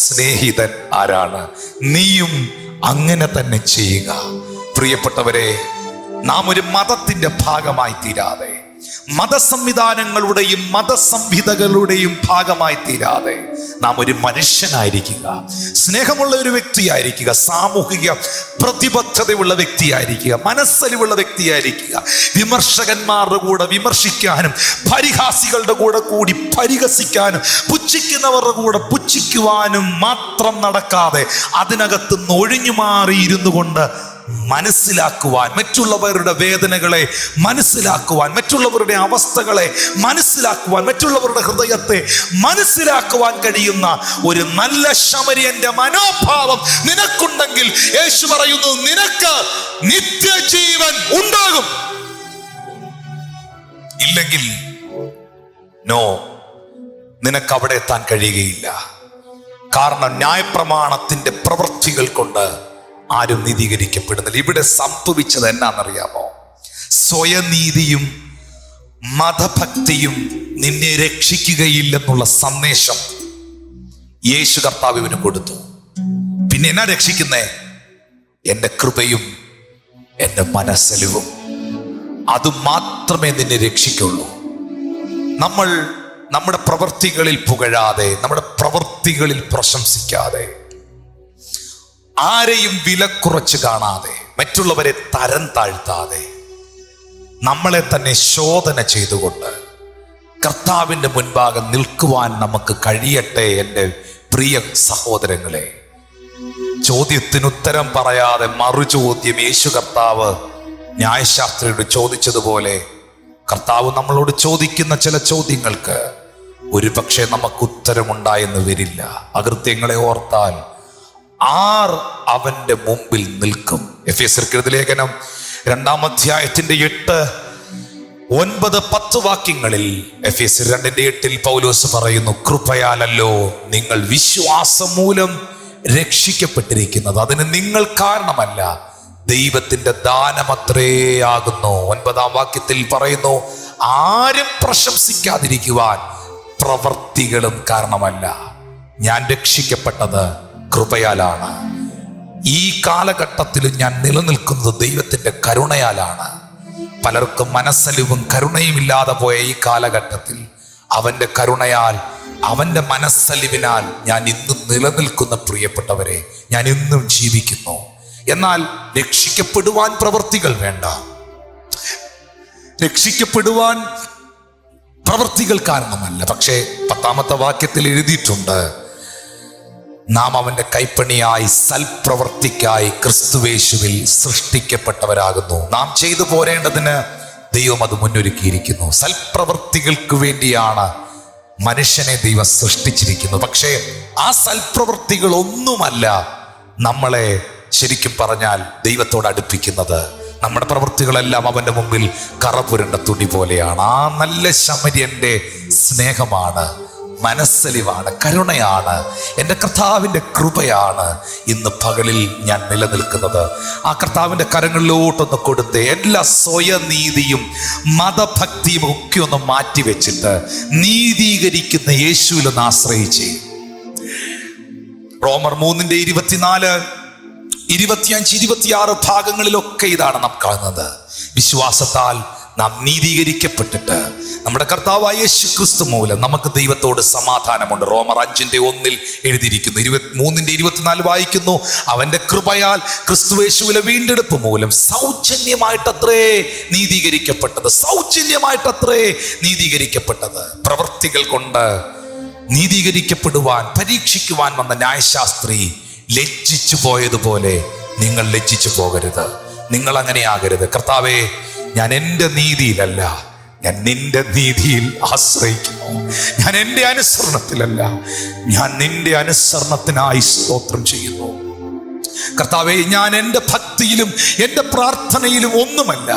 സ്നേഹിതൻ ആരാണ്? നീയും അങ്ങനെ തന്നെ ചെയ്യുക. പ്രിയപ്പെട്ടവരെ, നാം ഒരു മതത്തിന്റെ ഭാഗമായി തീരാതെ, മതസംവിധാനങ്ങളുടെയും മതസംഹിതകളുടെയും ഭാഗമായി തീരാതെ നാം ഒരു മനുഷ്യനായിരിക്കുക, സ്നേഹമുള്ള ഒരു വ്യക്തിയായിരിക്കുക, സാമൂഹിക പ്രതിബദ്ധതയുള്ള വ്യക്തിയായിരിക്കുക, മനസ്സലിവുള്ള വ്യക്തിയായിരിക്കുക. വിമർശകന്മാരുടെ കൂടെ വിമർശിക്കാനും പരിഹാസികളുടെ കൂടെ കൂടി പരിഹസിക്കാനും പുച്ഛിക്കുന്നവരുടെ കൂടെ പുച്ഛിക്കുവാനും മാത്രം നടക്കാതെ അതിനകത്ത് ഒഴിഞ്ഞു മാറിയിരുന്നു കൊണ്ട് മനസ്സിലാക്കുവാൻ, മറ്റുള്ളവരുടെ വേദനകളെ മനസ്സിലാക്കുവാൻ, മറ്റുള്ളവരുടെ അവസ്ഥകളെ മനസ്സിലാക്കുവാൻ, മറ്റുള്ളവരുടെ ഹൃദയത്തെ മനസ്സിലാക്കുവാൻ കഴിയുന്ന ഒരു നല്ല ശമര്യന്റെ മനോഭാവം നിനക്കുണ്ടെങ്കിൽ യേശു പറയുന്നു, നിനക്ക് നിത്യജീവൻ ഉണ്ടാകും. ഇല്ലെങ്കിൽ നോ, നിനക്ക് അവിടെ എത്താൻ കഴിയുകയില്ല. കാരണം ന്യായപ്രമാണത്തിന്റെ പ്രവൃത്തികൾ കൊണ്ട് ആരും നീതീകരിക്കപ്പെടുന്നില്ല. ഇവിടെ സംഭവിച്ചത് എന്നാണെന്നറിയാമോ? സ്വയനീതിയും മതഭക്തിയും നിന്നെ രക്ഷിക്കുകയില്ലെന്നുള്ള സന്ദേശം യേശു കർത്താവ് ഇവന് കൊടുത്തു. പിന്നെ എന്നാ രക്ഷിക്കുന്നേ? എൻ്റെ കൃപയും എൻ്റെ മനസ്സലിവും, അത് മാത്രമേ നിന്നെ രക്ഷിക്കുള്ളൂ. നമ്മൾ നമ്മുടെ പ്രവൃത്തികളിൽ പുകഴാതെ, നമ്മുടെ പ്രവൃത്തികളിൽ പ്രശംസിക്കാതെ, ആരെയും വിലക്കുറച്ച് കാണാതെ, മറ്റുള്ളവരെ തരം താഴ്ത്താതെ, നമ്മളെ തന്നെ ശോധന ചെയ്തുകൊണ്ട് കർത്താവിൻ്റെ മുൻപാകെ നിൽക്കുവാൻ നമുക്ക് കഴിയട്ടെ. എൻ്റെ പ്രിയ സഹോദരങ്ങളെ, ചോദ്യത്തിനുത്തരം പറയാതെ മറുചോദ്യം യേശു കർത്താവ് ന്യായശാസ്ത്രിയോട് ചോദിച്ചതുപോലെ കർത്താവ് നമ്മളോട് ചോദിക്കുന്ന ചില ചോദ്യങ്ങൾക്ക് ഒരു പക്ഷേ നമുക്ക് ഉത്തരമുണ്ടായെന്ന് വരില്ല. അകൃത്യങ്ങളെ ഓർത്താൽ ആർ അവന്റെ മുമ്പിൽ നിൽക്കും? എഫേസ്യർക്കെഴുതിയ ലേഖനം 2-ാം അധ്യായത്തിന്റെ 8, 9, 10 വാക്യങ്ങളിൽ എഫേസ്യർ 2:8 പൗലോസ് പറയുന്നു, കൃപയാലല്ലോ നിങ്ങൾ വിശ്വാസം മൂലം രക്ഷിക്കപ്പെട്ടിരിക്കുന്നത്, അതിന് നിങ്ങൾ കാരണമല്ല, ദൈവത്തിന്റെ ദാനമത്രേ ആകുന്നു. 9-ാം വാക്യത്തിൽ പറയുന്നു, ആരും പ്രശംസിക്കാതിരിക്കുവാൻ പ്രവർത്തികളും കാരണമല്ല. ഞാൻ രക്ഷിക്കപ്പെട്ടത് കൃപയാലാണ്. ഈ കാലഘട്ടത്തിൽ ഞാൻ നിലനിൽക്കുന്നത് ദൈവത്തിന്റെ കരുണയാലാണ്. പലർക്കും മനസ്സലിവും കരുണയും ഇല്ലാതെ പോയ ഈ കാലഘട്ടത്തിൽ അവന്റെ കരുണയാൽ, അവന്റെ മനസ്സലിവിനാൽ ഞാൻ ഇന്നും നിലനിൽക്കുന്ന പ്രിയപ്പെട്ടവരെ, ഞാൻ ഇന്നും ജീവിക്കുന്നു. എന്നാൽ രക്ഷിക്കപ്പെടുവാൻ പ്രവൃത്തികൾ വേണ്ട. രക്ഷിക്കപ്പെടുവാൻ പ്രവൃത്തികൾ കാരണമല്ല. പക്ഷേ 10-ാമത്തെ വാക്യത്തിൽ എഴുതിയിട്ടുണ്ട്, നാം അവന്റെ കൈപ്പണിയായി സൽപ്രവൃത്തിക്കായി ക്രിസ്തുവേശുവിൽ സൃഷ്ടിക്കപ്പെട്ടവരാകുന്നു. നാം ചെയ്തു പോരേണ്ടതിന് ദൈവം അത് മുന്നൊരുക്കിയിരിക്കുന്നു. സൽപ്രവൃത്തികൾക്ക് വേണ്ടിയാണ് മനുഷ്യനെ ദൈവം സൃഷ്ടിച്ചിരിക്കുന്നത്. പക്ഷേ ആ സൽപ്രവൃത്തികൾ ഒന്നുമല്ല നമ്മളെ ശരിക്കും പറഞ്ഞാൽ ദൈവത്തോട് അടുപ്പിക്കുന്നത്. നമ്മുടെ പ്രവൃത്തികളെല്ലാം അവന്റെ മുമ്പിൽ കറപുരണ്ട തുണി പോലെയാണ്. ആ നല്ല ശമര്യന്റെ സ്നേഹമാണ് മനസ്സലിവാണ്, കരുണയാണ്, എൻ്റെ കർത്താവിൻ്റെ കൃപയാണ് ഇന്ന് പകലിൽ ഞാൻ നിലനിൽക്കുന്നത്. ആ കർത്താവിൻ്റെ കരങ്ങളിലോട്ടൊന്ന് കൊടുത്ത് എല്ലാ സ്വയനീതിയും മതഭക്തിയും ഒക്കെ ഒന്ന് മാറ്റിവെച്ചിട്ട് നീതീകരിക്കുന്ന യേശുവിലൊന്ന് ആശ്രയിച്ച്. റോമർ 3:24, 25, 26 ഭാഗങ്ങളിലൊക്കെ ഇതാണ് നാം കാണുന്നത്. വിശ്വാസത്താൽ നാം നീതീകരിക്കപ്പെട്ടിട്ട് നമ്മുടെ കർത്താവായ യേശു ക്രിസ്തു മൂലം നമുക്ക് ദൈവത്തോട് സമാധാനമുണ്ട്. റോമർ 5:1 എഴുതിയിരിക്കുന്നു. 3:24 വായിക്കുന്നു, അവന്റെ കൃപയാൽ ക്രിസ്തുയേശുവിലെ വീണ്ടെടുപ്പ് മൂലം സൗജന്യമായിട്ടത്രേ നീതീകരിക്കപ്പെട്ടത്. സൗജന്യമായിട്ടത്രേ നീതീകരിക്കപ്പെട്ടത്. പ്രവൃത്തികൾ കൊണ്ട് നീതീകരിക്കപ്പെടുവാൻ പരീക്ഷിക്കുവാൻ വന്ന ന്യായശാസ്ത്രി ലജ്ജിച്ചു പോയതുപോലെ നിങ്ങൾ ലജ്ജിച്ചു പോകരുത്. നിങ്ങൾ അങ്ങനെ ആകരുത്. കർത്താവേ, ഞാൻ എൻ്റെ നീതിയിലല്ല, ഞാൻ നിന്റെ നീതിയിൽ ആശ്രയിക്കുന്നു. ഞാൻ എൻ്റെ അനുസരണത്തിലല്ല, ഞാൻ നിന്റെ അനുസരണത്തിനായി സ്തോത്രം ചെയ്യുന്നു. കർത്താവേ, ഞാൻ എൻ്റെ ഭക്തിയിലും എൻ്റെ പ്രാർത്ഥനയിലും ഒന്നുമല്ല.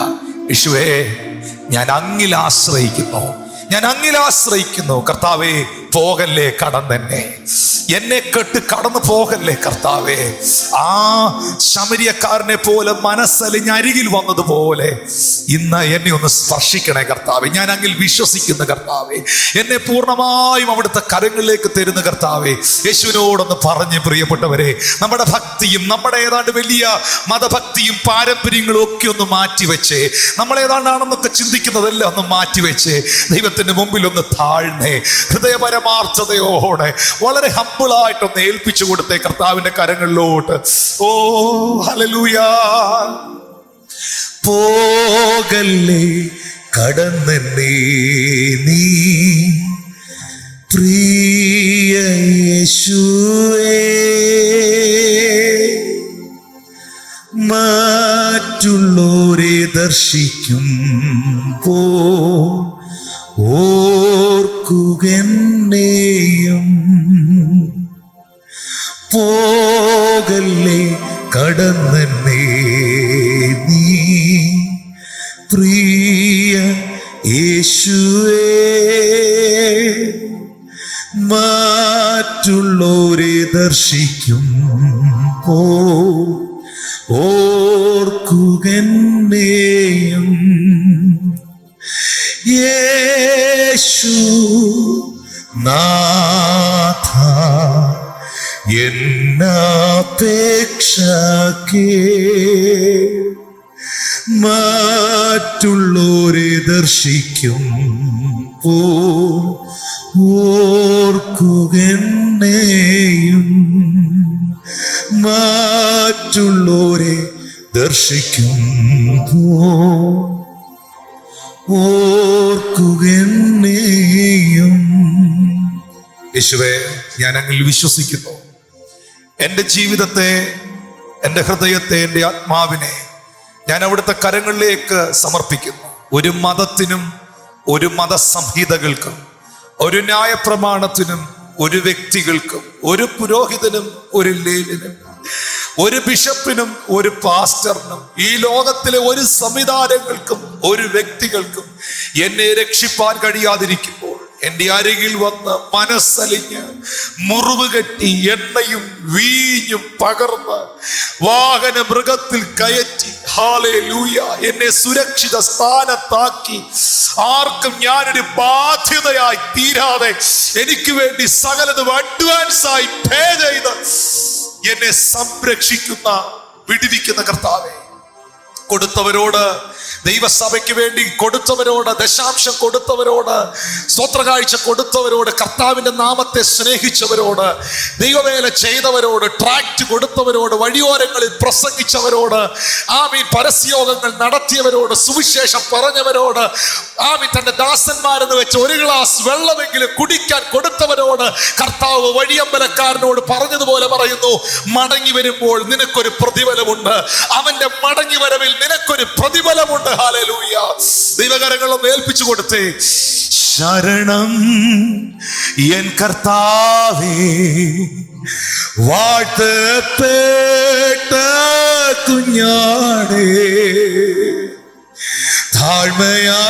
യേശുവേ, ഞാൻ അങ്ങിൽ ആശ്രയിക്കുന്നു, ഞാൻ അങ്ങിൽ ആശ്രയിക്കുന്നു. കർത്താവേ, പോകല്ലേ കടം തന്നെ, എന്നെ കെട്ട് കടന്നു പോകല്ലേ കർത്താവേ. ആ ശമരിയക്കാരനെ പോലെ മനസ്സലിഞ്ഞ് അരികിൽ വന്നതുപോലെ ഇന്ന് എന്നെ ഒന്ന് സ്പർശിക്കണേ കർത്താവേ. ഞാൻ അങ്ങിൽ വിശ്വസിക്കുന്ന കർത്താവേ, എന്നെ പൂർണ്ണമായും അവിടുത്തെ കരങ്ങളിലേക്ക് തരുന്ന കർത്താവേ. യേശുവിനോടൊന്ന് പറഞ്ഞ് പ്രിയപ്പെട്ടവരെ, നമ്മുടെ ഭക്തിയും നമ്മുടെ ഏതാണ്ട് വലിയ മതഭക്തിയും പാരമ്പര്യങ്ങളും ഒക്കെ ഒന്ന് മാറ്റിവെച്ച്, നമ്മൾ ഏതാണ്ടാണെന്നൊക്കെ ചിന്തിക്കുന്നതെല്ലാം ഒന്ന് മാറ്റിവെച്ച് ദൈവത്തിന്റെ മുമ്പിൽ ഒന്ന് താഴ്ന്നേ ഹൃദയപരമാർത്ഥതയോടെ വളരെ ഹമ്പിളായിട്ടൊന്ന് ഏൽപ്പിച്ചു കൊടുത്തേ കർത്താവിന്റെ കരങ്ങളിലോട്ട്. ഓ ഹല്ലേലൂയാ. പോകല്ലേ കടന്നേ നീ പ്രിയ യേശുവേ, മറ്റുള്ളോരെ ദർശിക്കുമ്പോ ഓർക്കുകെന്നെയും. പോകല്ലേ കടന്നേ നീ പ്രിയ യേശുവേ, മറ്റുള്ളോരെ ദർശിക്കുമ്പോ ഓർക്കുകെന്നെയും. യേശു നാഥ എന്നപേക്ഷകേ, മറ്റുള്ളോരെ ദർശിക്കുമ്പോ ഓർക്കുകെന്നെയും. മറ്റുള്ളോരെ ദർശിക്കുമ്പോ ഓർക്കുകെന്നെയും. യേശുവേ, ഞാൻ അങ്ങിൽ വിശ്വസിക്കുന്നു. എൻ്റെ ജീവിതത്തെ, എൻ്റെ ഹൃദയത്തെ, എൻ്റെ ആത്മാവിനെ ഞാൻ അവിടുത്തെ കരങ്ങളിലേക്ക് സമർപ്പിക്കുന്നു. ഒരു മതത്തിനും ഒരു മതസംഹിതകൾക്കും ഒരു ന്യായപ്രമാണത്തിനും ഒരു വ്യക്തികൾക്കും ഒരു പുരോഹിതനും ഒരു ലേവ്യനും ഒരു ബിഷപ്പിനും ഒരു പാസ്റ്ററിനും ഈ ലോകത്തിലെ ഒരു സംവിധാനങ്ങൾക്കും ഒരു വ്യക്തികൾക്കും എന്നെ രക്ഷിപ്പാൻ കഴിയാതിരിക്കുമ്പോൾ എൻ്റെ അരികിൽ വന്ന് മനസ്സലിഞ്ഞ് മുറിവ് കെട്ടി എണ്ണയും വീഞ്ഞും പകർന്ന് വാഹന മൃഗത്തിൽ കയറ്റി ഹല്ലേലൂയ എന്നെ സുരക്ഷിത സ്ഥാനത്താക്കി ആർക്കും ഞാനൊരു ബാധ്യതയായി തീരാതെ എനിക്ക് വേണ്ടി സകലതും അഡ്വാൻസായി പേ ചെയ്ത് എന്നെ സംരക്ഷിക്കുന്ന വിടുവിക്കുന്ന കർത്താവേ, കൊടുത്തവരോട്, ദൈവസഭയ്ക്ക് വേണ്ടി കൊടുത്തവരോട്, ദശാംശം കൊടുത്തവരോട്, സ്വത്രകാഴ്ച കൊടുത്തവരോട്, കർത്താവിന്റെ നാമത്തെ സ്നേഹിച്ചവരോട്, ദൈവവേല ചെയ്തവരോട്, ട്രാക്ട് കൊടുത്തവരോട്, വഴിയോരങ്ങളിൽ പ്രസംഗിച്ചവരോട്, ആമീൻ പരസ്യയോഗങ്ങൾ നടത്തിയവരോട്, സുവിശേഷം പറഞ്ഞവരോട്, ആമീൻ തന്റെ ദാസന്മാരെന്ന് വെച്ച് ഒരു ഗ്ലാസ് വെള്ളമെങ്കിലും കുടിക്കാൻ കൊടുത്തവരോട് കർത്താവ് വഴിയമ്പലക്കാരനോട് പറഞ്ഞതുപോലെ പറയുന്നു, മടങ്ങി വരുമ്പോൾ നിനക്കൊരു പ്രതിഫലമുണ്ട്. അവന്റെ മടങ്ങി വരവിൽ നിനക്കൊരു പ്രതിഫലമുണ്ട്. ഹല്ലേലൂയ. ദൈവകരങ്ങളൊന്ന് ഏൽപ്പിച്ചു കൊടുത്തേ. ശരണം എൻ കർത്താവേ, വാഴ്ത്തപ്പെട്ട കുഞ്ഞാടേ, താഴ്മയാ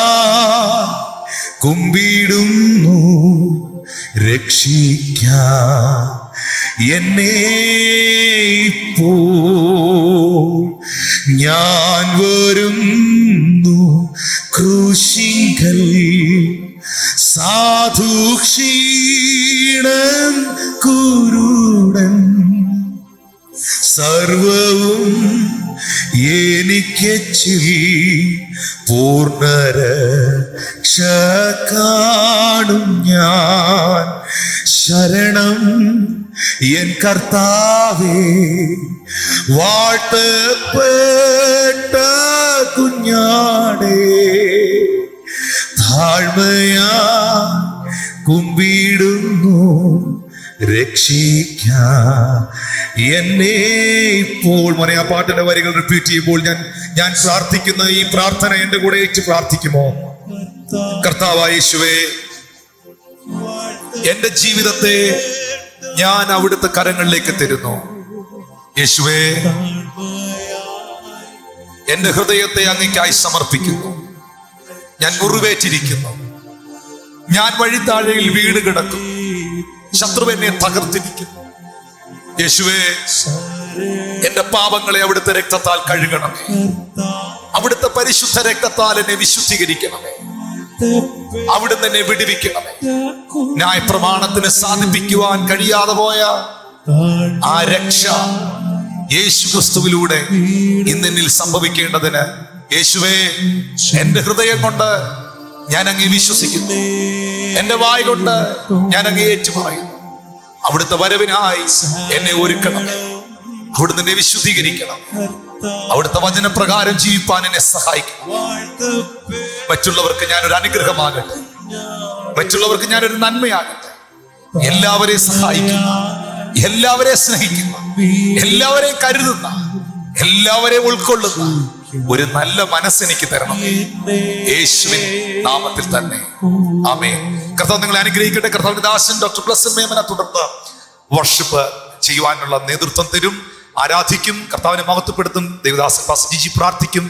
കുമ്പിടുന്നു രക്ഷിക്കാം എന്നെ ഇപ്പോൾ. ഞാൻ വരുന്നു ക്രൂശിങ്കൽ, സാധു ക്ഷീണൻ കുരുടൻ, സർവവും എനിക്കെച്ചിൽ പൂർണ്ണരക്ഷ കാണും ഞാൻ. ശരണം എൻ കർത്താവേ, വാഴ്ത്തപ്പെട്ട കുഞ്ഞാടേ, താഴ്മയാ കുമ്പിടുന്നു രക്ഷിക്കാം എന്നെ ഇപ്പോൾ. മോനെ, ആ പാട്ടിന്റെ വരികൾ റിപ്പീറ്റ് ചെയ്യുമ്പോൾ ഞാൻ പ്രാർത്ഥിക്കുന്ന ഈ പ്രാർത്ഥന എന്റെ കൂടെ വെച്ച് പ്രാർത്ഥിക്കുമോ? കർത്താവായ യേശുവേ, എന്റെ ജീവിതത്തെ ഞാൻ അവിടുത്തെ കരങ്ങളിലേക്ക് തരുന്നു. യേശുവേ, എന്റെ ഹൃദയത്തെ അങ്ങേയ്ക്കായി സമർപ്പിക്കുന്നു. ഞാൻ മുറിവേറ്റിരിക്കുന്നു, ഞാൻ വഴിത്താഴയിൽ വീട് കിടക്കുന്നു, ശത്രു എന്നെ തകർത്തിരിക്കുന്നു. യേശുവേ, എന്റെ പാപങ്ങളെ അവിടുത്തെ രക്തത്താൽ കഴുകണമേ. അവിടുത്തെ പരിശുദ്ധ രക്തത്താൽ എന്നെ വിശുദ്ധീകരിക്കണമേ. അവിടുന്ന് എന്നെ വിടുവിക്കണമേ. ന്യായപ്രമാണത്തിന് സാധിപ്പിക്കുവാൻ കഴിയാതെ പോയ ആ രക്ഷ യേശു ക്രിസ്തുവിലൂടെ ഇന്നെന്നിൽ സംഭവിക്കേണ്ടതിന് യേശുവേ, എന്റെ ഹൃദയം കൊണ്ട് ഞാൻ അങ്ങേ വിശ്വസിക്കുന്നു, എന്റെ വായ് കൊണ്ട് ഞാൻ അങ്ങേ ഏറ്റുപറയുന്നു. അവിടുത്തെ വരവിനായി എന്നെ ഒരുക്കണമേ. അവിടുന്ന് എന്നെ വിശുദ്ധീകരിക്കണം. അവിടുത്തെ വചനപ്രകാരം ജീവിപ്പാൻ എന്നെ സഹായിക്കണം. മറ്റുള്ളവർക്ക് ഞാനൊരു അനുഗ്രഹമാകട്ടെ, മറ്റുള്ളവർക്ക് ഞാനൊരു നന്മയാകട്ടെ. എല്ലാവരെയും സഹായിക്കുന്ന, എല്ലാവരെയും സ്നേഹിക്കുന്ന, എല്ലാവരെയും കരുതുന്ന, എല്ലാവരെയും ഉൾക്കൊള്ളുന്ന ഒരു നല്ല മനസ്സെനിക്ക് തരണം, യേശുവിൻ നാമത്തിൽ തന്നെ. ആമേൻ. കർത്താവ് നിങ്ങളെ അനുഗ്രഹിക്കട്ടെ. കർത്താവിന്റെ ദാസൻ ഡോക്ടർ ബ്ലസ്സൻ മേമന തുടർന്ന് വർഷിപ്പ് ചെയ്യുവാനുള്ള നേതൃത്വം തരും, ആരാധിക്കും, കർത്താവിനെ മഹത്വപ്പെടുത്തും. ദേവദാസൻ പാസ്റ്റർ ജിജി പ്രാർത്ഥിക്കും.